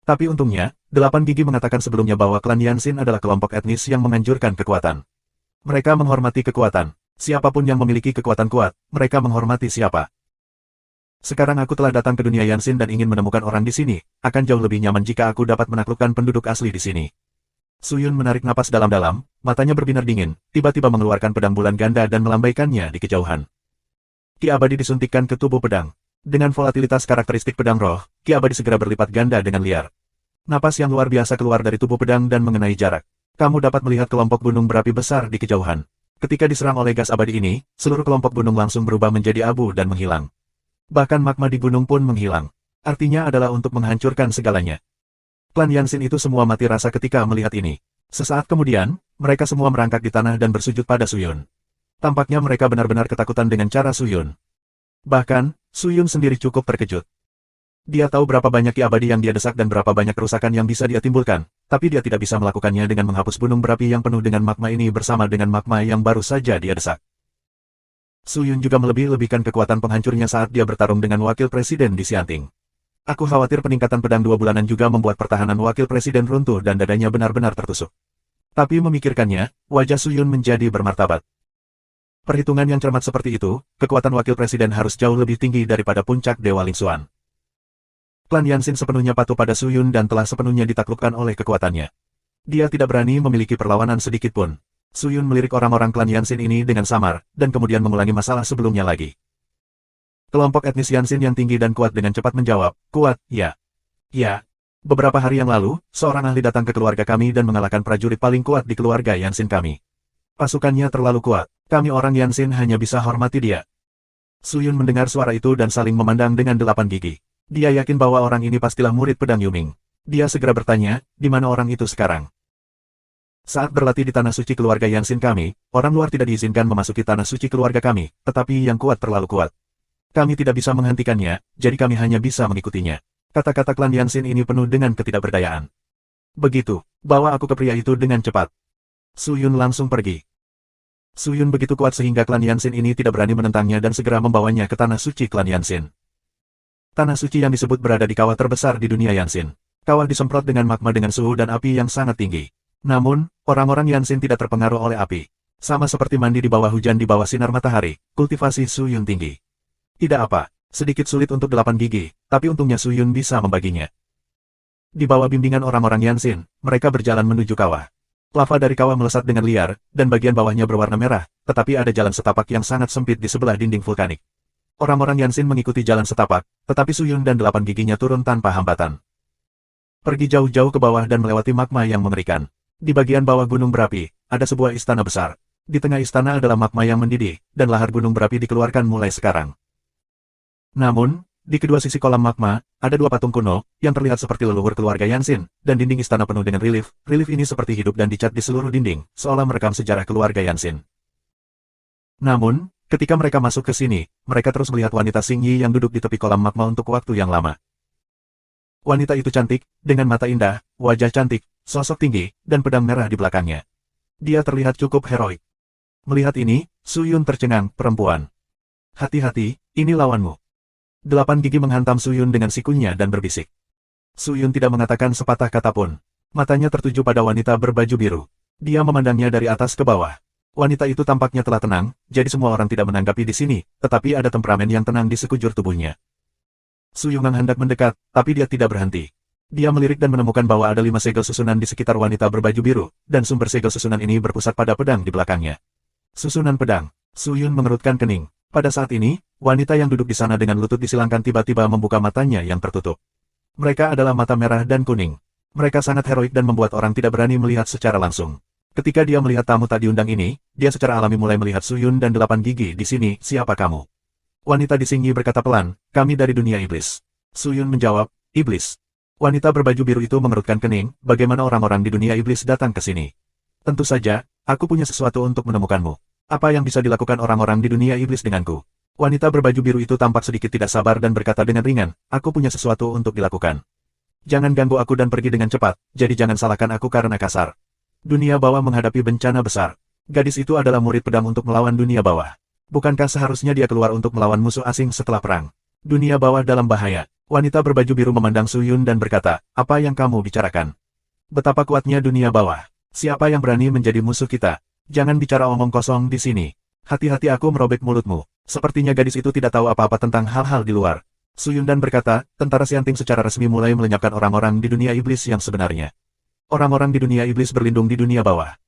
Tapi untungnya, 8 gigi mengatakan sebelumnya bahwa klan Yanxin adalah kelompok etnis yang menganjurkan kekuatan. Mereka menghormati kekuatan. Siapapun yang memiliki kekuatan kuat, mereka menghormati siapa. Sekarang aku telah datang ke dunia Yanxin dan ingin menemukan orang di sini, akan jauh lebih nyaman jika aku dapat menaklukkan penduduk asli di sini. Su Yun menarik napas dalam-dalam, matanya berbinar dingin, tiba-tiba mengeluarkan pedang bulan ganda dan melambaikannya di kejauhan. Ki abadi disuntikkan ke tubuh pedang. Dengan volatilitas karakteristik pedang roh, Ki abadi segera berlipat ganda dengan liar. Napas yang luar biasa keluar dari tubuh pedang dan mengenai jarak. Kamu dapat melihat kelompok gunung berapi besar di kejauhan. Ketika diserang oleh gas abadi ini, seluruh kelompok gunung langsung berubah menjadi abu dan menghilang. Bahkan magma di gunung pun menghilang. Artinya adalah untuk menghancurkan segalanya. Klan Yanxin itu semua mati rasa ketika melihat ini. Sesaat kemudian, mereka semua merangkak di tanah dan bersujud pada Su Yun. Tampaknya mereka benar-benar ketakutan dengan cara Su Yun. Bahkan, Su Yun sendiri cukup terkejut. Dia tahu berapa banyak ki abadi yang dia desak dan berapa banyak kerusakan yang bisa dia timbulkan, tapi dia tidak bisa melakukannya dengan menghapus gunung berapi yang penuh dengan magma ini bersama dengan magma yang baru saja dia desak. Su Yun juga melebih-lebihkan kekuatan penghancurnya saat dia bertarung dengan wakil presiden di Xianting. Aku khawatir peningkatan pedang 2 bulanan juga membuat pertahanan wakil presiden runtuh dan dadanya benar-benar tertusuk. Tapi memikirkannya, wajah Su Yun menjadi bermartabat. Perhitungan yang cermat seperti itu, kekuatan wakil presiden harus jauh lebih tinggi daripada puncak Dewa Lingxuan. Klan Yanxin sepenuhnya patuh pada Su Yun dan telah sepenuhnya ditaklukkan oleh kekuatannya. Dia tidak berani memiliki perlawanan sedikitpun. Su Yun melirik orang-orang klan Yanxin ini dengan samar, dan kemudian mengulangi masalah sebelumnya lagi. Kelompok etnis Yanxin yang tinggi dan kuat dengan cepat menjawab, kuat, ya. Ya. Beberapa hari yang lalu, seorang ahli datang ke keluarga kami dan mengalahkan prajurit paling kuat di keluarga Yanxin kami. Pasukannya terlalu kuat. Kami orang Yanxin hanya bisa hormati dia. Su Yun mendengar suara itu dan saling memandang dengan 8 gigi. Dia yakin bahwa orang ini pastilah murid pedang Yuming. Dia segera bertanya, di mana orang itu sekarang? Saat berlatih di tanah suci keluarga Yanxin kami, orang luar tidak diizinkan memasuki tanah suci keluarga kami, tetapi yang kuat terlalu kuat. Kami tidak bisa menghentikannya, jadi kami hanya bisa mengikutinya. Kata-kata klan Yanxin ini penuh dengan ketidakberdayaan. Begitu, bawa aku ke pria itu dengan cepat. Su Yun langsung pergi. Su Yun begitu kuat sehingga klan Yanxin ini tidak berani menentangnya dan segera membawanya ke tanah suci klan Yanxin. Tanah suci yang disebut berada di kawah terbesar di dunia Yanxin. Kawah disemprot dengan magma dengan suhu dan api yang sangat tinggi. Namun, orang-orang Yanxin tidak terpengaruh oleh api. Sama seperti mandi di bawah hujan di bawah sinar matahari, kultivasi Su Yun tinggi. Tidak apa, sedikit sulit untuk 8 gigi, tapi untungnya Su Yun bisa membaginya. Di bawah bimbingan orang-orang Yanxin, mereka berjalan menuju kawah. Lava dari kawah melesat dengan liar, dan bagian bawahnya berwarna merah, tetapi ada jalan setapak yang sangat sempit di sebelah dinding vulkanik. Orang-orang Yanxin mengikuti jalan setapak, tetapi Su Yun dan 8 giginya turun tanpa hambatan. Pergi jauh-jauh ke bawah dan melewati magma yang mengerikan. Di bagian bawah gunung berapi, ada sebuah istana besar. Di tengah istana adalah magma yang mendidih, dan lahar gunung berapi dikeluarkan mulai sekarang. Namun, di kedua sisi kolam magma, ada 2 patung kuno, yang terlihat seperti leluhur keluarga Yanxin, dan dinding istana penuh dengan relief. Relief ini seperti hidup dan dicat di seluruh dinding, seolah merekam sejarah keluarga Yanxin. Namun, ketika mereka masuk ke sini, mereka terus melihat wanita Xing Yi yang duduk di tepi kolam magma untuk waktu yang lama. Wanita itu cantik, dengan mata indah, wajah cantik, sosok tinggi, dan pedang merah di belakangnya. Dia terlihat cukup heroik. Melihat ini, Su Yun tercengang, perempuan. Hati-hati, ini lawanmu. 8 gigi menghantam Su Yun dengan sikunya dan berbisik. Su Yun tidak mengatakan sepatah kata pun. Matanya tertuju pada wanita berbaju biru. Dia memandangnya dari atas ke bawah. Wanita itu tampaknya telah tenang, jadi semua orang tidak menanggapi di sini, tetapi ada temperamen yang tenang di sekujur tubuhnya. Su Yun hendak mendekat, tapi dia tidak berhenti. Dia melirik dan menemukan bahwa ada 5 segel susunan di sekitar wanita berbaju biru, dan sumber segel susunan ini berpusat pada pedang di belakangnya. Susunan pedang. Su Yun mengerutkan kening. Pada saat ini, wanita yang duduk di sana dengan lutut disilangkan tiba-tiba membuka matanya yang tertutup. Mereka adalah mata merah dan kuning. Mereka sangat heroik dan membuat orang tidak berani melihat secara langsung. Ketika dia melihat tamu tak diundang ini, dia secara alami mulai melihat Su Yun dan 8 gigi di sini, siapa kamu? Wanita di Xing Yi berkata pelan, kami dari dunia iblis. Su Yun menjawab, iblis. Wanita berbaju biru itu mengerutkan kening, bagaimana orang-orang di dunia iblis datang ke sini? Tentu saja, aku punya sesuatu untuk menemukanmu. Apa yang bisa dilakukan orang-orang di dunia iblis denganku? Wanita berbaju biru itu tampak sedikit tidak sabar dan berkata dengan ringan, aku punya sesuatu untuk dilakukan. Jangan ganggu aku dan pergi dengan cepat, jadi jangan salahkan aku karena kasar. Dunia bawah menghadapi bencana besar. Gadis itu adalah murid pedang untuk melawan dunia bawah. Bukankah seharusnya dia keluar untuk melawan musuh asing setelah perang? Dunia bawah dalam bahaya. Wanita berbaju biru memandang Su Yun dan berkata, apa yang kamu bicarakan? Betapa kuatnya dunia bawah. Siapa yang berani menjadi musuh kita? Jangan bicara omong kosong di sini. Hati-hati aku merobek mulutmu. Sepertinya gadis itu tidak tahu apa-apa tentang hal-hal di luar. Su Yun dan berkata, tentara Xianting secara resmi mulai melenyapkan orang-orang di dunia iblis yang sebenarnya. Orang-orang di dunia iblis berlindung di dunia bawah.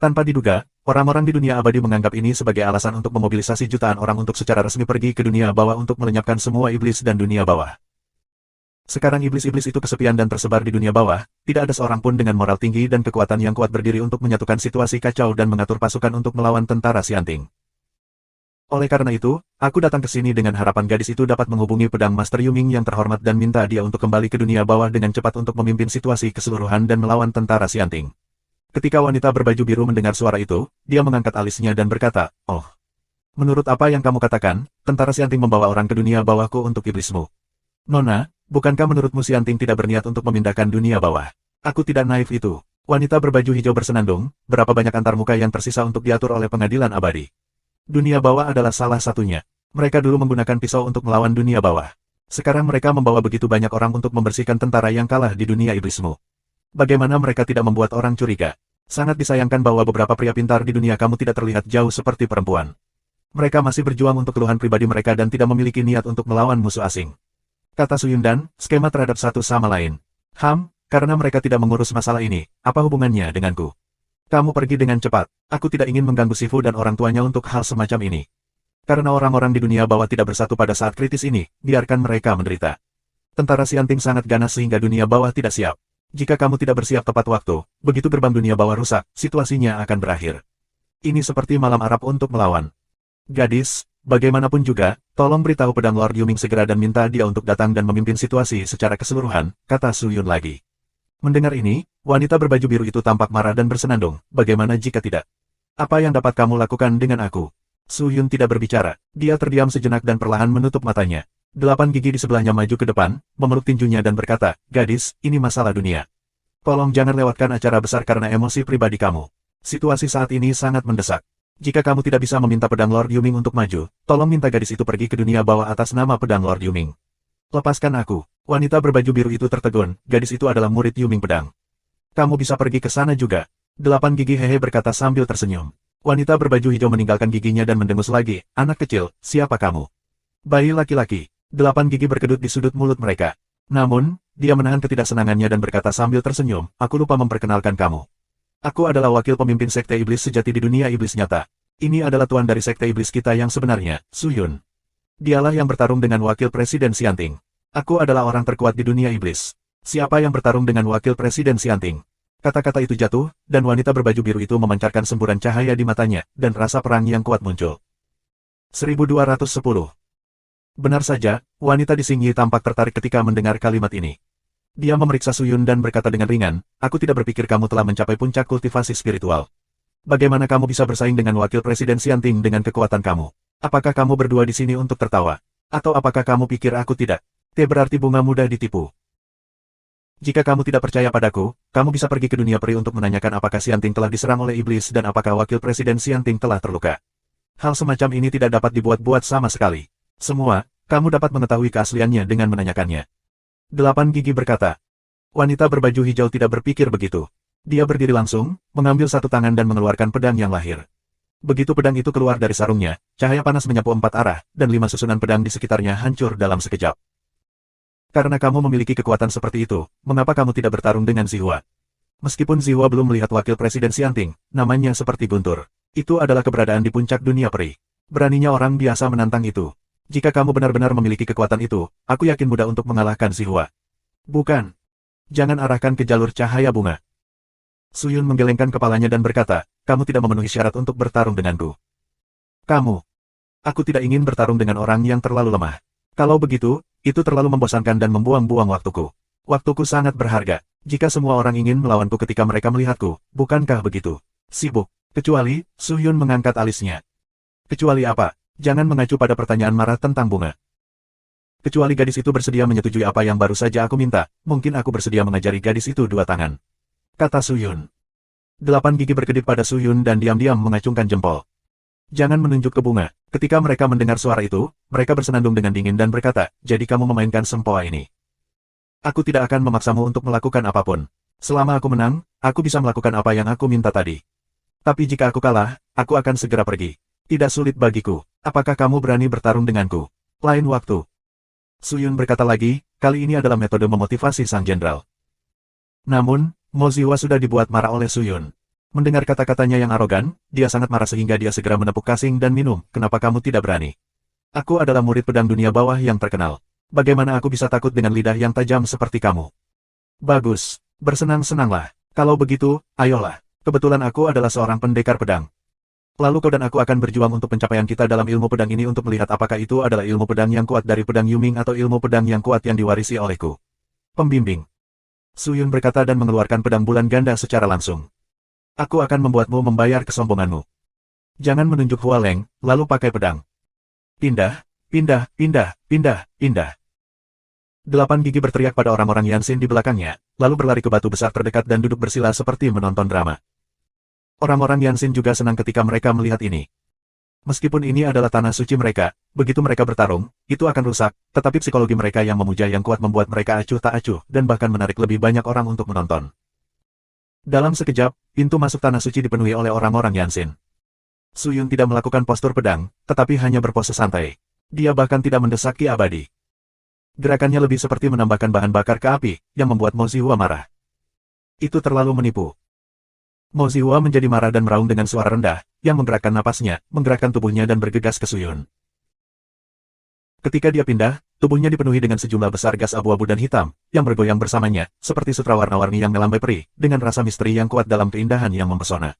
Tanpa diduga, orang-orang di dunia abadi menganggap ini sebagai alasan untuk memobilisasi jutaan orang untuk secara resmi pergi ke dunia bawah untuk melenyapkan semua iblis dan dunia bawah. Sekarang iblis-iblis itu kesepian dan tersebar di dunia bawah, tidak ada seorang pun dengan moral tinggi dan kekuatan yang kuat berdiri untuk menyatukan situasi kacau dan mengatur pasukan untuk melawan tentara Xianting. Oleh karena itu, aku datang ke sini dengan harapan gadis itu dapat menghubungi pedang Master Yuming yang terhormat dan minta dia untuk kembali ke dunia bawah dengan cepat untuk memimpin situasi keseluruhan dan melawan tentara Xianting. Ketika wanita berbaju biru mendengar suara itu, dia mengangkat alisnya dan berkata, oh. Menurut apa yang kamu katakan, tentara Xianting membawa orang ke dunia bawahku untuk iblismu. Nona, bukankah menurutmu Xianting tidak berniat untuk memindahkan dunia bawah? Aku tidak naif itu. Wanita berbaju hijau bersenandung, berapa banyak antarmuka yang tersisa untuk diatur oleh pengadilan abadi. Dunia bawah adalah salah satunya. Mereka dulu menggunakan pisau untuk melawan dunia bawah. Sekarang mereka membawa begitu banyak orang untuk membersihkan tentara yang kalah di dunia iblismu. Bagaimana mereka tidak membuat orang curiga? Sangat disayangkan bahwa beberapa pria pintar di dunia kamu tidak terlihat jauh seperti perempuan. Mereka masih berjuang untuk keluhan pribadi mereka dan tidak memiliki niat untuk melawan musuh asing. Kata Su Yun dan, skema terhadap satu sama lain. Karena mereka tidak mengurus masalah ini, apa hubungannya denganku? Kamu pergi dengan cepat. Aku tidak ingin mengganggu Sifu dan orang tuanya untuk hal semacam ini. Karena orang-orang di dunia bawah tidak bersatu pada saat kritis ini, biarkan mereka menderita. Tentara Xianting sangat ganas sehingga dunia bawah tidak siap. Jika kamu tidak bersiap tepat waktu, begitu gerbang dunia bawah rusak, situasinya akan berakhir. Ini seperti malam Arab untuk melawan. Gadis, bagaimanapun juga, tolong beritahu pedang Lord Yuming segera dan minta dia untuk datang dan memimpin situasi secara keseluruhan, kata Su Yun lagi. Mendengar ini, wanita berbaju biru itu tampak marah dan bersenandung, bagaimana jika tidak? Apa yang dapat kamu lakukan dengan aku? Su Yun tidak berbicara, dia terdiam sejenak dan perlahan menutup matanya. 8 gigi di sebelahnya maju ke depan, memeluk tinjunya dan berkata, gadis, ini masalah dunia. Tolong jangan lewatkan acara besar karena emosi pribadi kamu. Situasi saat ini sangat mendesak. Jika kamu tidak bisa meminta pedang Lord Yuming untuk maju, tolong minta gadis itu pergi ke dunia bawah atas nama pedang Lord Yuming. Lepaskan aku. Wanita berbaju biru itu tertegun, gadis itu adalah murid Yuming Pedang. Kamu bisa pergi ke sana juga. 8 gigi hehe berkata sambil tersenyum. Wanita berbaju hijau meninggalkan giginya dan mendengus lagi, anak kecil, siapa kamu? Bayi laki-laki. 8 gigi berkedut di sudut mulut mereka. Namun, dia menahan ketidaksenangannya dan berkata sambil tersenyum, aku lupa memperkenalkan kamu. Aku adalah wakil pemimpin Sekte Iblis sejati di dunia iblis nyata. Ini adalah tuan dari Sekte Iblis kita yang sebenarnya, Su Yun. Dialah yang bertarung dengan wakil Presiden Xianting. Aku adalah orang terkuat di dunia iblis. Siapa yang bertarung dengan wakil Presiden Xianting? Kata-kata itu jatuh, dan wanita berbaju biru itu memancarkan semburan cahaya di matanya, dan rasa perang yang kuat muncul. 1210. Benar saja, wanita di Xingyi tampak tertarik ketika mendengar kalimat ini. Dia memeriksa Su Yun dan berkata dengan ringan, aku tidak berpikir kamu telah mencapai puncak kultivasi spiritual. Bagaimana kamu bisa bersaing dengan wakil Presiden Xianting dengan kekuatan kamu? Apakah kamu berdua di sini untuk tertawa? Atau apakah kamu pikir aku tidak? T berarti bunga mudah ditipu. Jika kamu tidak percaya padaku, kamu bisa pergi ke dunia peri untuk menanyakan apakah Xianting telah diserang oleh iblis dan apakah wakil Presiden Xianting telah terluka. Hal semacam ini tidak dapat dibuat-buat sama sekali. Semua, kamu dapat mengetahui keasliannya dengan menanyakannya. 8 gigi berkata. Wanita berbaju hijau tidak berpikir begitu. Dia berdiri langsung, mengambil satu tangan dan mengeluarkan pedang yang lahir. Begitu pedang itu keluar dari sarungnya, cahaya panas menyapu 4 arah, dan 5 susunan pedang di sekitarnya hancur dalam sekejap. Karena kamu memiliki kekuatan seperti itu, mengapa kamu tidak bertarung dengan Zihua? Meskipun Zihua belum melihat wakil Presiden Xianting, namanya seperti guntur. Itu adalah keberadaan di puncak dunia peri. Beraninya orang biasa menantang itu. Jika kamu benar-benar memiliki kekuatan itu, aku yakin mudah untuk mengalahkan Zihua. Bukan. Jangan arahkan ke jalur cahaya bunga. Su Yun menggelengkan kepalanya dan berkata, kamu tidak memenuhi syarat untuk bertarung denganku. Kamu. Aku tidak ingin bertarung dengan orang yang terlalu lemah. Kalau begitu, itu terlalu membosankan dan membuang-buang waktuku. Waktuku sangat berharga. Jika semua orang ingin melawanku ketika mereka melihatku, bukankah begitu? Sibuk. Kecuali, Su Yun mengangkat alisnya. Kecuali apa? Jangan mengacu pada pertanyaan marah tentang bunga. Kecuali gadis itu bersedia menyetujui apa yang baru saja aku minta, mungkin aku bersedia mengajari gadis itu 2 tangan. Kata Su Yun. 8 gigi berkedip pada Su Yun dan diam-diam mengacungkan jempol. Jangan menunjuk ke bunga. Ketika mereka mendengar suara itu, mereka bersenandung dengan dingin dan berkata, jadi kamu memainkan sempoa ini. Aku tidak akan memaksamu untuk melakukan apapun. Selama aku menang, aku bisa melakukan apa yang aku minta tadi. Tapi jika aku kalah, aku akan segera pergi. Tidak sulit bagiku. Apakah kamu berani bertarung denganku? Lain waktu. Su Yun berkata lagi, kali ini adalah metode memotivasi sang jenderal. Namun, Mo Zihua sudah dibuat marah oleh Su Yun. Mendengar kata-katanya yang arogan, dia sangat marah sehingga dia segera menepuk kasing dan minum, kenapa kamu tidak berani? Aku adalah murid pedang dunia bawah yang terkenal. Bagaimana aku bisa takut dengan lidah yang tajam seperti kamu? Bagus. Bersenang-senanglah. Kalau begitu, ayolah. Kebetulan aku adalah seorang pendekar pedang. Lalu kau dan aku akan berjuang untuk pencapaian kita dalam ilmu pedang ini untuk melihat apakah itu adalah ilmu pedang yang kuat dari pedang Yuming atau ilmu pedang yang kuat yang diwarisi olehku. Pembimbing. Su Yun berkata dan mengeluarkan pedang bulan ganda secara langsung. Aku akan membuatmu membayar kesombonganmu. Jangan menunjuk Hua Leng, lalu pakai pedang. Pindah, pindah, pindah, pindah, pindah. 8 gigi berteriak pada orang-orang Yanxin di belakangnya, lalu berlari ke batu besar terdekat dan duduk bersila seperti menonton drama. Orang-orang Yanxin juga senang ketika mereka melihat ini. Meskipun ini adalah tanah suci mereka, begitu mereka bertarung, itu akan rusak, tetapi psikologi mereka yang memuja yang kuat membuat mereka acuh tak acuh dan bahkan menarik lebih banyak orang untuk menonton. Dalam sekejap, pintu masuk tanah suci dipenuhi oleh orang-orang Yanxin. Suyun tidak melakukan postur pedang, tetapi hanya berpose santai. Dia bahkan tidak mendesak ki abadi. Gerakannya lebih seperti menambahkan bahan bakar ke api, yang membuat Mo Zihua marah. Itu terlalu menipu. Mo Zihua menjadi marah dan meraung dengan suara rendah, yang menggerakkan napasnya, menggerakkan tubuhnya dan bergegas ke Suyun. Ketika dia pindah, tubuhnya dipenuhi dengan sejumlah besar gas abu-abu dan hitam, yang bergoyang bersamanya, seperti sutra warna-warni yang melambai perih, dengan rasa misteri yang kuat dalam keindahan yang mempesona.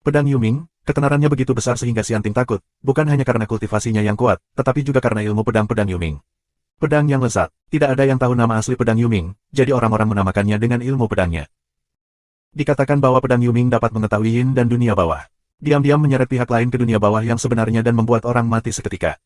Pedang Yuming, ketenarannya begitu besar sehingga Xianting takut, bukan hanya karena kultivasinya yang kuat, tetapi juga karena ilmu pedang Yuming. Pedang yang lezat, tidak ada yang tahu nama asli pedang Yuming, jadi orang-orang menamakannya dengan ilmu pedangnya. Dikatakan bahwa pedang Yuming dapat mengetahui yin dan dunia bawah. Diam-diam menyeret pihak lain ke dunia bawah yang sebenarnya dan membuat orang mati seketika.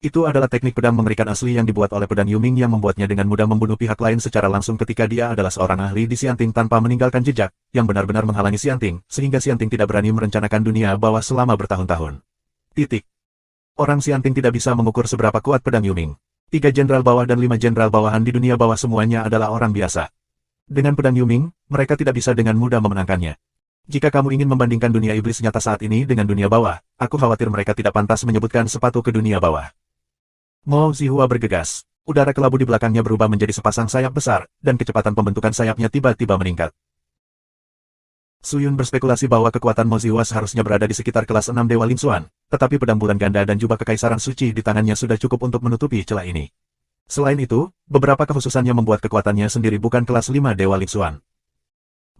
Itu adalah teknik pedang mengerikan asli yang dibuat oleh pedang Yuming yang membuatnya dengan mudah membunuh pihak lain secara langsung ketika dia adalah seorang ahli di Xianting tanpa meninggalkan jejak, yang benar-benar menghalangi Xianting, sehingga Xianting tidak berani merencanakan dunia bawah selama bertahun-tahun. Titik. Orang Xianting tidak bisa mengukur seberapa kuat pedang Yuming. 3 jenderal bawah dan 5 jenderal bawahan di dunia bawah semuanya adalah orang biasa. Dengan pedang Yuming, mereka tidak bisa dengan mudah memenangkannya. Jika kamu ingin membandingkan dunia iblis nyata saat ini dengan dunia bawah, aku khawatir mereka tidak pantas menyebutkan sepatu ke dunia bawah. Mo Zihua bergegas. Udara kelabu di belakangnya berubah menjadi sepasang sayap besar, dan kecepatan pembentukan sayapnya tiba-tiba meningkat. Suyun berspekulasi bahwa kekuatan Mo Zihua seharusnya berada di sekitar kelas 6 Dewa Ling Xuan, tetapi pedang bulan ganda dan jubah kekaisaran suci di tangannya sudah cukup untuk menutupi celah ini. Selain itu, beberapa kekhususannya membuat kekuatannya sendiri bukan kelas 5 Dewa Ling Xuan.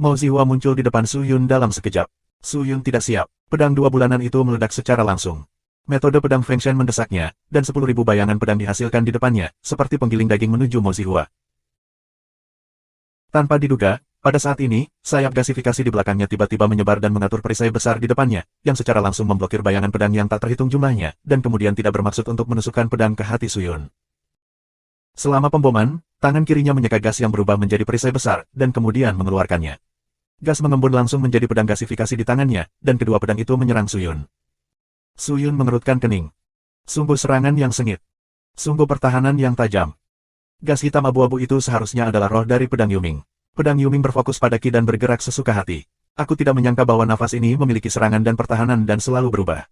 Mo Zihua muncul di depan Suyun dalam sekejap. Suyun tidak siap. Pedang 2 bulanan itu meledak secara langsung. Metode pedang Feng Shen mendesaknya, dan 10.000 bayangan pedang dihasilkan di depannya, seperti penggiling daging menuju Mo Zihua. Tanpa diduga, pada saat ini, sayap gasifikasi di belakangnya tiba-tiba menyebar dan mengatur perisai besar di depannya, yang secara langsung memblokir bayangan pedang yang tak terhitung jumlahnya, dan kemudian tidak bermaksud untuk menusukkan pedang ke hati Suyun. Selama pemboman, tangan kirinya menyeka gas yang berubah menjadi perisai besar, dan kemudian mengeluarkannya. Gas mengembun langsung menjadi pedang gasifikasi di tangannya, dan kedua pedang itu menyerang Suyun. Suyun mengerutkan kening. Sungguh serangan yang sengit. Sungguh pertahanan yang tajam. Gas hitam abu-abu itu seharusnya adalah roh dari pedang Yuming. Pedang Yuming berfokus pada ki dan bergerak sesuka hati. Aku tidak menyangka bahwa nafas ini memiliki serangan dan pertahanan dan selalu berubah.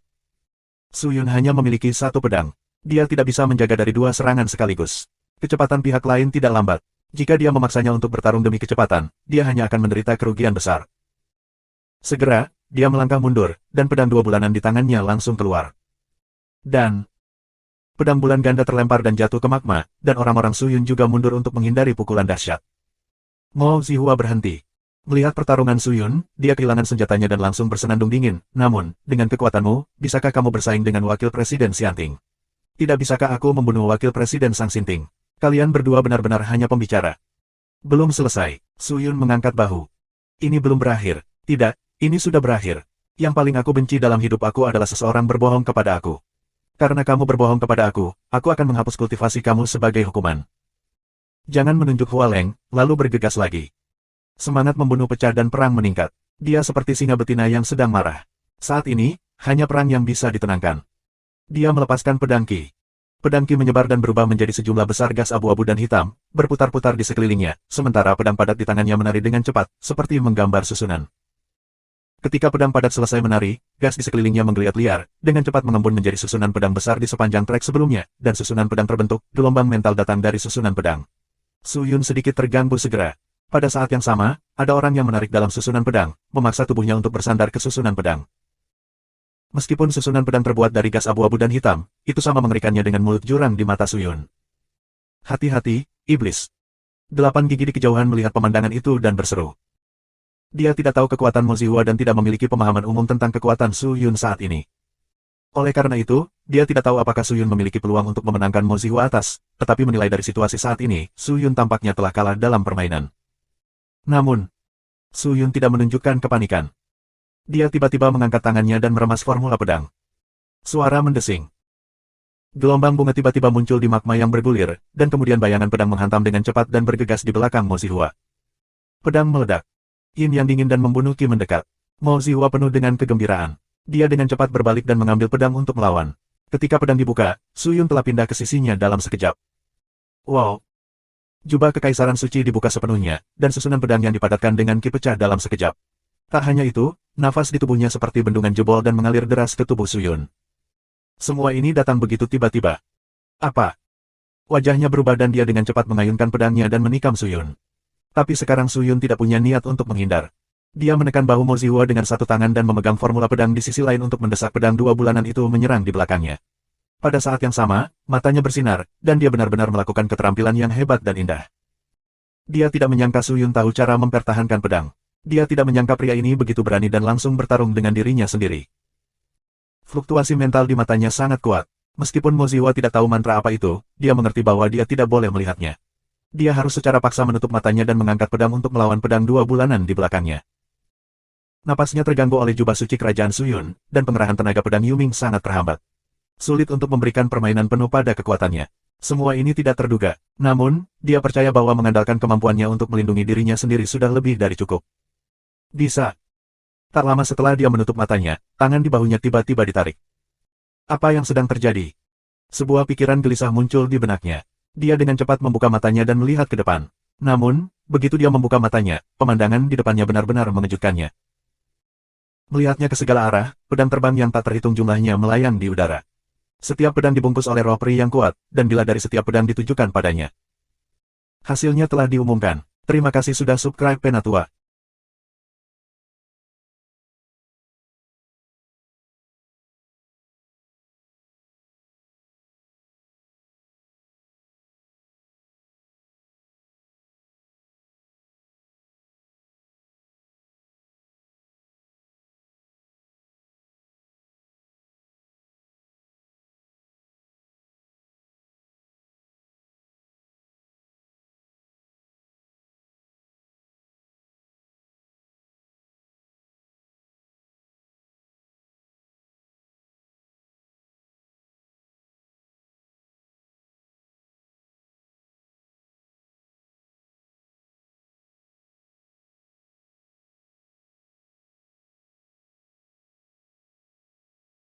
Suyun hanya memiliki satu pedang. Dia tidak bisa menjaga dari 2 serangan sekaligus. Kecepatan pihak lain tidak lambat. Jika dia memaksanya untuk bertarung demi kecepatan, dia hanya akan menderita kerugian besar. Segera, dia melangkah mundur, dan pedang 2 bulanan di tangannya langsung keluar. Dan pedang bulan ganda terlempar dan jatuh ke magma, dan orang-orang Suyun juga mundur untuk menghindari pukulan dahsyat. Mo Zihua berhenti. Melihat pertarungan Suyun, dia kehilangan senjatanya dan langsung bersenandung dingin. Namun, dengan kekuatanmu, bisakah kamu bersaing dengan Wakil Presiden Xianting? Tidak bisakah aku membunuh Wakil Presiden Sang Xinting? Kalian berdua benar-benar hanya pembicara. Belum selesai. Suyun mengangkat bahu. Ini belum berakhir. Tidak. Ini sudah berakhir. Yang paling aku benci dalam hidup aku adalah seseorang berbohong kepada aku. Karena kamu berbohong kepada aku akan menghapus kultivasi kamu sebagai hukuman. Jangan menunjuk Hualeng, lalu bergegas lagi. Semangat membunuh pecah dan perang meningkat. Dia seperti singa betina yang sedang marah. Saat ini, hanya perang yang bisa ditenangkan. Dia melepaskan pedang Qi. Pedang Qi menyebar dan berubah menjadi sejumlah besar gas abu-abu dan hitam, berputar-putar di sekelilingnya, sementara pedang padat di tangannya menari dengan cepat, seperti menggambar susunan. Ketika pedang padat selesai menari, gas di sekelilingnya menggeliat liar, dengan cepat mengembun menjadi susunan pedang besar di sepanjang trek sebelumnya, dan susunan pedang terbentuk, gelombang mental datang dari susunan pedang. Suyun sedikit terganggu segera. Pada saat yang sama, ada orang yang menarik dalam susunan pedang, memaksa tubuhnya untuk bersandar ke susunan pedang. Meskipun susunan pedang terbuat dari gas abu-abu dan hitam, itu sama mengerikannya dengan mulut jurang di mata Suyun. Hati-hati, iblis. 8 gigi di kejauhan melihat pemandangan itu dan berseru. Dia tidak tahu kekuatan Mo Zihua dan tidak memiliki pemahaman umum tentang kekuatan Suyun saat ini. Oleh karena itu, dia tidak tahu apakah Suyun memiliki peluang untuk memenangkan Mo Zihua atas, tetapi menilai dari situasi saat ini, Suyun tampaknya telah kalah dalam permainan. Namun, Suyun tidak menunjukkan kepanikan. Dia tiba-tiba mengangkat tangannya dan meremas formula pedang. Suara mendesing. Gelombang bunga tiba-tiba muncul di magma yang bergulir, dan kemudian bayangan pedang menghantam dengan cepat dan bergegas di belakang Mo Zihua. Pedang meledak. Yin yang dingin dan membunuh Qi mendekat. Mo Zihua penuh dengan kegembiraan. Dia dengan cepat berbalik dan mengambil pedang untuk melawan. Ketika pedang dibuka, Suyun telah pindah ke sisinya dalam sekejap. Wow! Jubah kekaisaran suci dibuka sepenuhnya, dan susunan pedang yang dipadatkan dengan Qi pecah dalam sekejap. Tak hanya itu, Nafas di tubuhnya seperti bendungan jebol dan mengalir deras ke tubuh Suyun. Semua ini datang begitu tiba-tiba. Apa? Wajahnya berubah dan dia dengan cepat mengayunkan pedangnya dan menikam Suyun. Tapi sekarang Suyun tidak punya niat untuk menghindar. Dia menekan bahu Mo Ziwa dengan satu tangan dan memegang formula pedang di sisi lain untuk mendesak pedang 2 bulanan itu menyerang di belakangnya. Pada saat yang sama, matanya bersinar, dan dia benar-benar melakukan keterampilan yang hebat dan indah. Dia tidak menyangka Suyun tahu cara mempertahankan pedang. Dia tidak menyangka pria ini begitu berani dan langsung bertarung dengan dirinya sendiri. Fluktuasi mental di matanya sangat kuat. Meskipun Mo Ziwa tidak tahu mantra apa itu, dia mengerti bahwa dia tidak boleh melihatnya. Dia harus secara paksa menutup matanya dan mengangkat pedang untuk melawan pedang 2 bulanan di belakangnya. Napasnya terganggu oleh jubah suci kerajaan Suyun, dan pengerahan tenaga pedang Yuming sangat terhambat. Sulit untuk memberikan permainan penuh pada kekuatannya. Semua ini tidak terduga. Namun, dia percaya bahwa mengandalkan kemampuannya untuk melindungi dirinya sendiri sudah lebih dari cukup. Bisa. Tak lama setelah dia menutup matanya, tangan di bahunya tiba-tiba ditarik. Apa yang sedang terjadi? Sebuah pikiran gelisah muncul di benaknya. Dia dengan cepat membuka matanya dan melihat ke depan. Namun, begitu dia membuka matanya, pemandangan di depannya benar-benar mengejutkannya. Melihatnya ke segala arah, pedang terbang yang tak terhitung jumlahnya melayang di udara. Setiap pedang dibungkus oleh roh peri yang kuat, dan bila dari setiap pedang ditujukan padanya. Hasilnya telah diumumkan. Terima kasih sudah subscribe Penatua.